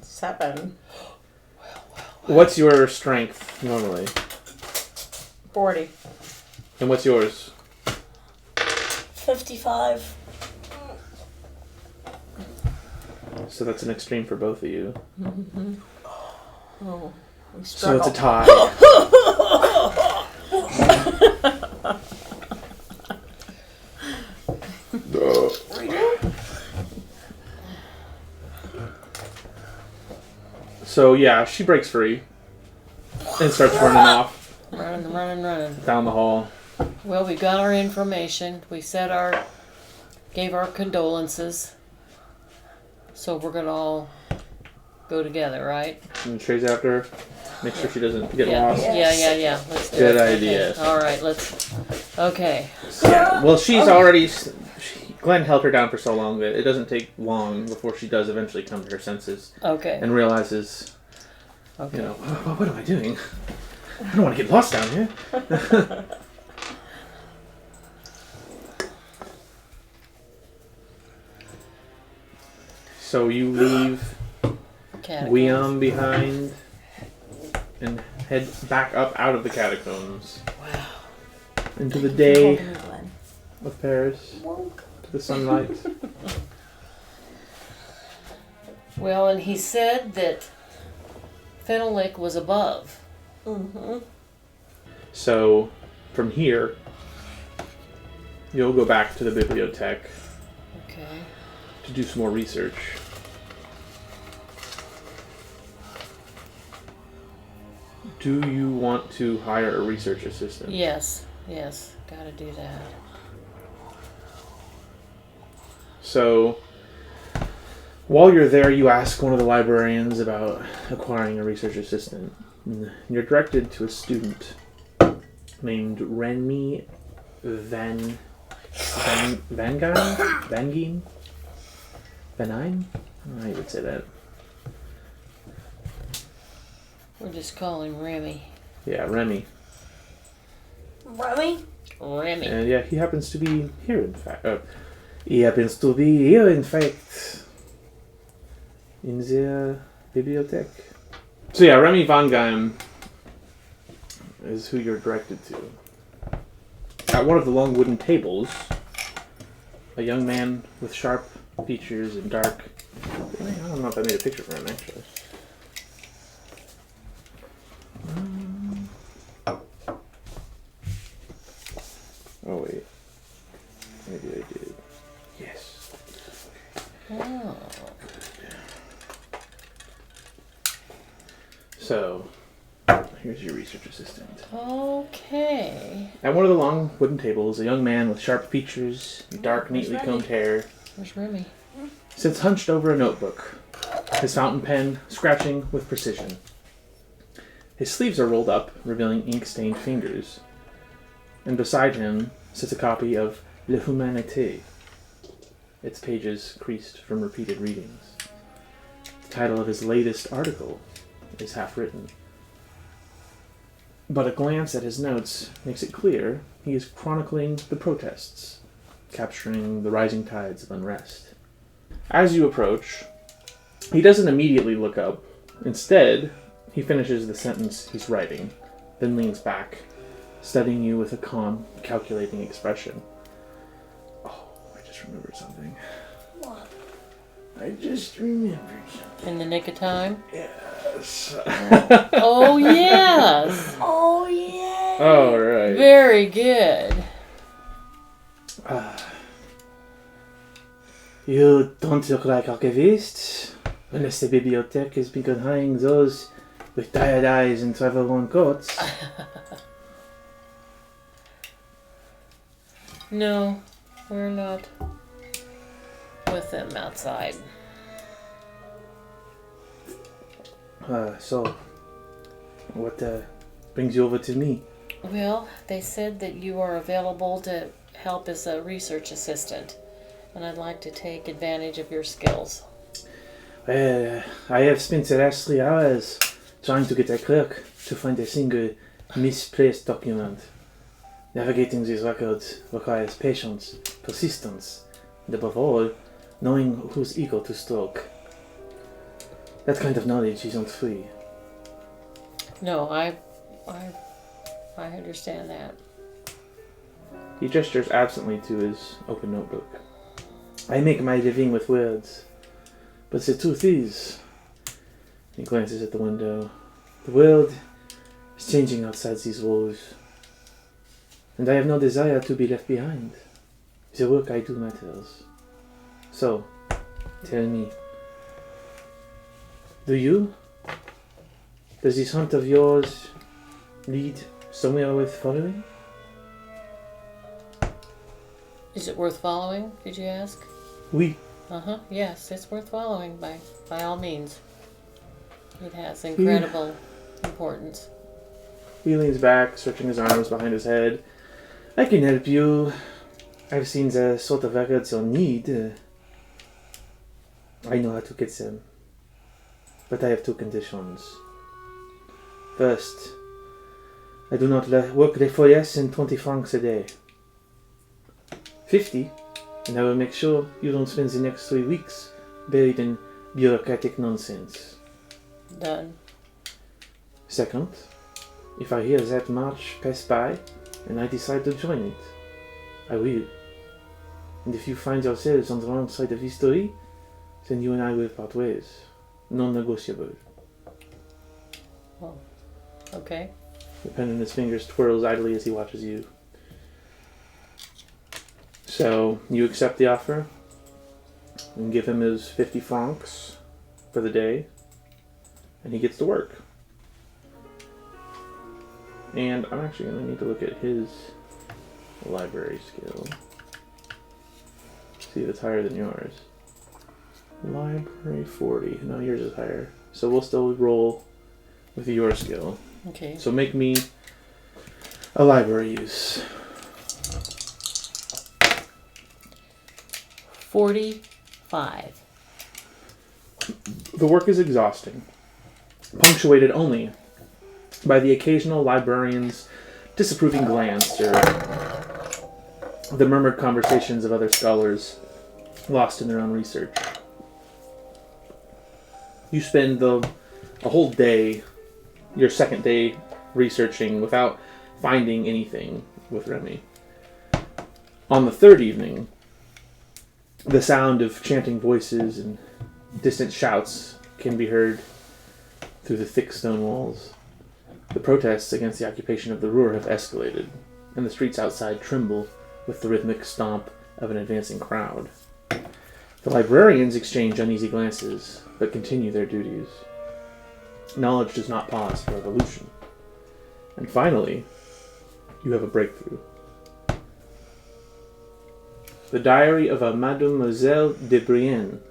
7. What's your strength normally? 40. And what's yours? 55. So that's an extreme for both of you. Oh, we So struggle. it's a tie. So yeah, she breaks free and starts running off Running. down the hall. Well, we got our information. We gave our condolences. So we're gonna all go together, right? And chase after her. Make sure she doesn't get Yeah. lost. Yeah. Let's do Good it. idea. Okay. All right, let's. Okay. Yeah. Well, she's already. Glenn held her down for so long that it doesn't take long before she does eventually come to her senses Okay. and realizes, Okay. you know, what am I doing? I don't want to get lost down here. So you leave Catacombs. Guillaume behind and head back up out of the catacombs Wow. into the day Glenn. of Paris, to the sunlight. Well, and he said that Fenelic was above. Mm-hmm. So from here, you'll go back to the bibliothèque Okay. to do some more research. Do you want to hire a research assistant? Yes. Gotta do that. So, while you're there, you ask one of the librarians about acquiring a research assistant. And you're directed to a student named Renmi Van Gien? Van Eyne? I don't know how you would say that. We're just calling Remy. Yeah, Remy. Remy? Remy. And yeah, he happens to be here, in fact. He happens to be here, in fact. In the bibliothèque. So yeah, Remy Van Gien is who you're directed to. At one of the long wooden tables, a young man with sharp features and dark... I don't know if I made a picture for him, actually. Oh, wait. Maybe I did. Yes. Oh. So, here's your research assistant. Okay. At one of the long wooden tables, a young man with sharp features and dark, neatly combed hair Where's Remy? sits hunched over a notebook, his fountain pen scratching with precision. His sleeves are rolled up, revealing ink-stained fingers. And beside him sits a copy of L'Humanité, its pages creased from repeated readings. The title of his latest article is half-written. But a glance at his notes makes it clear he is chronicling the protests, capturing the rising tides of unrest. As you approach, he doesn't immediately look up. Instead, he finishes the sentence he's writing, then leans back, studying you with a calm, calculating expression. Oh, I just remembered something. What? I just remembered something. In the nick of time? Yes. Oh, yes. Oh, yeah. All right. Very good. You don't look like archivists, unless the bibliothèque has begun hiring those with tired eyes and travel-worn coats. No, we're not with them outside. So, what brings you over to me? Well, they said that you are available to help as a research assistant, and I'd like to take advantage of your skills. I have spent the last 3 hours trying to get a clerk to find a single misplaced document. Navigating these records requires patience, persistence, and above all, knowing whose ego to stroke. That kind of knowledge isn't free. No, I understand that. He gestures absently to his open notebook. I make my living with words. But the truth is, he glances at the window, the world is changing outside these walls. And I have no desire to be left behind. The work I do matters. So, tell me, does this hunt of yours lead somewhere worth following? Is it worth following, did you ask? Oui. Yes, it's worth following by all means. It has incredible importance. He leans back, stretching his arms behind his head. I can help you. I've seen the sort of records you'll need. I know how to get them. But I have two conditions. First, I do not work for less than 20 francs a day. 50, and I will make sure you don't spend the next 3 weeks buried in bureaucratic nonsense. Done. Second, if I hear that march pass by and I decide to join it, I will. And if you find yourselves on the wrong side of history, then you and I will part ways. Non-negotiable. Well, okay. The pen in his fingers twirls idly as he watches you. So, you accept the offer and give him his 50 francs for the day, and he gets to work. And I'm actually going to need to look at his library skill. See if it's higher than yours. Library 40. No, yours is higher. So we'll still roll with your skill. Okay. So make me a library use. 45. The work is exhausting, punctuated only by the occasional librarian's disapproving glance or the murmured conversations of other scholars lost in their own research. You spend a whole day, your second day, researching without finding anything with Remy. On the third evening, the sound of chanting voices and distant shouts can be heard through the thick stone walls. The protests against the occupation of the Ruhr have escalated, and the streets outside tremble with the rhythmic stomp of an advancing crowd. The librarians exchange uneasy glances, but continue their duties. Knowledge does not pause for evolution. And finally, you have a breakthrough. The Diary of a Mademoiselle de Brienne,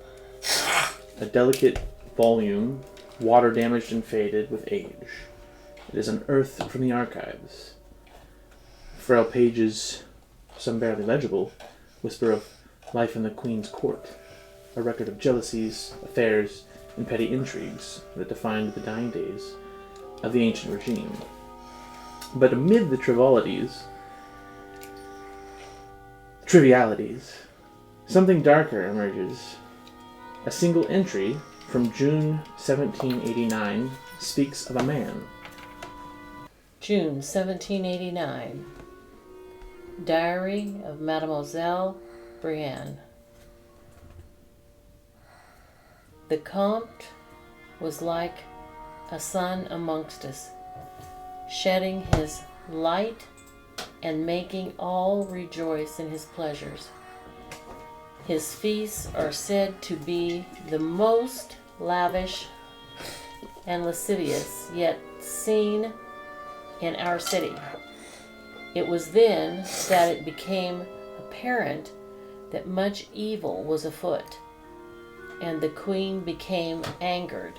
a delicate volume, water-damaged and faded with age. It is unearthed from the archives. Frail pages, some barely legible, whisper of life in the Queen's court, a record of jealousies, affairs, and petty intrigues that defined the dying days of the ancient regime. But amid the trivialities, something darker emerges. A single entry from June 1789 speaks of a man. June 1789. Diary of Mademoiselle Brienne. The Comte was like a sun amongst us, shedding his light and making all rejoice in his pleasures. His feasts are said to be the most lavish and lascivious yet seen in our city. It was then that it became apparent that much evil was afoot, and the Queen became angered.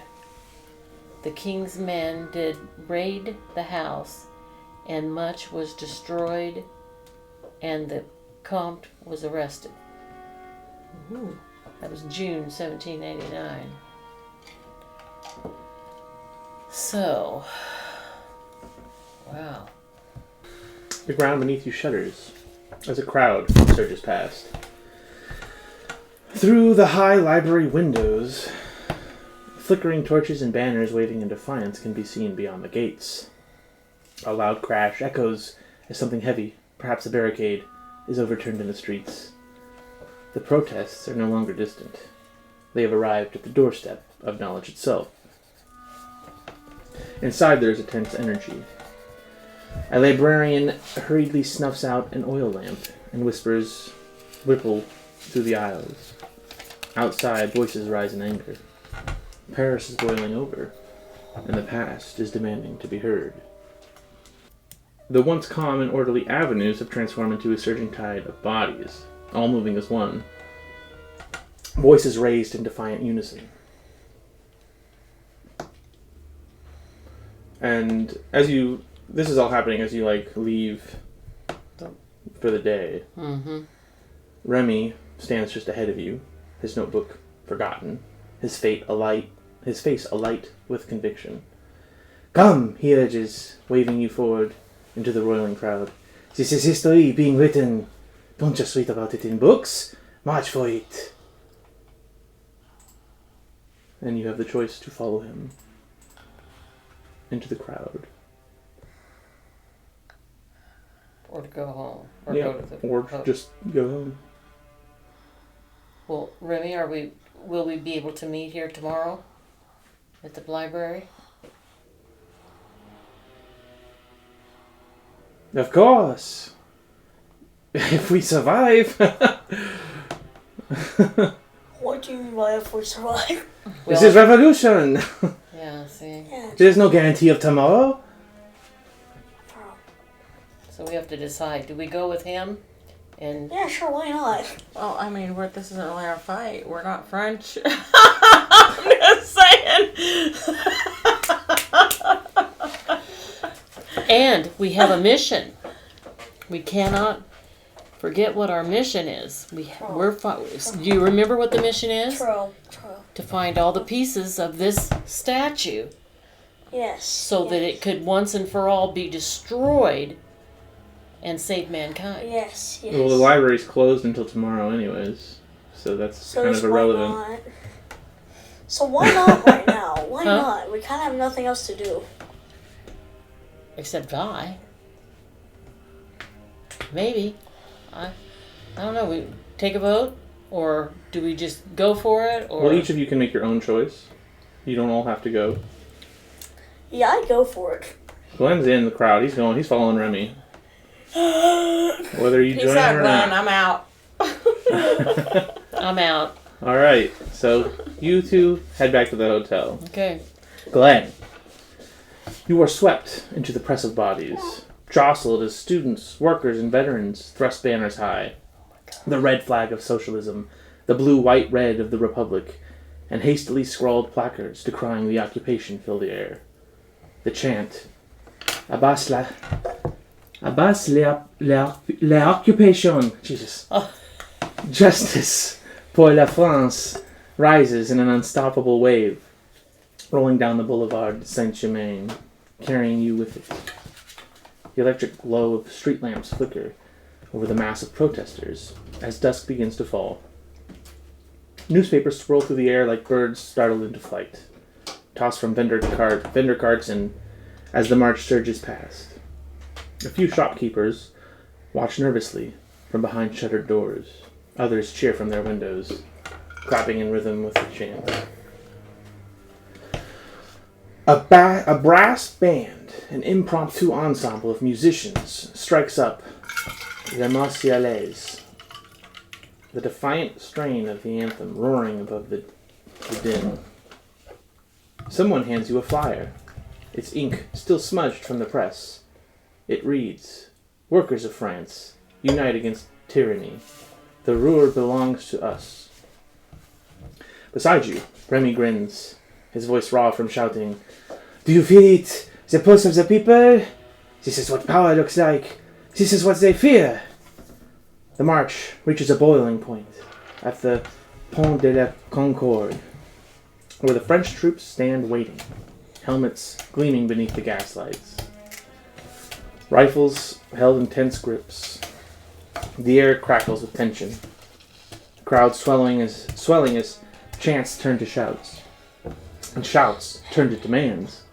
The king's men did raid the house, and much was destroyed, and the Comte was arrested. Ooh, that was June 1789. Wow. The ground beneath you shudders as a crowd surges past. Through the high library windows, flickering torches and banners waving in defiance can be seen beyond the gates. A loud crash echoes as something heavy, perhaps a barricade, is overturned in the streets. The protests are no longer distant. They have arrived at the doorstep of knowledge itself. Inside there is a tense energy. A librarian hurriedly snuffs out an oil lamp and whispers ripple through the aisles. Outside, voices rise in anger. Paris is boiling over, and the past is demanding to be heard. The once calm and orderly avenues have transformed into a surging tide of bodies, all moving as one. Voices raised in defiant unison. And this is all happening as you leave for the day. Mm-hmm. Remy stands just ahead of you, his notebook forgotten, his face alight with conviction. "Come," he urges, waving you forward into the roiling crowd. "This is history being written. Don't just read about it in books. March for it." And you have the choice to follow him into the crowd. Or to go home. Or Yeah, go to the or hotel. just go home. Well, Remy, will we be able to meet here tomorrow at the library? Of course. If we survive. What do you mean by if we survive? This is revolution. Yeah, see. Yeah. There's no guarantee of tomorrow. So we have to decide. Do we go with him? And Yeah, sure, why not? Well, I mean, this isn't really our fight. We're not French. I'm just saying. and we have a mission. We cannot forget what our mission is. Do you remember what the mission is? True. To find all the pieces of this statue Yes. so that it could once and for all be destroyed and save mankind. Yes. Well, the library's closed until tomorrow anyways, so that's kind of irrelevant. Why not? So why not right now? Why Huh? not? We kind of have nothing else to do. Except die. Maybe. I don't know. We take a vote, or do we just go for it? Or Well, each of you can make your own choice. You don't all have to go. Yeah, I'd go for it. Glenn's in the crowd. He's going. He's following Remy. Whether you Peace join out, him or Glenn. not. I'm out. I'm out. All right. So you two head back to the hotel. Okay. Glenn, you are swept into the press of bodies, jostled as students, workers, and veterans thrust banners high. The red flag of socialism, the blue-white-red of the Republic, and hastily scrawled placards decrying the occupation fill the air. The chant, "Abbas l'occupation," Jesus, "Justice pour la France," rises in an unstoppable wave, rolling down the boulevard Saint-Germain, carrying you with it. The electric glow of street lamps flicker over the mass of protesters as dusk begins to fall. Newspapers swirl through the air like birds startled into flight, tossed from vendor carts and as the march surges past. A few shopkeepers watch nervously from behind shuttered doors. Others cheer from their windows, clapping in rhythm with the chant. A brass band, an impromptu ensemble of musicians, strikes up La Marseillaise, the defiant strain of the anthem roaring above the din. Someone hands you a flyer, its ink still smudged from the press. It reads, "Workers of France, unite against tyranny. The Ruhr belongs to us." Beside you, Remy grins, his voice raw from shouting, "Do you feel it? The pulse of the people? This is what power looks like. This is what they fear." The march reaches a boiling point at the Pont de la Concorde, where the French troops stand waiting, helmets gleaming beneath the gaslights. Rifles held in tense grips. The air crackles with tension. The crowd swelling as chants turn to shouts. And shouts turn to demands.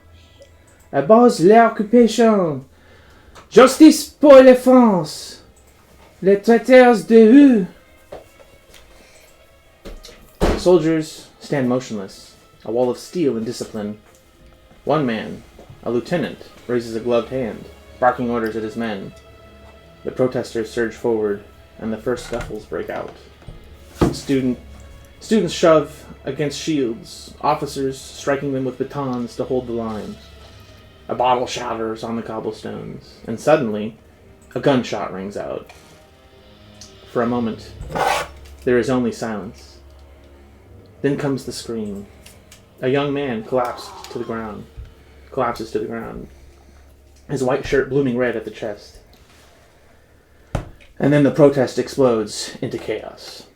Abolish l'occupation! Justice pour les France! Les traiteurs de rue! Soldiers stand motionless, a wall of steel and discipline. One man, a lieutenant, raises a gloved hand, barking orders at his men. The protesters surge forward, and the first scuffles break out. Students shove against shields, officers striking them with batons to hold the line. A bottle shatters on the cobblestones, and suddenly, a gunshot rings out. For a moment, there is only silence. Then comes the scream. A young man collapses to the ground. His white shirt blooming red at the chest. And then the protest explodes into chaos.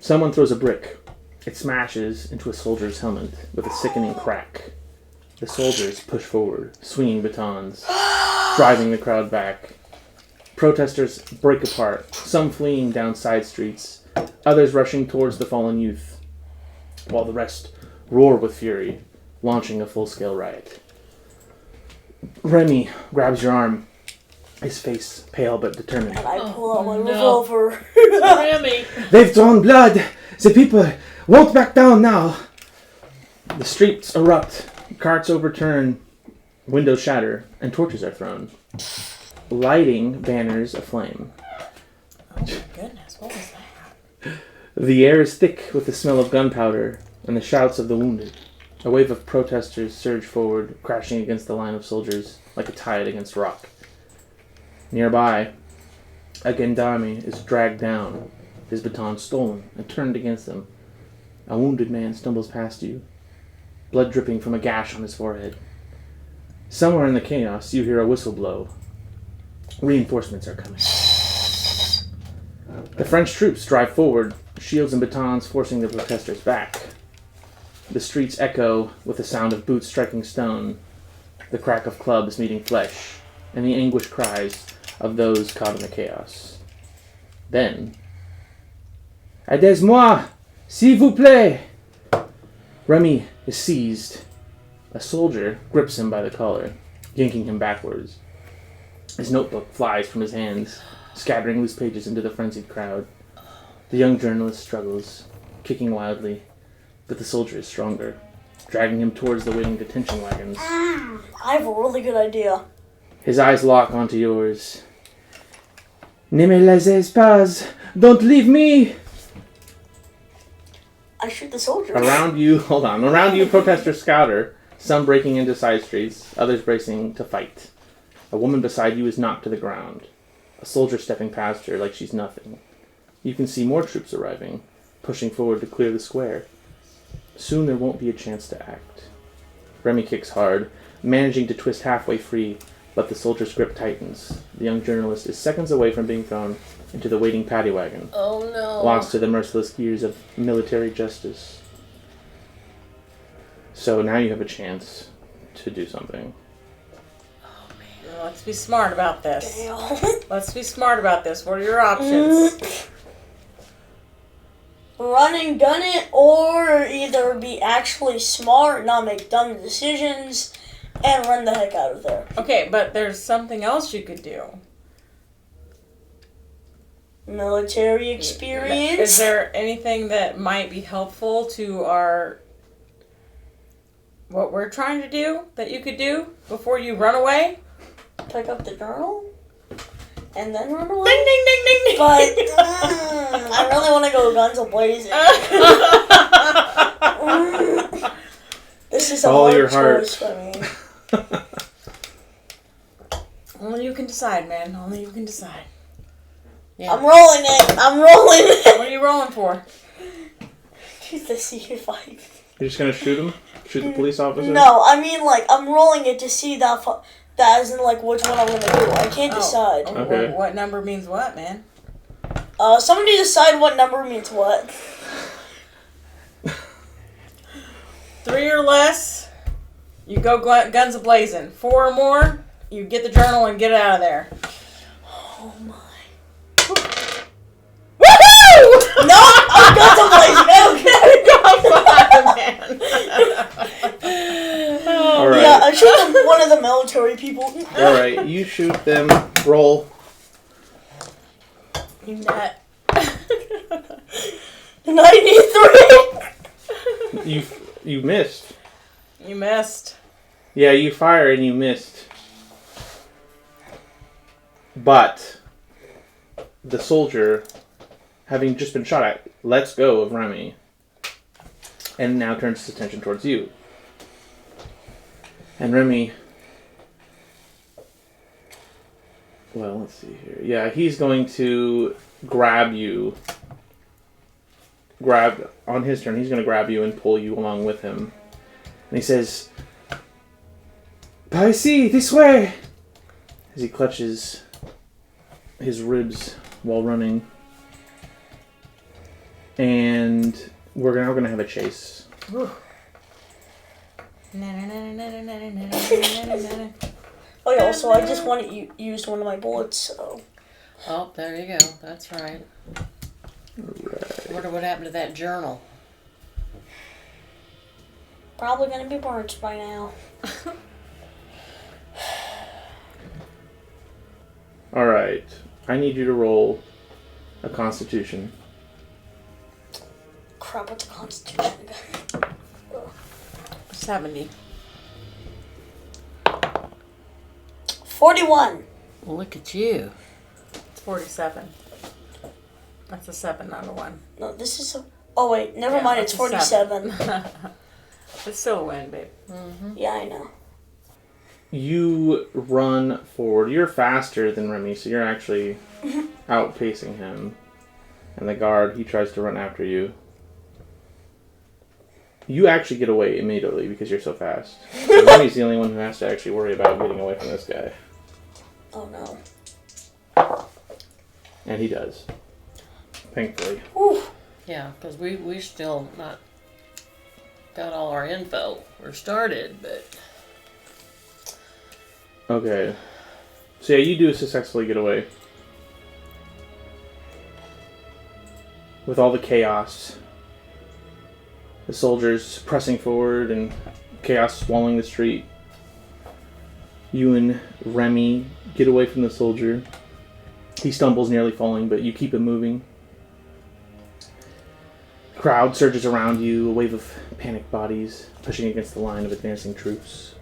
Someone throws a brick. It smashes into a soldier's helmet with a sickening crack. The soldiers push forward, swinging batons, driving the crowd back. Protesters break apart, some fleeing down side streets, others rushing towards the fallen youth, while the rest roar with fury, launching a full-scale riot. Remy grabs your arm, his face pale but determined. And I pull out my no. revolver. Grammy. They've drawn blood. The people won't back down now. The streets erupt, carts overturn, windows shatter, and torches are thrown, lighting banners aflame. Oh my goodness, what was that? The air is thick with the smell of gunpowder and the shouts of the wounded. A wave of protesters surge forward, crashing against the line of soldiers like a tide against rock. Nearby, a gendarme is dragged down, his baton stolen and turned against him. A wounded man stumbles past you, blood dripping from a gash on his forehead. Somewhere in the chaos, you hear a whistle blow. Reinforcements are coming. The French troops drive forward, shields and batons forcing the protesters back. The streets echo with the sound of boots striking stone, the crack of clubs meeting flesh, and the anguished cries of those caught in the chaos. Then, Aidez-moi, s'il vous plaît! Remy is seized. A soldier grips him by the collar, yanking him backwards. His notebook flies from his hands, scattering loose pages into the frenzied crowd. The young journalist struggles, kicking wildly, but the soldier is stronger, dragging him towards the waiting detention wagons. I have a really good idea. His eyes lock onto yours. Ne me laissez pas! Don't leave me! I shoot the soldier. Around you, protesters scatter, some breaking into side streets, others bracing to fight. A woman beside you is knocked to the ground, a soldier stepping past her like she's nothing. You can see more troops arriving, pushing forward to clear the square. Soon there won't be a chance to act. Remy kicks hard, managing to twist halfway free, but the soldier's grip tightens. The young journalist is seconds away from being thrown into the waiting paddy wagon, Oh no. lost to the merciless gears of military justice. So now you have a chance to do something. Well, let's be smart about this. Damn. Let's be smart about this. What are your options? Run and gun it, or either be actually smart, not make dumb decisions, and run the heck out of there. Okay, but there's something else you could do. Military experience. Is there anything that might be helpful to what we're trying to do that you could do before you run away? Pick up the journal and then run away. Ding ding ding ding ding. But I really want to go guns a-blazing. This is a Follow hard your heart. choice for me. Only you can decide, man. Only you can decide. Yeah. I'm rolling it. What are you rolling for? To see if I. You're just gonna shoot him? Shoot the police officer? No, I mean like I'm rolling it to see that isn't like which one I'm gonna do. I can't decide. Oh, Okay. what number means what, man? Somebody decide what number means what. 3 or less, you go guns a-blazing. 4 or more, You get the journal and get it out of there. Oh my. Woohoo! No! I got the place. All right. Yeah, I shoot one of the military people. All right. You shoot them. Roll. Net. 93. You missed. You missed. Yeah, you fire and you missed. But the soldier, having just been shot at, lets go of Remy and now turns his attention towards you. And Remy, well, let's see here. Yeah, he's going to grab you. On his turn, he's going to grab you and pull you along with him. And he says, "By ici, this way!" As he clutches his ribs while running. And we're now going to have a chase. Oh yeah, also I just used one of my bullets, so. Oh, there you go. That's right. Right. I wonder what happened to that journal. Probably gonna be burnt by now. Alright. I need you to roll a constitution. Crap, what's a constitution again? 70. 41. Well, look at you. It's 47. That's a 7, not a 1. No, this is a... Oh wait, never Yeah, mind, it's that's a 47. It's still a win, babe. Mm-hmm. Yeah, I know. You run forward. You're faster than Remy, so you're actually outpacing him. And the guard, he tries to run after you. You actually get away immediately because you're so fast. So Remy's the only one who has to actually worry about getting away from this guy. Oh no. And he does. Thankfully. Whew. Yeah, because we still not got all our info. We're started, but... Okay. So yeah, you do successfully get away. With all the chaos. The soldiers pressing forward and chaos swallowing the street. You and Remy get away from the soldier. He stumbles, nearly falling, but you keep him moving. The crowd surges around you, a wave of panicked bodies pushing against the line of advancing troops.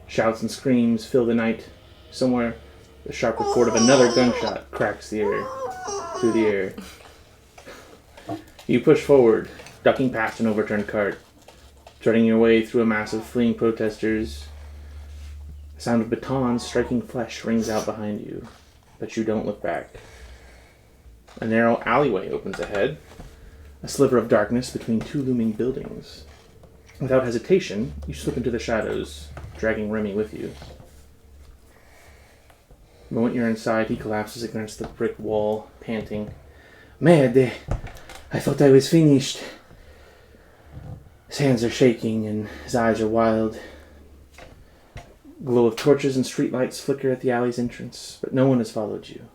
Shouts and screams fill the night. Somewhere, the sharp report of another gunshot cracks the air, through the air. You push forward, ducking past an overturned cart, threading your way through a mass of fleeing protesters. The sound of batons striking flesh rings out behind you, but you don't look back. A narrow alleyway opens ahead, a sliver of darkness between two looming buildings. Without hesitation, you slip into the shadows, dragging Remy with you. The moment you're inside, he collapses against the brick wall, panting. "Merde! I thought I was finished." His hands are shaking and his eyes are wild. Glow of torches and streetlights flicker at the alley's entrance, but no one has followed you.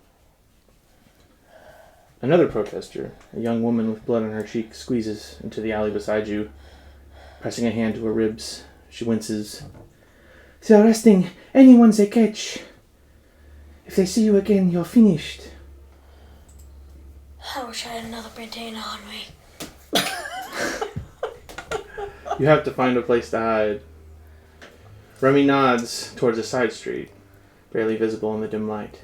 Another protester, a young woman with blood on her cheek, squeezes into the alley beside you, pressing a hand to her ribs. She winces. "They're arresting anyone they catch. If they see you again, you're finished." I wish I had another bandana on me. You have to find a place to hide. Remy nods towards a side street, barely visible in the dim light.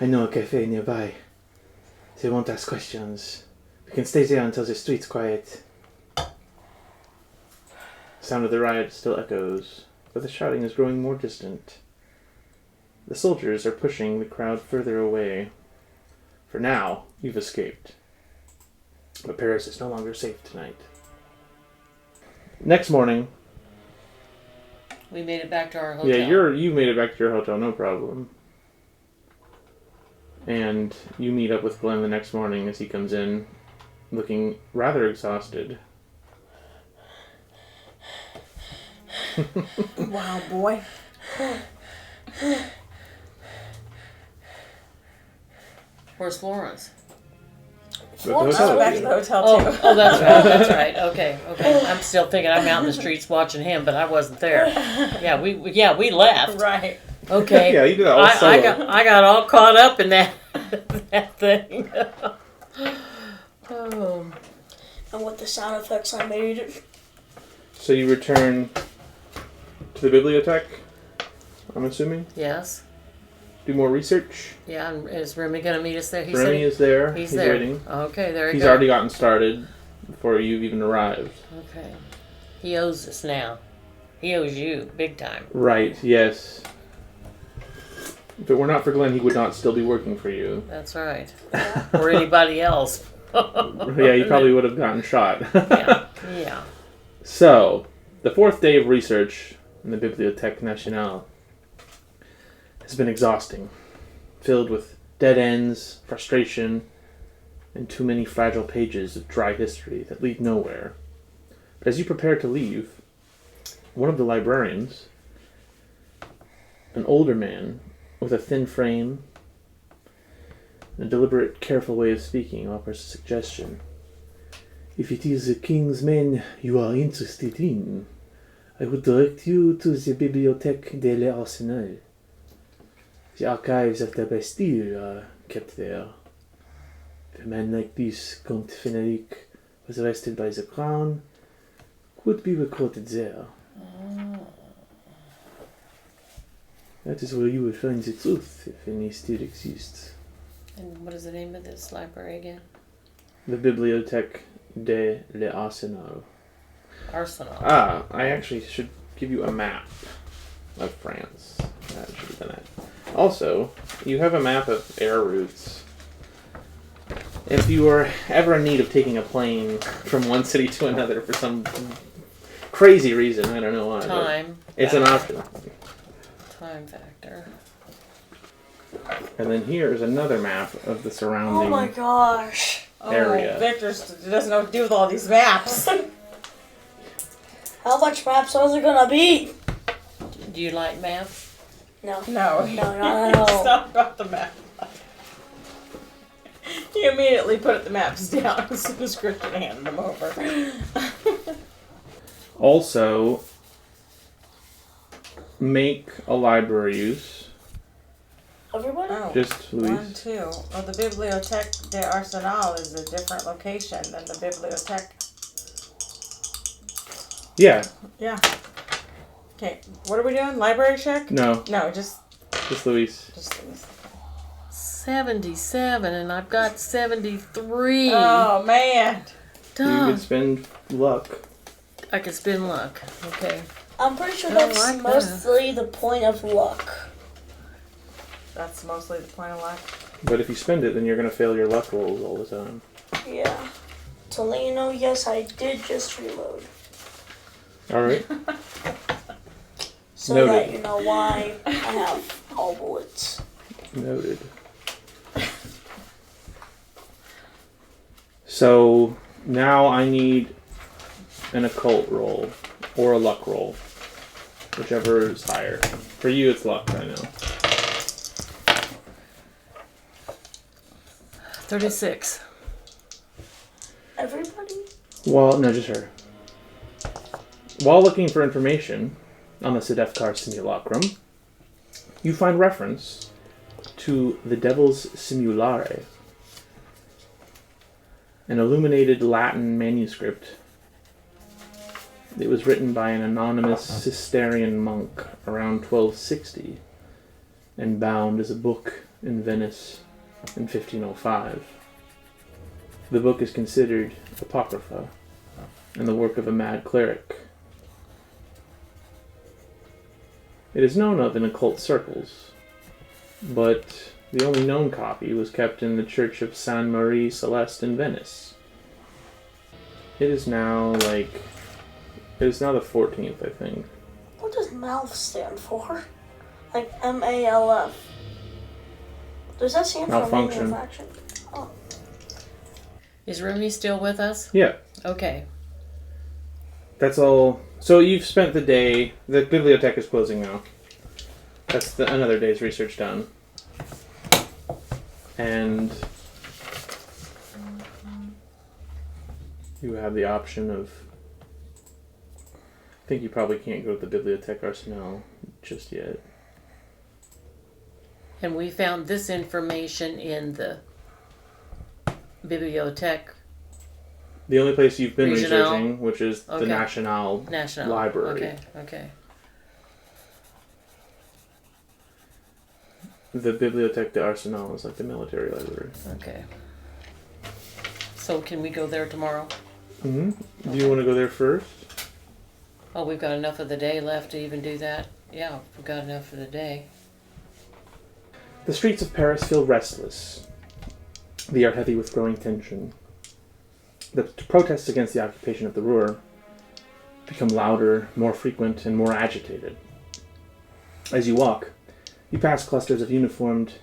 "I know a cafe nearby. They won't ask questions. We can stay there until the street's quiet." The sound of the riot still echoes, but the shouting is growing more distant. The soldiers are pushing the crowd further away. For now, you've escaped. But Paris is no longer safe tonight. Next morning... We made it back to our hotel. Yeah, you made it back to your hotel, no problem. And you meet up with Glenn the next morning as he comes in, looking rather exhausted. Wow, boy. Where's Florence? The hotel. Back to the hotel Oh, too. oh, that's right. That's right. Okay, okay. I'm still thinking I'm out in the streets watching him, but I wasn't there. Yeah, we left. Right. Okay. Yeah, you did that all I solo. got all caught up in that that thing. Oh. And with the sound effects I made. So you return to the bibliothèque, I'm assuming? Yes. Do more research? Yeah, and is Remy gonna meet us there? He Remy is there. he's He's there. waiting. Okay, there he He's goes. already gotten started before you've even arrived. Okay. He owes us now. He owes you big time. Right, yes. If it were not for Glenn, he would not still be working for you. That's right. Or anybody else. Yeah, he probably would have gotten shot. Yeah. Yeah. So, the fourth day of research in the Bibliothèque Nationale has been exhausting, filled with dead ends, frustration, and too many fragile pages of dry history that lead nowhere. But as you prepare to leave, one of the librarians, an older man with a thin frame and a deliberate, careful way of speaking, offers a suggestion. If it is the king's men you are interested in, I would direct you to the Bibliothèque de l'Arsenal. The archives of the Bastille are kept there. If a man like this, Comte Feneric, was arrested by the crown, could be recorded there. That is where you will find the truth, if any still exists. And what is the name of this library again? The Bibliothèque de l'Arsenal. Arsenal. Ah, I actually should give you a map of France. That should have done it. Also, you have a map of air routes. If you are ever in need of taking a plane from one city to another for some crazy reason, I don't know why. but Time. It's an option. Time factor. And then here is another map of the surrounding Oh my gosh. area. Oh, Victor doesn't know what to do with all these maps. How much maps are there gonna be? Do you like maps? No. No, No, not at It's all. not about the map. He immediately put the maps down as soon as Christian handed them over. Also, make a library use. Everybody? Oh, Just 1, Louise. 2. Well, the Bibliothèque de Arsenal is a different location than the Bibliothèque. Yeah. Yeah. Okay, what are we doing? Library check? No, No, just Louise. these. 77, and I've got 73. Oh man. You Duh. could spend luck. I could spin luck. Okay. I'm pretty sure I that's like that. mostly the point of luck. That's mostly the point of luck. But if you spend it, then you're going to fail your luck rolls all the time. Yeah. To let you know, yes, I did just reload. Alright. So Noted. that you know why I have all bullets. Noted. So now I need an occult roll or a luck roll, whichever is higher. For you, it's luck, I know. 36. Everybody? Well, no, just her. While looking for information on the Sedefkar simulacrum, you find reference to the Devil's Simulare, an illuminated Latin manuscript. It was written by an anonymous Cistercian monk around 1260 and bound as a book in Venice in 1505. The book is considered apocrypha and the work of a mad cleric. It is known of in occult circles, but the only known copy was kept in the Church of San Marie Celeste in Venice. It is now the 14th, I think. What does MALF stand for? Like MALF. Does that stand for Malfunction. manufacturing? Oh. Is Remy still with us? Yeah, Okay. that's all. So you've spent the day. The bibliothèque is closing now. That's another day's research done. And you have the option of... I think you probably can't go to the Bibliothèque Arsenal just yet. And we found this information in the Bibliothèque The only place you've been Regional. researching, which is the Okay. National Library. Okay. The Bibliothèque d'Arsenal is like the military library. Okay. So can we go there tomorrow? Mm-hmm. Do you want to go there first? Oh, we've got enough of the day left to even do that? Yeah, we've got enough for the day. The streets of Paris feel restless. The air heavy with growing tension. The protests against the occupation of the Ruhr become louder, more frequent, and more agitated. As you walk, you pass clusters of uniformed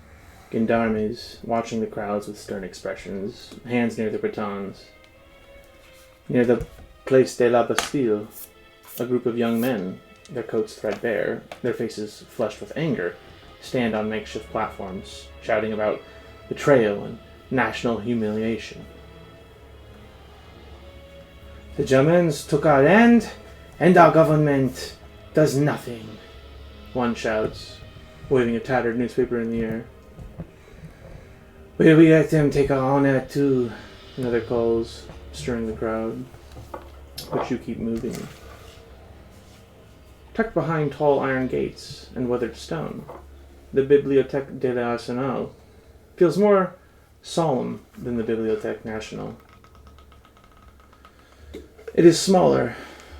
gendarmes watching the crowds with stern expressions, hands near their batons. Near the Place de la Bastille, a group of young men, their coats threadbare, their faces flushed with anger, stand on makeshift platforms, shouting about betrayal and national humiliation. The Germans took our land, and our government does nothing, one shouts, waving a tattered newspaper in the air. Will we let them take our honor too? Another calls, stirring the crowd. But you keep moving. Tucked behind tall iron gates and weathered stone, the Bibliothèque de l'Arsenal feels more solemn than the Bibliothèque Nationale. It is smaller,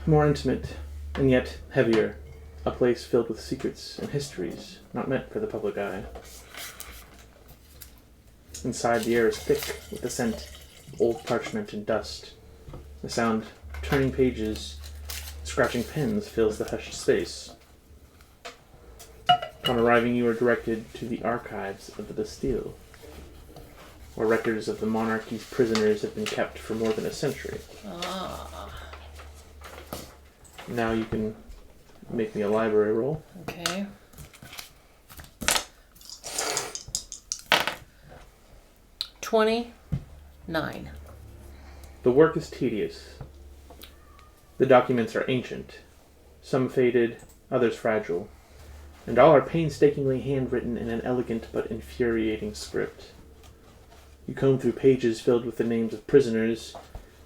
more intimate, and yet heavier, a place filled with secrets and histories not meant for the public eye. Inside, the air is thick with the scent of old parchment and dust. The sound of turning pages, scratching pens fills the hushed space. Upon arriving, you are directed to the archives of the Bastille, where records of the monarchy's prisoners have been kept for more than a century. Now you can make me a library roll. Okay. $29. The work is tedious. The documents are ancient, some faded, others fragile, and all are painstakingly handwritten in an elegant but infuriating script. You comb through pages filled with the names of prisoners,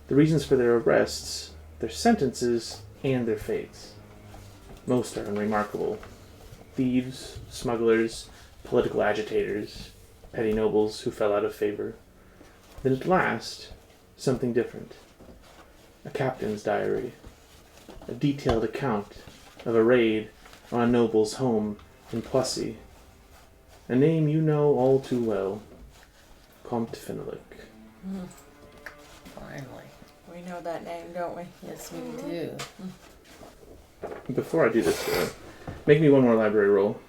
the reasons for their arrests, their sentences, and their fates. Most are unremarkable. Thieves, smugglers, political agitators, petty nobles who fell out of favor. Then at last, something different. A captain's diary. A detailed account of a raid on a noble's home in Poissy. A name you know all too well. Comte Fenwick. Finally. We know that name, don't we? Yes, we do. Before I do this, make me one more library roll.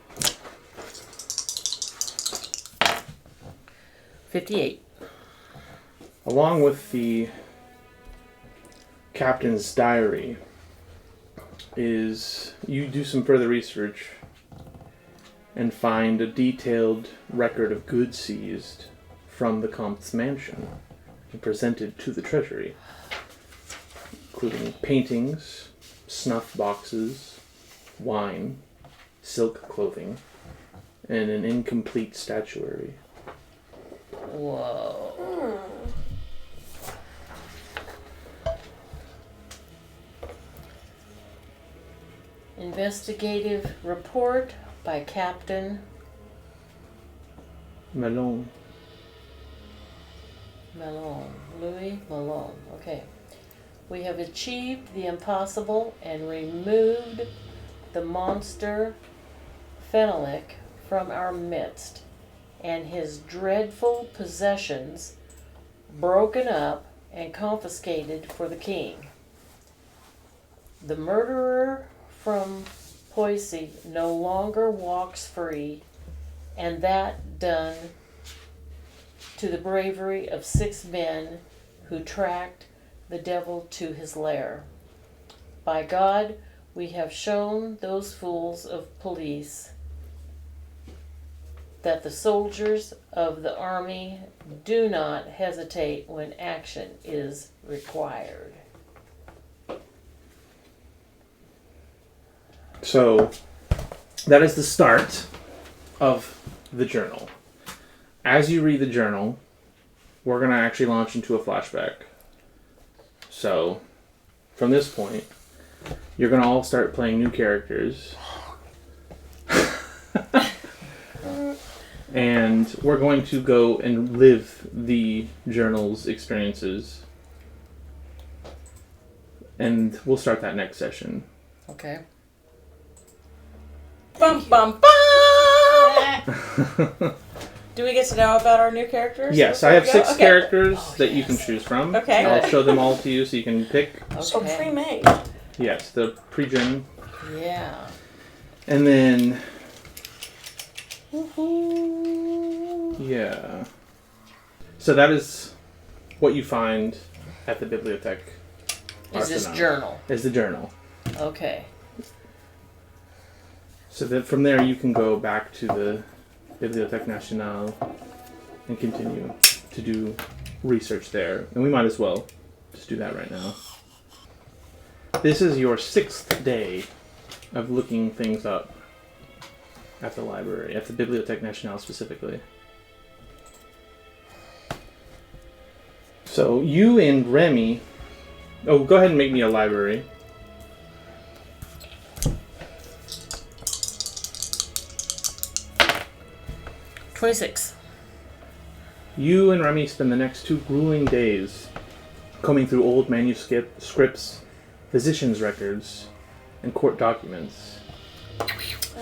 58. Along with the captain's diary is you do some further research and find a detailed record of goods seized from the Comte's mansion and presented to the treasury, including paintings, snuff boxes, wine, silk clothing, and an incomplete statuary. Whoa. Investigative report by Captain Malone. Malone. Louis Malone. Okay. We have achieved the impossible and removed the monster Fenwick from our midst, and his dreadful possessions broken up and confiscated for the king. The murderer from Poissy no longer walks free, and that done to the bravery of 6 men who tracked the devil to his lair. By God, we have shown those fools of police that the soldiers of the army do not hesitate when action is required. So that is the start of the journal. As you read the journal, we're going to actually launch into a flashback. So from this point, you're going to all start playing new characters. And we're going to go and live the journal's experiences. And we'll start that next session. Okay. Bum bum bum. Do we get to know about our new characters? Yes, before I have we go? 6 Okay. characters Oh, that you can yes. choose from. Okay. I'll show them all to you so you can pick. So Okay. pre-made. Yes, the pre-gen. Yeah. And then... Yeah. So that is what you find at the bibliothèque. Is this Arsenal. journal? Is the journal. Okay. So that from there you can go back to the Bibliothèque Nationale and continue to do research there. And we might as well just do that right now. This is your 6th day of looking things up at the library, at the Bibliothèque Nationale specifically. So you and Remy... Oh, go ahead and make me a library. $26. You and Remy spend the next 2 grueling days combing through old manuscripts, physicians' records, and court documents.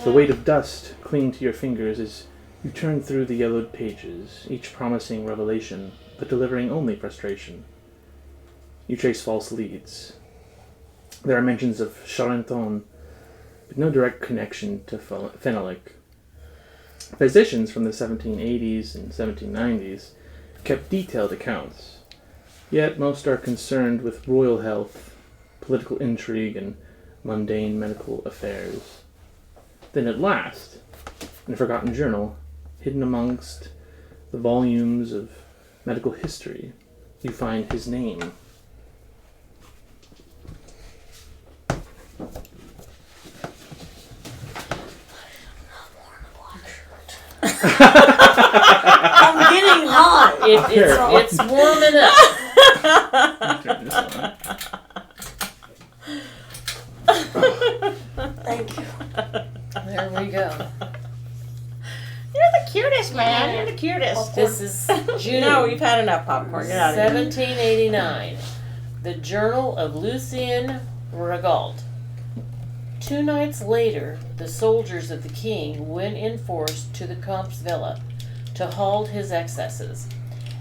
The weight of dust clinging to your fingers as you turn through the yellowed pages, each promising revelation, but delivering only frustration. You trace false leads. There are mentions of Charenton, but no direct connection to phenolic. Physicians from the 1780s and 1790s kept detailed accounts, yet most are concerned with royal health, political intrigue, and mundane medical affairs. Then at last, in a forgotten journal, hidden amongst the volumes of medical history, you find his name. I'm getting hot. It's warming up. Turn this on. Thank you. There we go. You're the cutest, man. You're the cutest. This is June No, you've had enough popcorn. Get out of here. 1789. The Journal of Lucien Regault. 2 nights later, the soldiers of the king went in force to the Comte's villa to halt his excesses.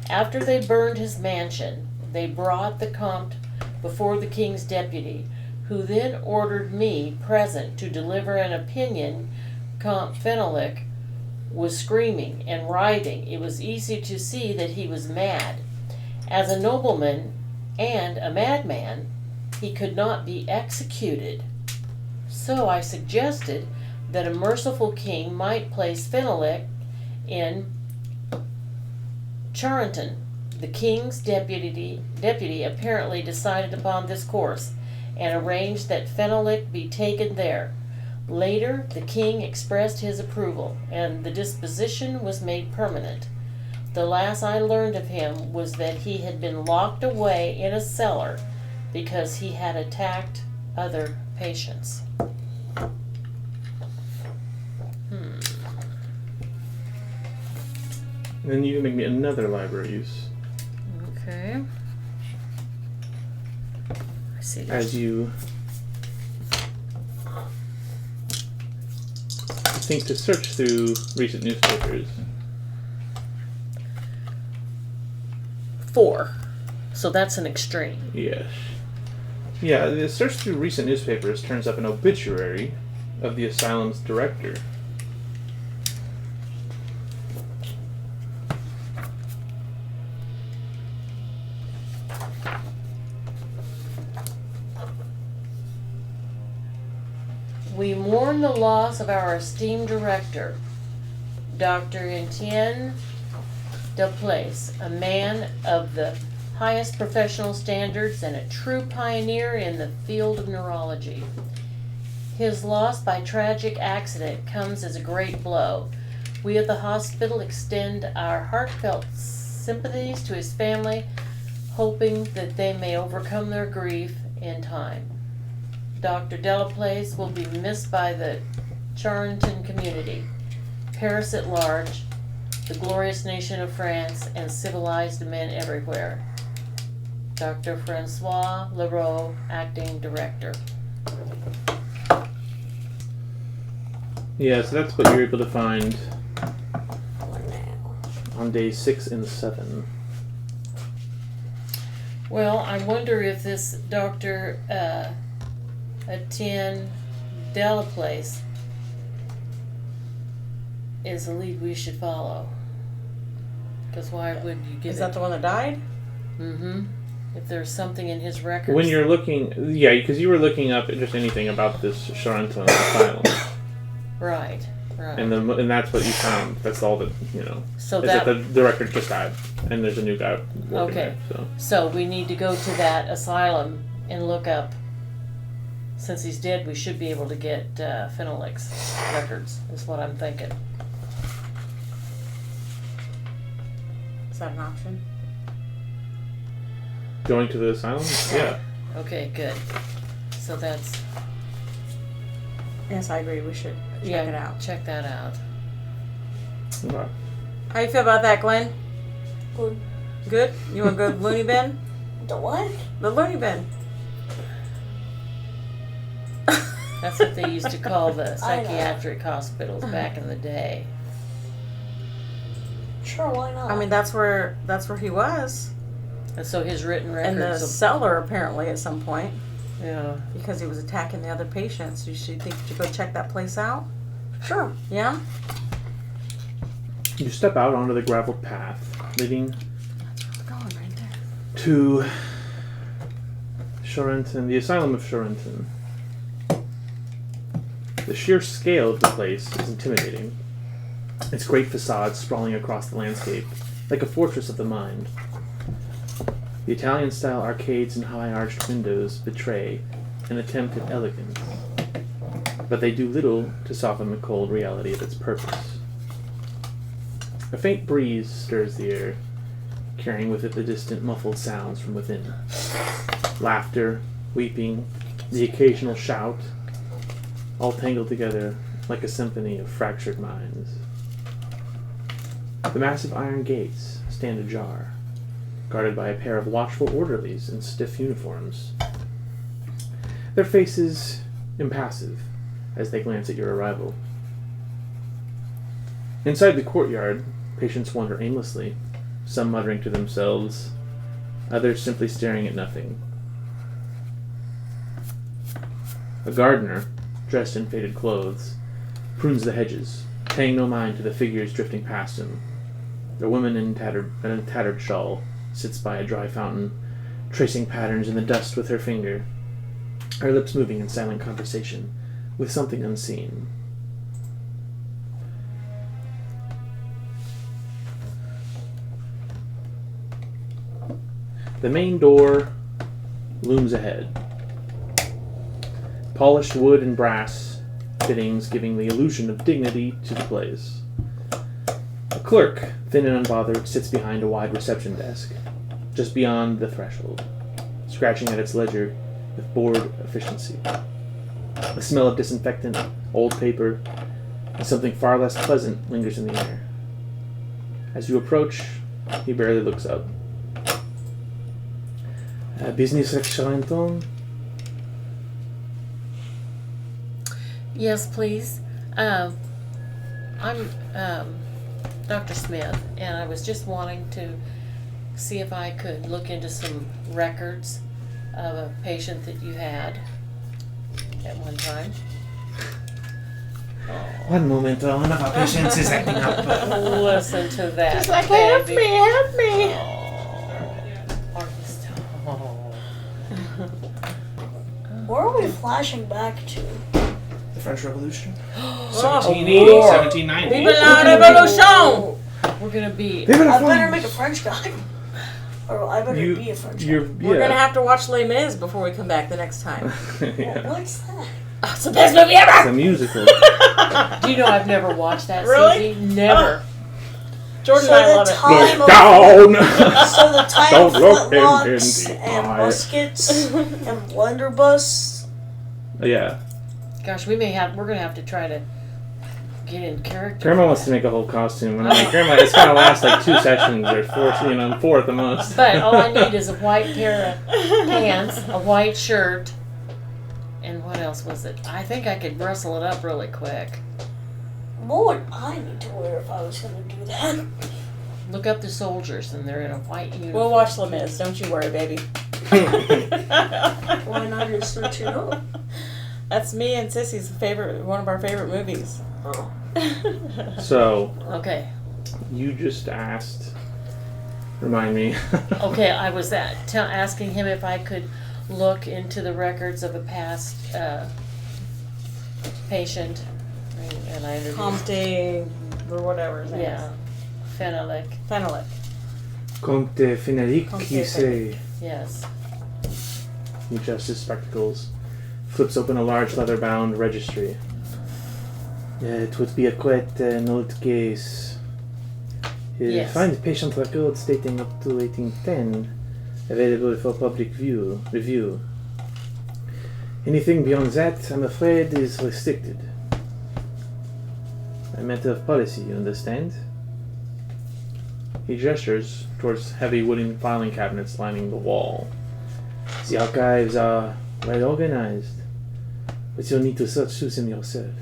After they burned his mansion, they brought the Comte before the king's deputy, who then ordered me present to deliver an opinion. Comte Fenelic was screaming and writhing. It was easy to see that he was mad. As a nobleman and a madman, he could not be executed. So I suggested that a merciful king might place Fenelic in Charenton. The king's deputy apparently decided upon this course and arranged that Fenelic be taken there. Later, the king expressed his approval, and the disposition was made permanent. The last I learned of him was that he had been locked away in a cellar because he had attacked other patients. And then you can make me another library use. Okay. I see. As you think to search through recent newspapers. 4. So that's an extreme. Yes. Yeah, the search through recent newspapers turns up an obituary of the asylum's director. We mourn the loss of our esteemed director. Dr. Etienne Delplace, a man of the highest professional standards and a true pioneer in the field of neurology. His loss by tragic accident comes as a great blow. We at the hospital extend our heartfelt sympathies to his family, hoping that they may overcome their grief in time. Dr. Delaplace will be missed by the Charenton community, Paris at large, the glorious nation of France, and civilized men everywhere. Dr. Francois Leroux, Acting Director. Yeah, so that's what you're able to find on days 6 and 7. Well, I wonder if this Dr. Etienne Delaplace is a lead we should follow. Because why would you give Is that the one that died? Mm-hmm. If there's something in his records. When you're looking, yeah, because you were looking up just anything about this Charenton asylum. Right. And that's what you found. That's all that, So is that the record just died. And there's a new guy working okay. there. So we need to go to that asylum and look up. Since he's dead, we should be able to get Phenolix records, is what I'm thinking. Is that an option? Going to the asylum? Yeah. Okay, good. So that's... Yes, I agree. We should check it out. Check that out. Okay. How you feel about that, Glenn? Good. Good? You want to go to the loony bin? The what? The loony bin. That's what they used to call the I know. psychiatric hospitals back in the day. Sure, why not? I mean, that's where he was. And so his written In records... the cellar, apparently, at some point. Yeah. Because he was attacking the other patients. You should think you go check that place out? sure. Yeah? You step out onto the graveled path leading That's where we're going, right there. to Charenton, the asylum of Charenton. The sheer scale of the place is intimidating. Its great facades sprawling across the landscape, like a fortress of the mind. The Italian-style arcades and high-arched windows betray an attempt at elegance, but they do little to soften the cold reality of its purpose. A faint breeze stirs the air, carrying with it the distant muffled sounds from within. Laughter, weeping, the occasional shout, all tangled together like a symphony of fractured minds. The massive iron gates stand ajar, guarded by a pair of watchful orderlies in stiff uniforms. Their faces impassive as they glance at your arrival. Inside the courtyard, patients wander aimlessly, some muttering to themselves, others simply staring at nothing. A gardener, dressed in faded clothes, prunes the hedges, paying no mind to the figures drifting past him. A woman in a tattered shawl sits by a dry fountain, tracing patterns in the dust with her finger, her lips moving in silent conversation with something unseen. The main door looms ahead. Polished wood and brass fittings giving the illusion of dignity to the place. A clerk, thin and unbothered, sits behind a wide reception desk, just beyond the threshold, scratching at its ledger with bored efficiency. The smell of disinfectant, old paper, and something far less pleasant lingers in the air. As you approach, he barely looks up. Business at Charenton? Yes, please. I'm Dr. Smith, and I was just wanting to see if I could look into some records of a patient that you had at one time. One moment, one of our patients is acting up. Listen to that. She's like, help baby. me, help me. August. Oh. Where are we flashing back to? The French Revolution. Oh, 1780, war. 1790. Vive la revolution! We're gonna be. I better make a French guy. Or I better be a French guy. We're gonna have to watch Les Mis before we come back the next time. Yeah. What's that? Oh, it's the best movie It's ever! a musical. Do you know I've never watched that? Really? Susie? Never. Jordan So and I the love it. time Look of down! So the time Don't of look him flintlocks in the and eye. muskets and blunderbuss. Yeah. Gosh, we're gonna have to try to get in character. Grandma wants to make a whole costume. And I'm like, Grandma, it's gonna last like 2 sessions or 4 at the most. But all I need is a white pair of pants, a white shirt, and what else was it? I think I could rustle it up really quick. What would I need to wear if I was going to do that? Look up the soldiers, and they're in a white uniform. We'll watch Les Mis. Don't you worry, baby. Why not just switch it up? That's me and Sissy's one of our favorite movies. Oh. So, Okay. you just asked. Remind me. Okay, I was asking him if I could look into the records of a past patient, and I introduced. Comte or whatever his name Yeah, Fenelic. is. Fenelic. Comte Fenelic, Comte you say. Yes. He adjusts his spectacles. Flips open a large leather-bound registry. It would be quite an old case. Yes. Find patient records dating up to 1810, available for public review. Anything beyond that, I'm afraid, is restricted. A matter of policy, you understand? He gestures towards heavy wooden filing cabinets lining the wall. The archives are well organized, but you'll need to search through them yourself.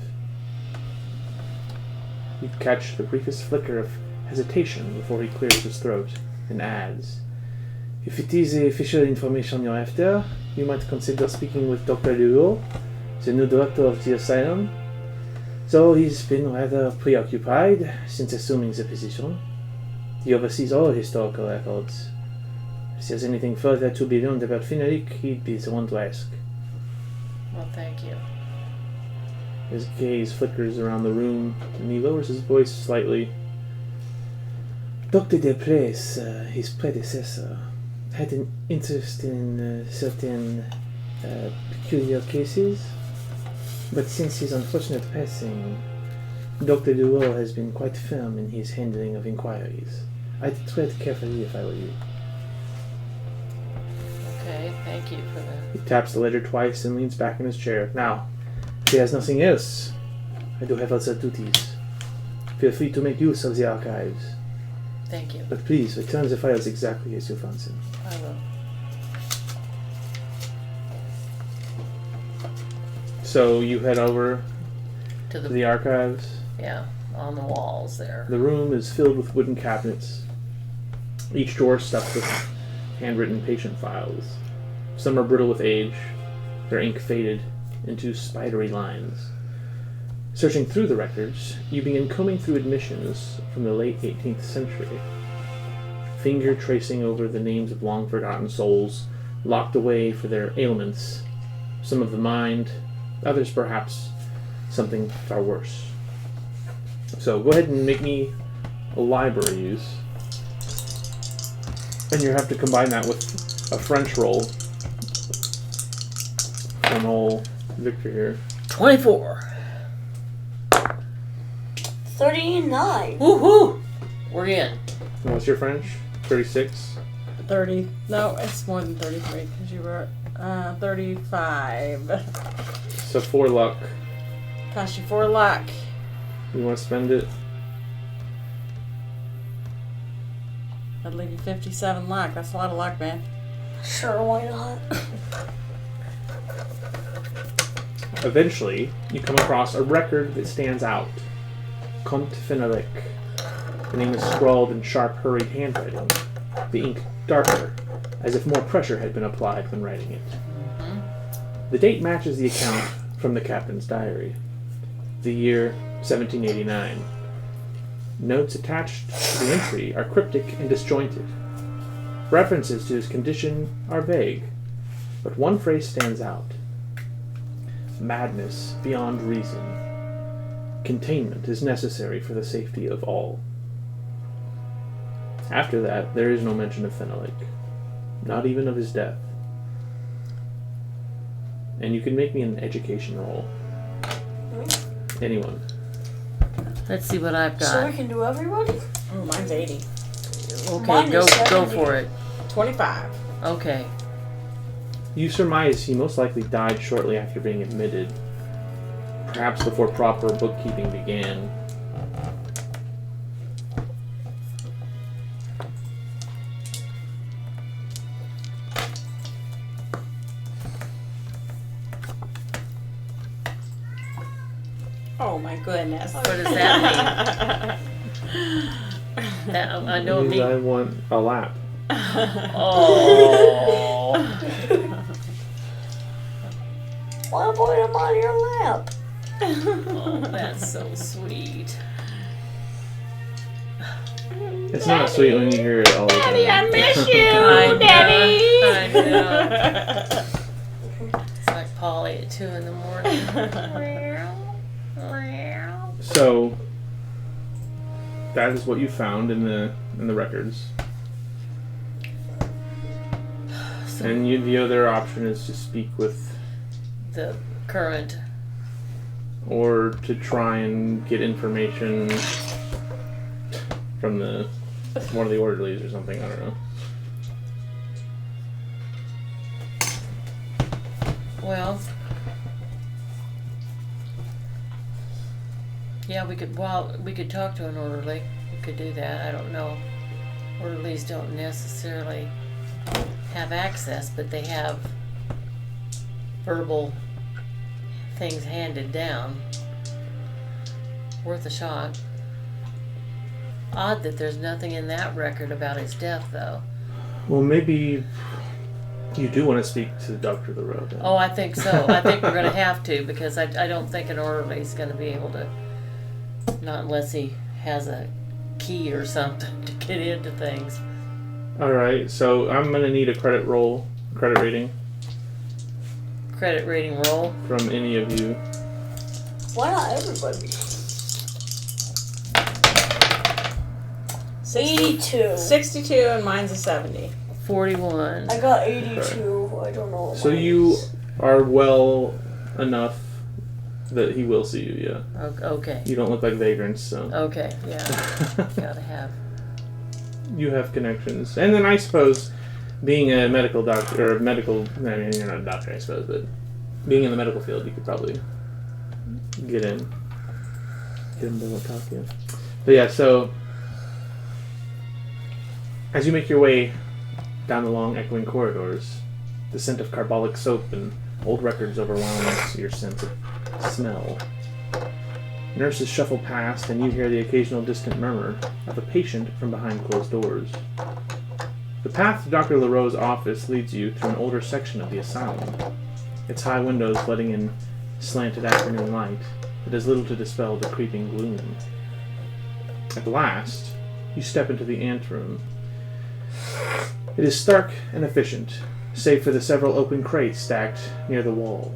You catch the briefest flicker of hesitation before he clears his throat and adds, "If it is the official information you're after, you might consider speaking with Dr. Leroux, the new director of the asylum. Though he's been rather preoccupied since assuming the position. He oversees all historical records. If there's anything further to be learned about Fenelic, he'd be the one to ask." Well, thank you. His gaze flickers around the room, and he lowers his voice slightly. Dr. Desplace, his predecessor, had an interest in certain peculiar cases, but since his unfortunate passing, Dr. Leroux has been quite firm in his handling of inquiries. I'd tread carefully if I were you. Okay, thank you for that. He taps the ledger twice and leans back in his chair. Now, if he has nothing else, I do have other duties. Feel free to make use of the archives, Thank you. but please return the files exactly as you found them. I will. So you head over To to the the archives. yeah, on the walls there. The room is filled with wooden cabinets, each drawer stuffed with handwritten patient files. Some are brittle with age, their ink faded into spidery lines. Searching through the records, you begin combing through admissions from the late 18th century, finger tracing over the names of long-forgotten souls locked away for their ailments, some of the mind, others perhaps something far worse. So go ahead and make me a library use. And you have to combine that with a French roll from old Victor here. 24. 39. Woohoo! We're in. And what's your French? 36? 30. No, it's more than 33 because you were 35. So 4 luck. Cost you 4 luck. You want to spend it? That'd leave you 57 luck. That's a lot of luck, man. Sure, why not? Eventually, you come across a record that stands out. Comte Fenelic. The name is scrawled in sharp, hurried handwriting. The ink darker, as if more pressure had been applied when writing it. The date matches the account from the captain's diary. The year 1789. Notes attached to the entry are cryptic and disjointed. References to his condition are vague, but one phrase stands out. madness beyond reason. Containment is necessary for the safety of all. After that, there is no mention of Fenelek, not even of his death. And you can make me an education roll. Anyone. Let's see what I've So got. we can do everybody? Oh, mine's 80. Okay, Mine go is 70. for it. 25. Okay. You surmise he most likely died shortly after being admitted, perhaps before proper bookkeeping began. Oh my goodness. What does that mean? I know it Means I means. want a lap. Oh. Why put him on your lap? Oh, that's so sweet. It's not sweet when you hear it all the time. Daddy, I miss you, I know, Daddy. I know. It's like Polly at 2 in the morning. So that is what you found in the records. And the other option is to speak with, The current. or to try and get information from one of the orderlies or something. I don't know. Well, yeah, we could talk to an orderly. We could do that. I don't know. Orderlies don't necessarily have access, but they have verbal things handed down. Worth a shot. Odd that there's nothing in that record about his death, though. Well, maybe you do want to speak to Dr. LaRoe then. Oh, I think so. I think we're going to have to, because I don't think an orderly is going to be able to, not unless he has a key or something to get into things. Alright, so I'm going to need a credit rating Credit rating roll. from any of you. Why not everybody? 82. 62 and mine's a 70. 41. I got 82. I don't know what So mine you is. are well enough that he will see you, yeah. Okay. You don't look like vagrants, so. Okay, yeah. Gotta have. You have connections. And then I suppose being a medical doctor, or I mean, you're not a doctor, I suppose, but being in the medical field, you could probably get in. Get him to talk to you. But yeah, so as you make your way down the long echoing corridors, the scent of carbolic soap and old records overwhelms your sense of smell. Nurses shuffle past, and you hear the occasional distant murmur of a patient from behind closed doors. The path to Dr. LaRoe's office leads you through an older section of the asylum, its high windows letting in slanted afternoon light that does little to dispel the creeping gloom. At last, you step into the anteroom. It is stark and efficient, save for the several open crates stacked near the wall,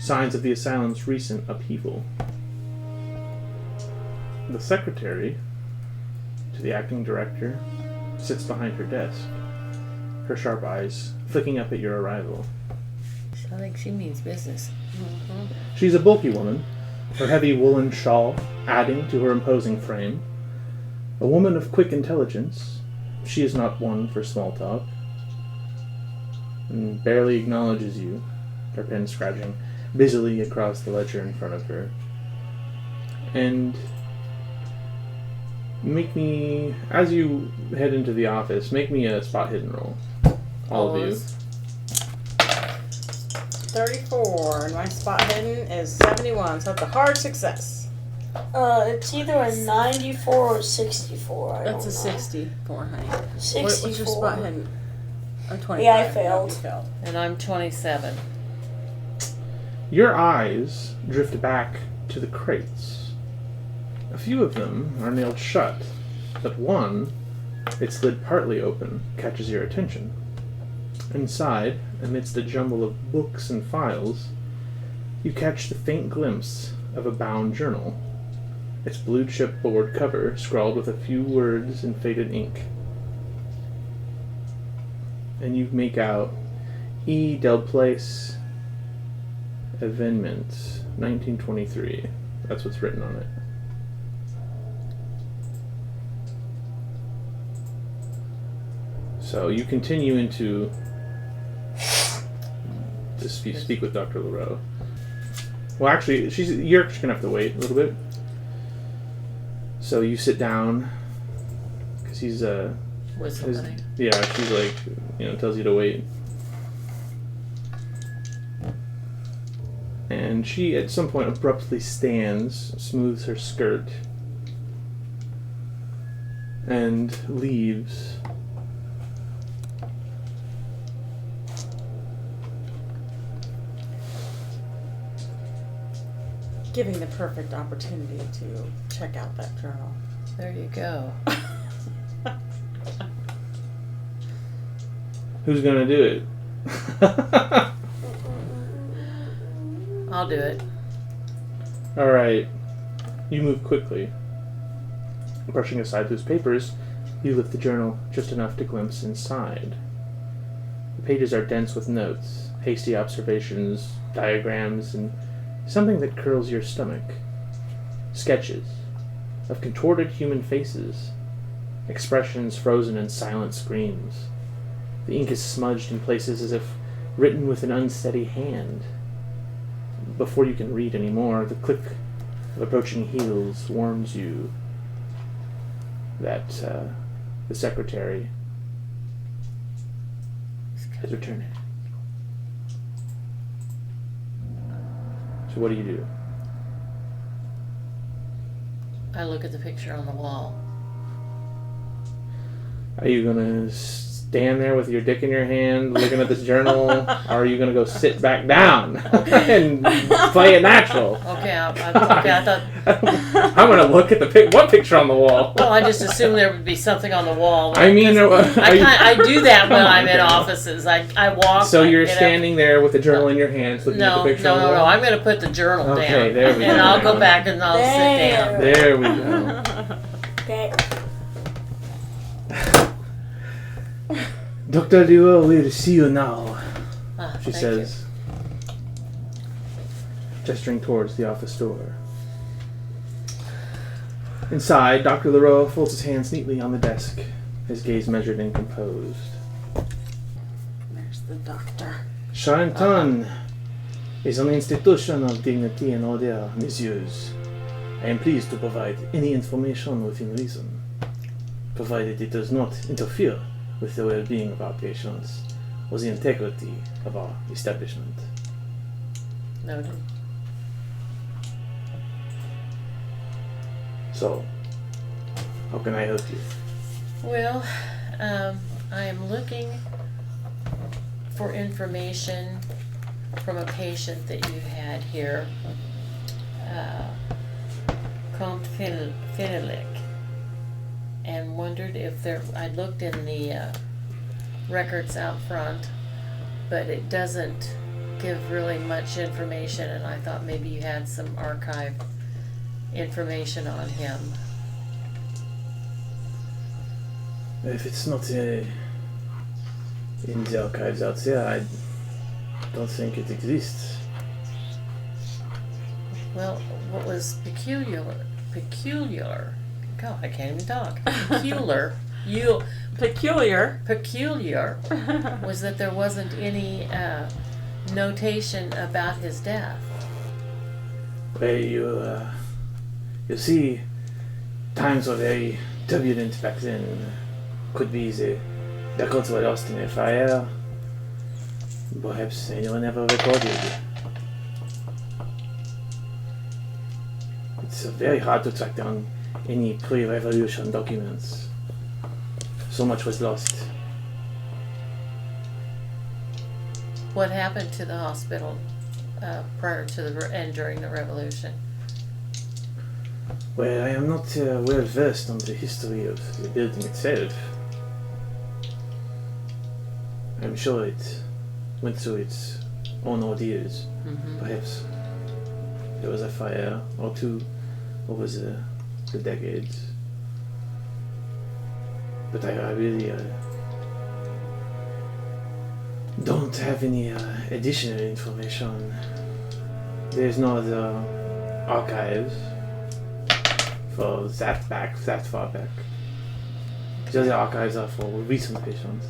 signs of the asylum's recent upheaval. The secretary to the acting director sits behind her desk, her sharp eyes flicking up at your arrival. I think she means business. She's a bulky woman, her heavy woolen shawl adding to her imposing frame. A woman of quick intelligence, she is not one for small talk, and barely acknowledges you, her pen scratching busily across the ledger in front of her. And make me, as you head into the office, make me a spot hidden roll. All of you. 34, and my spot hidden is 71, so that's a hard success. It's either a 94 or 64. I That's a don't know. 64, honey. 64. What's your spot hidden? Oh, 25. Yeah, I failed. You failed. And I'm 27. Your eyes drift back to the crates. A few of them are nailed shut, but one, its lid partly open, catches your attention. Inside, amidst a jumble of books and files, you catch the faint glimpse of a bound journal, its blue chipboard cover scrawled with a few words in faded ink. And you make out E. Del Place Evenement, 1923. That's what's written on it. So you continue into to speak with Dr. Leroux. Well, actually, you're just gonna have to wait a little bit. So you sit down because he's With somebody. yeah, she's like, tells you to wait. And she, at some point, abruptly stands, smooths her skirt, and leaves. Giving the perfect opportunity to check out that journal. There you go. Who's gonna do it? I'll do it. Alright. You move quickly. Brushing aside those papers, you lift the journal just enough to glimpse inside. The pages are dense with notes, hasty observations, diagrams, and something that curls your stomach. Sketches of contorted human faces, expressions frozen in silent screams. The ink is smudged in places as if written with an unsteady hand. Before you can read any more, the click of approaching heels warns you that the secretary is returning. So what do you do? I look at the picture on the wall. Are you gonna stand there with your dick in your hand looking at this journal? Or are you gonna go sit back down and play it natural? Okay, I thought. I'm gonna look at what picture on the wall? Well, I just assumed there would be something on the wall. I mean, I do that when I'm in Okay. offices. I walk. So you're get up. standing there with the journal in your hands, looking at No, the picture no, on the no, wall? no. I'm going to put the journal down. Okay, there we go. And I'll go back and I'll sit down. There we go. Okay. Dr. Leroux will see you now, Ah, She thank says, gesturing towards the office door. Inside, Dr. Leroux folds his hands neatly on the desk, his gaze measured and composed. There's the doctor. Charenton is an institution of dignity and order, messieurs. I am pleased to provide any information within reason, provided it does not interfere with the well-being of our patients or the integrity of our establishment. you. Noted. So, how can I help you? Well, I am looking for information from a patient that you had here, Comte Fenelick, and wondered if I looked in the records out front, but it doesn't give really much information, and I thought maybe you had some archived information on him. If it's not in the archives out there, I don't think it exists. Well, what was peculiar, God, I can't even talk, peculiar was that there wasn't any notation about his death. Well, you see, times were very turbulent back then. Could be the records were lost in a fire. Perhaps they were never recorded. It's very hard to track down any pre-revolution documents. So much was lost. What happened to the hospital prior to and during the revolution? Well, I am not well versed on the history of the building itself. I'm sure it went through its own ordeals, Mm-hmm. perhaps there was a fire or two over the decades. But I really don't have any additional information. There's no other archives for that far back. The other archives are for recent patients.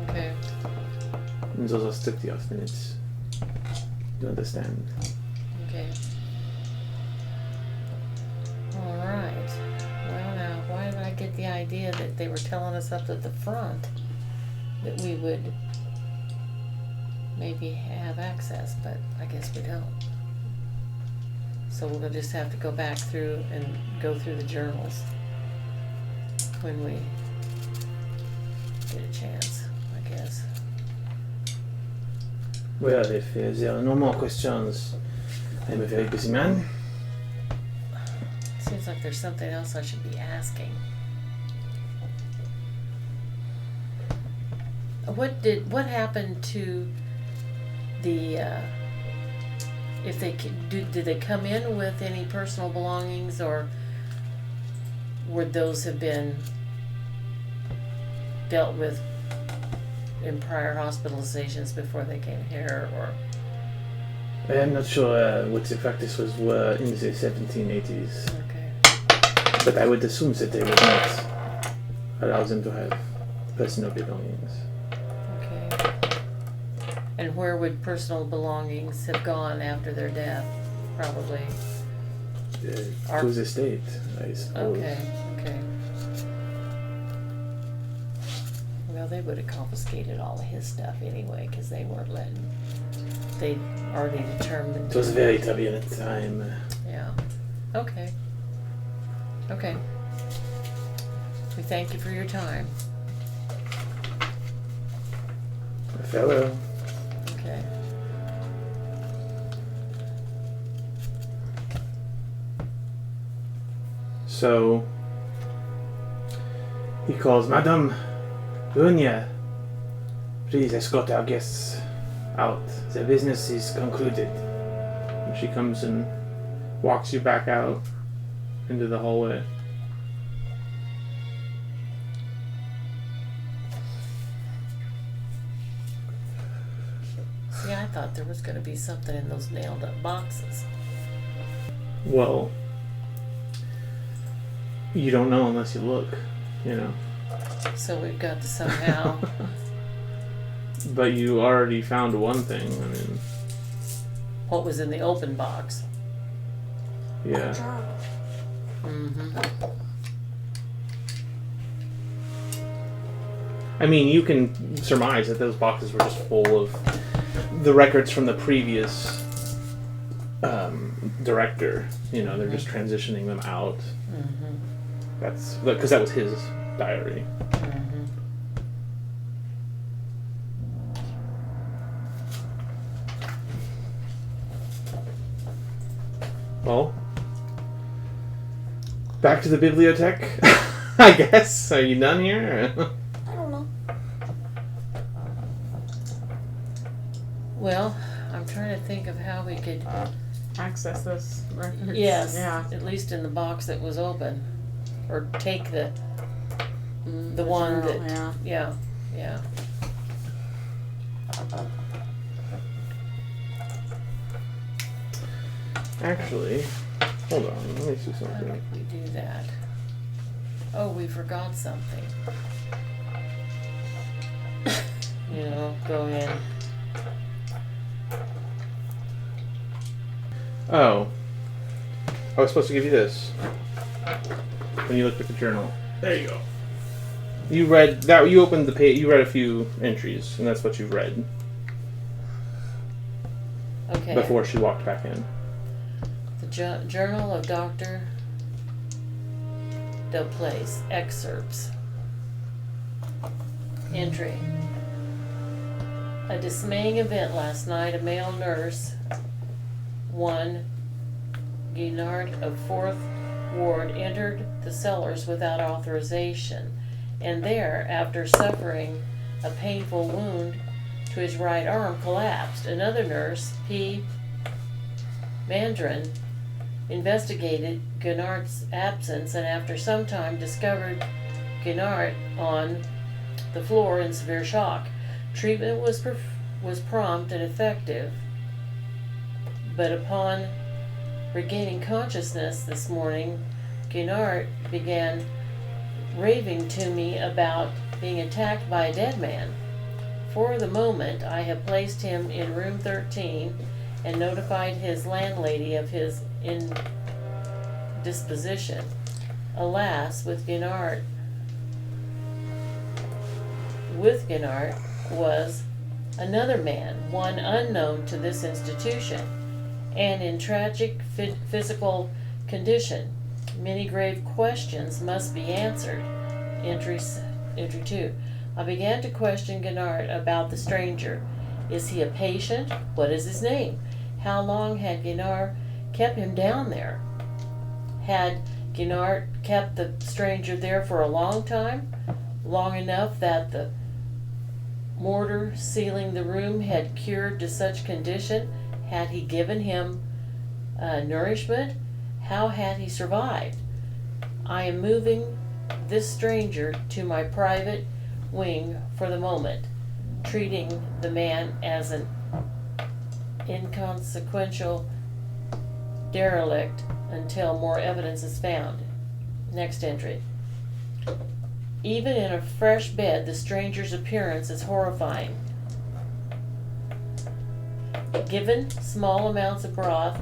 Okay. And those are strictly off minutes. You understand? Okay. All right. Well, now, why did I get the idea that they were telling us up at the front that we would maybe have access, but I guess we don't. So we'll just have to go back through and go through the journals when we get a chance, I guess. Well, if there are no more questions, I'm a very busy man. Seems like there's something else I should be asking. What happened to the if they did they come in with any personal belongings, or would those have been dealt with in prior hospitalizations before they came here, or? I am not sure what the practice were in the 1780s, Okay. but I would assume that they would not allow them to have personal belongings. Okay. And where would personal belongings have gone after their death? Probably. To the state, I suppose. Okay. Well, they would have confiscated all of his stuff anyway, because they weren't letting. They already determined. It was a very turbulent time. Yeah. Okay. We thank you for your time. Farewell. Okay. So he calls, Madame Dunya, please escort our guests out. The business is concluded. And she comes and walks you back out into the hallway. See, I thought there was going to be something in those nailed up boxes. Well, you don't know unless you look, you know. So we've got to somehow. But you already found one thing. I mean, What was in the open box? yeah. Mm-hmm. I mean, you can surmise that those boxes were just full of the records from the previous director. You know, they're just transitioning them out. Mm-hmm. That's because that was his diary. Mm-hmm. Well, back to the bibliothèque, I guess. Are you done here? I don't know. Well, I'm trying to think of how we could. Access this records. Yes. Yeah. At least in the box that was open, or take the one journal, that. yeah. Yeah. Actually, hold on. Let me see How something. did we do that? Oh, we forgot something. You know, go in. Oh. I was supposed to give you this. When you looked at the journal. There you go. You read that. You opened the page. You read a few entries, and that's what you've read Okay. before she walked back in. The Journal of Dr. Del Place. Excerpts. Entry. A dismaying event last night. A male nurse, one Guinard of 4th Ward, entered the cellars without authorization, and there, after suffering a painful wound to his right arm, collapsed. Another nurse, P. Mandrin, investigated Gunnart's absence and after some time discovered Gunnart on the floor in severe shock. Treatment was prompt and effective, but upon regaining consciousness this morning, Gunnart began raving to me about being attacked by a dead man. For the moment, I have placed him in room 13 and notified his landlady of his indisposition. Alas, with Gunnart was another man, one unknown to this institution, and in tragic physical condition. Many grave questions must be answered. Entry 2. I began to question Gunnart about the stranger. Is he a patient? What is his name? How long had Gunnart kept him down there? Had Gunnart kept the stranger there for a long time? Long enough that the mortar sealing the room had cured to such condition? Had he given him nourishment? How had he survived? I am moving this stranger to my private wing for the moment, treating the man as an inconsequential derelict until more evidence is found. Next entry. Even in a fresh bed, the stranger's appearance is horrifying. Given small amounts of broth,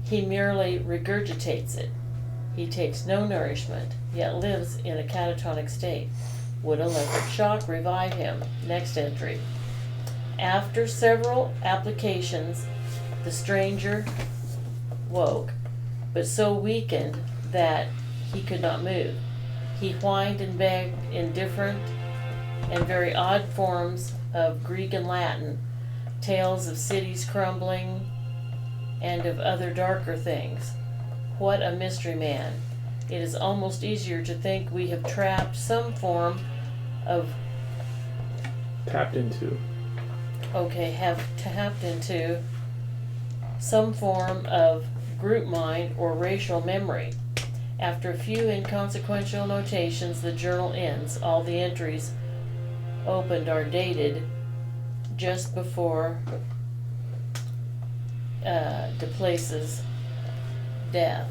he merely regurgitates it. He takes no nourishment, yet lives in a catatonic state. Would electric shock revive him? Next entry. After several applications, the stranger woke, but so weakened that he could not move. He whined and begged in different and very odd forms of Greek and Latin, tales of cities crumbling, and of other darker things. What a mystery man. It is almost easier to think we have tapped into some form of group mind or racial memory. After a few inconsequential notations, the journal ends. All the entries opened are dated just before DePlace's death.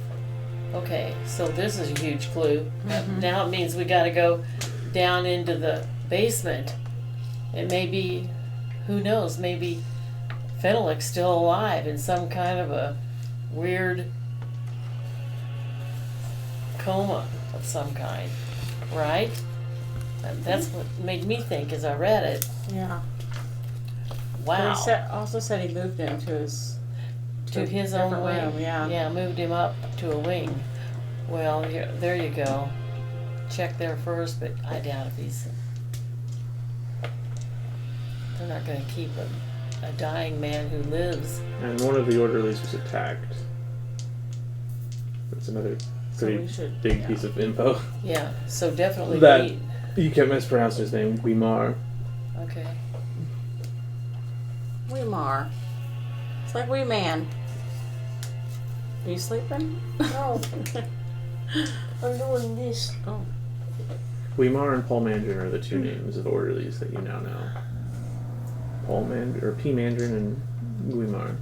Okay, so this is a huge clue. Mm-hmm. Now it means we got to go down into the basement. It may be, who knows, maybe Fenelon's still alive in some kind of a weird coma of some kind, right? And that's what made me think as I read it. Yeah. Wow. But he also said he moved him to his own different wing. room, yeah. Yeah, moved him up to a wing. Well, there you go. Check there first, but I doubt if he's. They're not going to keep a dying man who lives. And one of the orderlies was attacked. That's another pretty big piece of info. Yeah, so definitely That you kept mispronouncing his name, Guimar. Okay. Weimar. It's like wee man. Are you sleeping? No. I'm doing this. Oh. Guimar and Paul Mandarin are the two names of orderlies that you now know. Paul Mandarin, or P. Mandarin and Guimar.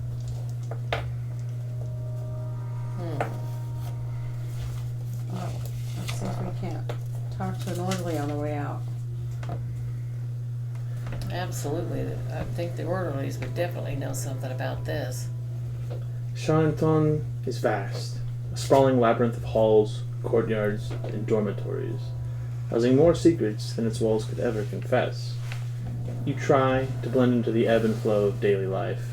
Oh. Let's see if we can't talk to an orderly on the way out. Absolutely. I think the orderlies would definitely know something about this. Charenton is vast, a sprawling labyrinth of halls, courtyards, and dormitories, housing more secrets than its walls could ever confess. You try to blend into the ebb and flow of daily life,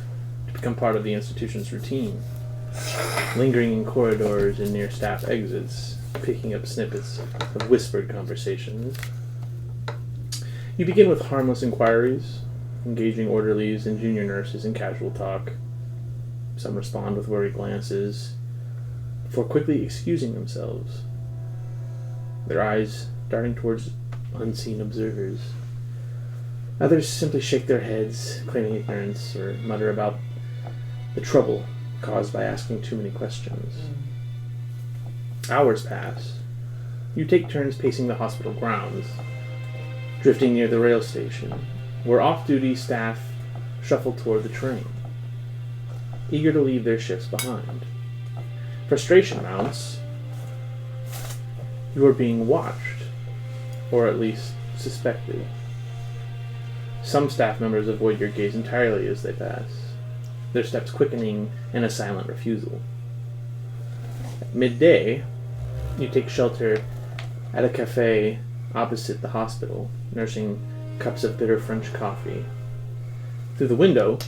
to become part of the institution's routine, lingering in corridors and near staff exits, picking up snippets of whispered conversations. You begin with harmless inquiries, engaging orderlies and junior nurses in casual talk. Some respond with worried glances, before quickly excusing themselves, their eyes darting towards unseen observers. Others simply shake their heads, claiming ignorance, or mutter about the trouble caused by asking too many questions. Hours pass. You take turns pacing the hospital grounds, drifting near the rail station, where off-duty staff shuffle toward the train, eager to leave their shifts behind. Frustration mounts. You are being watched, or at least suspected. Some staff members avoid your gaze entirely as they pass, their steps quickening in a silent refusal. At midday, you take shelter at a cafe opposite the hospital, nursing cups of bitter French coffee. Through the window,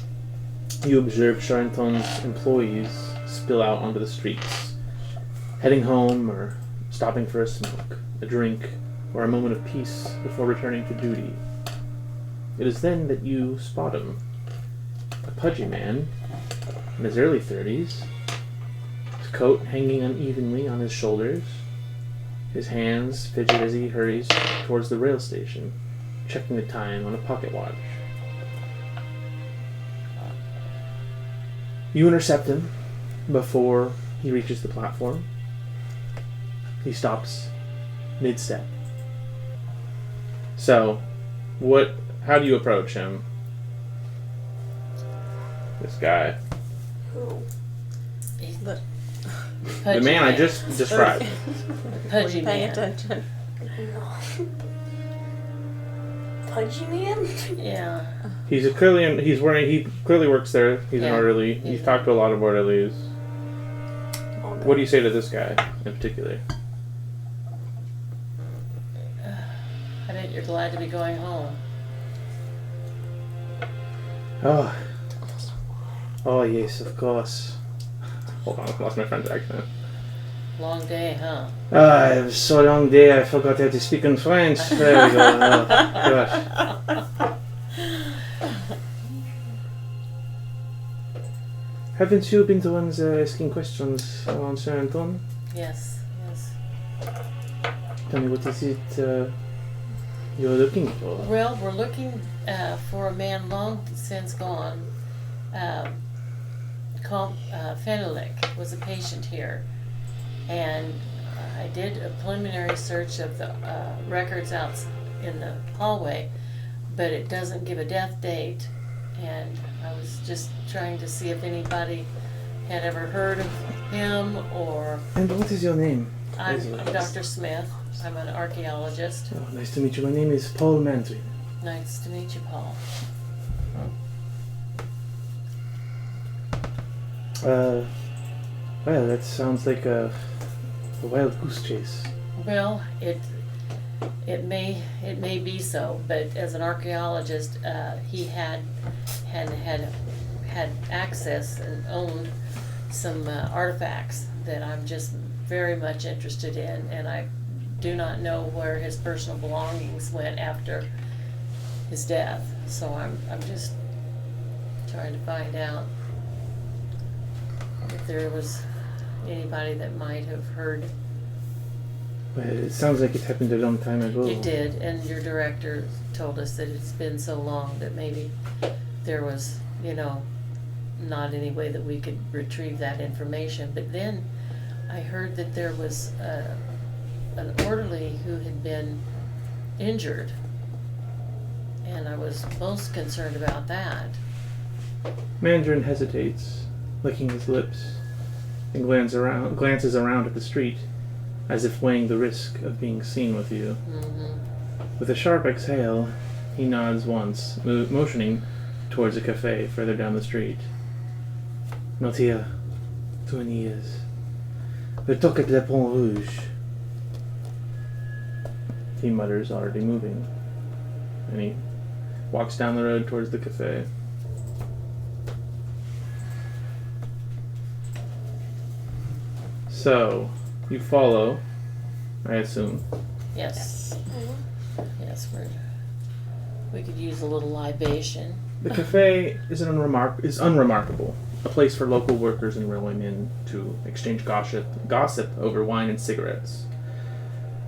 you observe Charenton's employees spill out onto the streets, heading home or stopping for a smoke, a drink, or a moment of peace before returning to duty. It is then that you spot him. A pudgy man, in his early 30s, his coat hanging unevenly on his shoulders, his hands fidget as he hurries towards the rail station, checking the time on a pocket watch. You intercept him before he reaches the platform. He stops mid-step. So, how do you approach him? This guy. Who? The The man I just described. Pudgy paying man. attention. No. Pudgy man? Yeah. He clearly works there. He's an Yeah. orderly. He's talked to a lot of orderlies. Oh, no. What do you say to this guy in particular? I bet you're glad to be going home. Oh yes, of course. Hold on, I lost my friend's accent. Long day, huh? Ah, it was so long day I forgot how to speak in French. There we go. Oh, gosh. Haven't you been the ones asking questions around Sir Anton? Yes. Tell me, what is it you're looking for? Well, we're looking for a man long since gone. Fenulik was a patient here, and I did a preliminary search of the records out in the hallway, but it doesn't give a death date, and I was just trying to see if anybody had ever heard of him, or And what is your name? I'm Dr. Smith. I'm an archaeologist. Oh, nice to meet you. My name is Paul Mandarin. Nice to meet you, Paul. Well, that sounds like a wild goose chase. Well, it may be so, but as an archaeologist, he had access and owned some artifacts that I'm just very much interested in, and I do not know where his personal belongings went after his death. So I'm just trying to find out if there was anybody that might have heard. Well, it sounds like it happened a long time ago. It did, and your director told us that it's been so long that maybe there was, not any way that we could retrieve that information. But then I heard that there was an orderly who had been injured, and I was most concerned about that. Mandarin hesitates, licking his lips, and glances around at the street, as if weighing the risk of being seen with you. Mm-hmm. With a sharp exhale, he nods once, motioning towards a cafe further down the street. Not here. 20 years. We talk at Le Pont Rouge. He mutters, already moving, and he walks down the road towards the cafe. So, you follow, I assume. Yes. Yes, we could use a little libation. The cafe is unremarkable. A place for local workers and railwaymen to exchange gossip over wine and cigarettes.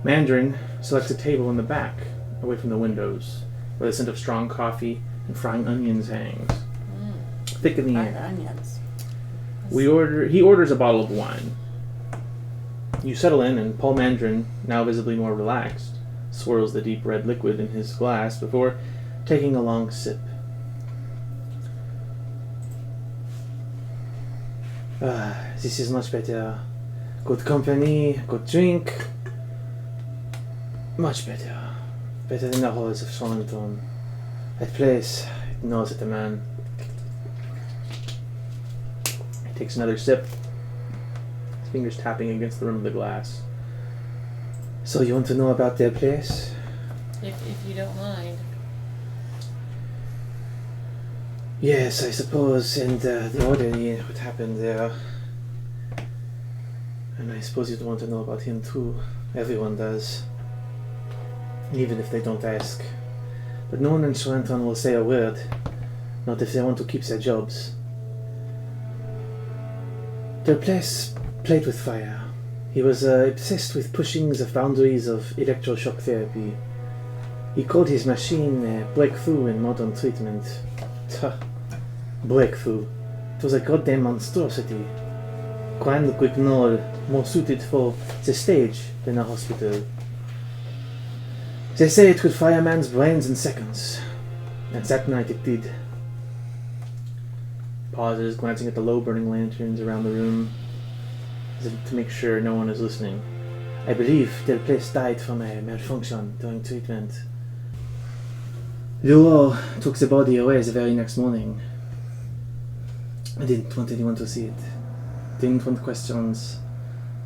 Mandarin selects a table in the back, away from the windows, where the scent of strong coffee and frying onions hangs. Thick in the Fried air. onions. He orders a bottle of wine. You settle in, and Paul Mandrin, now visibly more relaxed, swirls the deep red liquid in his glass before taking a long sip. This is much better. Good company, good drink. Much better. Better than the halls of Swanton. That place, it knows it, the man. He takes another sip, his fingers tapping against the rim of the glass. So you want to know about their place? If you don't mind. Yes, I suppose, and the orderly, what happened there. And I suppose you'd want to know about him too. Everyone does. Even if they don't ask. But no one in Swanton will say a word. Not if they want to keep their jobs. Their place played with fire. He was obsessed with pushing the boundaries of electroshock therapy. He called his machine a breakthrough in modern treatment. Tuh. Breakthrough. It was a goddamn monstrosity. Grand Guignol, more suited for the stage than a hospital. They say it could fire man's brains in seconds. And that night it did. Pauses, glancing at the low-burning lanterns around the room, as if to make sure no one is listening. I believe Del Place died from a malfunction during treatment. Luo took the body away the very next morning. I didn't want anyone to see it. Didn't want questions.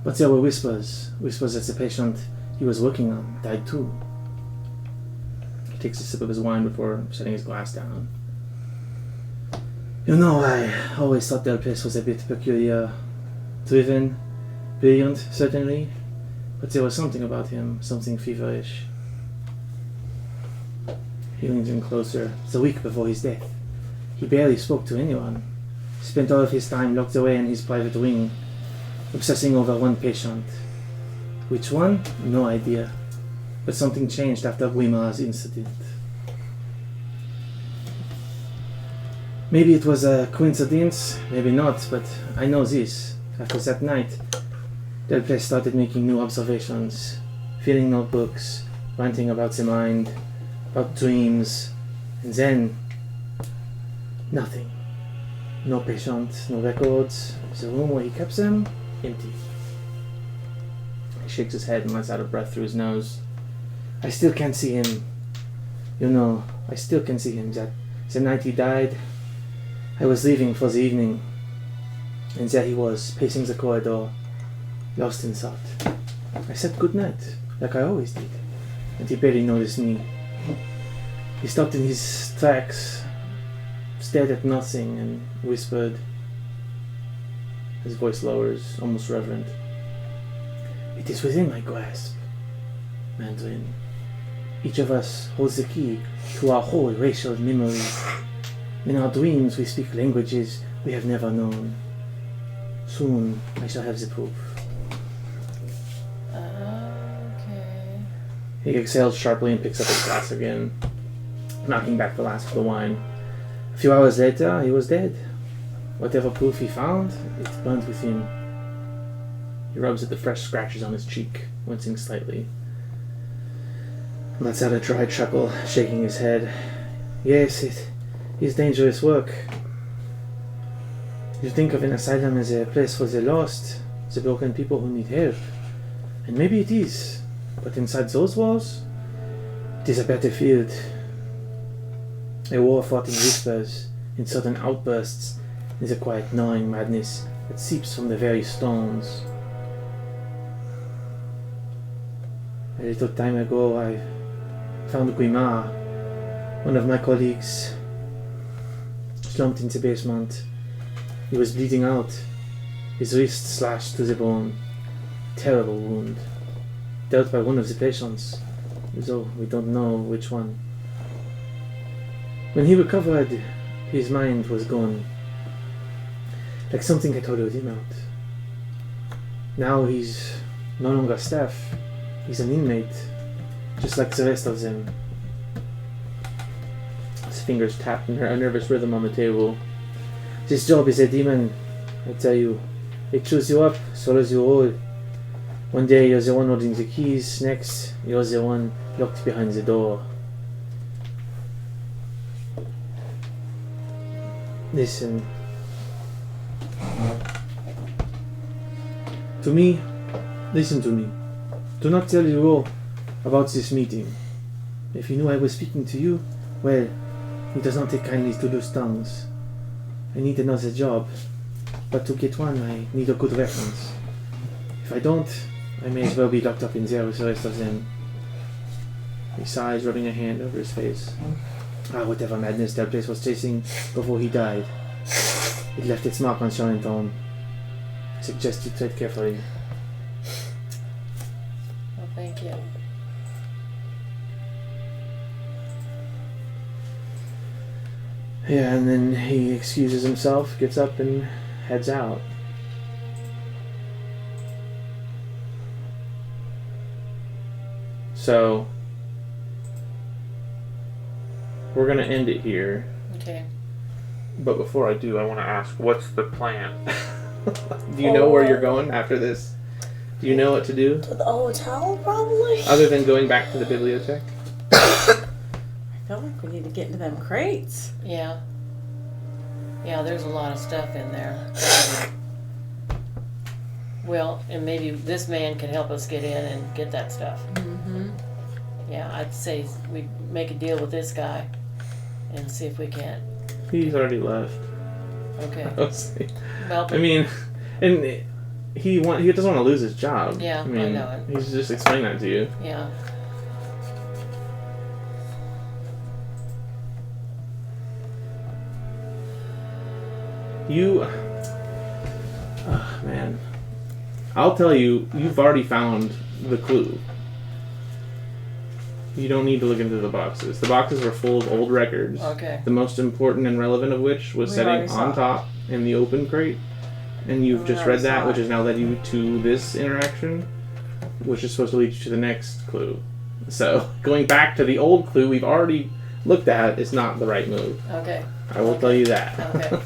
But there were whispers. Whispers that the patient he was working on died too. He takes a sip of his wine before setting his glass down. You know, I always thought Del Place was a bit peculiar. Driven, brilliant, certainly. But there was something about him, something feverish. He leans in closer. The week before his death. He barely spoke to anyone. Spent all of his time locked away in his private wing, obsessing over one patient. Which one? No idea. But something changed after Guimar's incident. Maybe it was a coincidence, maybe not, but I know this. After that night, Del Place started making new observations, filling notebooks, ranting about the mind, about dreams, and then nothing. No patient, no records. The room where he kept them, empty. He shakes his head and lets out a breath through his nose. I still can't see him. You know, I still can see him. That the night he died, I was leaving for the evening. And there he was, pacing the corridor, lost in thought. I said good night, like I always did. And he barely noticed me. He stopped in his tracks, stared at nothing, and whispered. His voice lowers, almost reverent. It is within my grasp, Mandarin. Each of us holds the key to our whole racial memory. In our dreams we speak languages we have never known. Soon I shall have the proof. Okay. He exhales sharply and picks up his glass again, knocking back the last of the wine. A few hours later, he was dead. Whatever proof he found, it burned with him. He rubs at the fresh scratches on his cheek, wincing slightly. Lets out a dry chuckle, shaking his head. Yes, it is dangerous work. You think of an asylum as a place for the lost, the broken people who need help. And maybe it is. But inside those walls, it is a battlefield. A war fought in whispers, in sudden outbursts, in the quiet gnawing madness that seeps from the very stones. A little time ago, I found Guimar, one of my colleagues, slumped in the basement. He was bleeding out, his wrist slashed to the bone. Terrible wound, dealt by one of the patients, though we don't know which one. When he recovered, his mind was gone, like something had hollowed him out. Now he's no longer staff, he's an inmate, just like the rest of them. His fingers tapped in a nervous rhythm on the table. This job is a demon. I tell you, they choose you up, so as you roll. One day you're the one holding the keys, next you're the one locked behind the door. Listen. To me, listen to me. Do not tell you all about this meeting. If you knew I was speaking to you, well, it does not take kindly to loose tongues. I need another job, but to get one, I need a good reference. If I don't, I may as well be locked up in there with the rest of them. He sighs, rubbing a hand over his face. Whatever madness that place was chasing before he died. It left its mark on Charlottetown. I suggest you tread carefully. Well, thank you. Yeah, and then he excuses himself, gets up, and heads out. So, we're gonna end it here. Okay. But before I do, I want to ask, what's the plan? Do you know where you're going after this? Do you know what to do? To the hotel, probably? Other than going back to the bibliothèque? I feel like we need to get into them crates. Yeah. Yeah, there's a lot of stuff in there. Well, and maybe this man can help us get in and get that stuff. Mm-hmm. Yeah, I'd say we make a deal with this guy and see if we can't. He's already left. Okay. Well, I mean, and he doesn't want to lose his job. Yeah, I mean, I know it. He's just explaining that to you. yeah. You, man, I'll tell you, you've already found the clue. You don't need to look into the boxes. The boxes are full of old records. Okay. The most important and relevant of which was We setting already saw on it. top in the open crate. And you've We just already read that, saw which it. has now led you to this interaction, which is supposed to lead you to the next clue. So, going back to the old clue we've already looked at is not the right move. Okay. I will tell you that. Okay.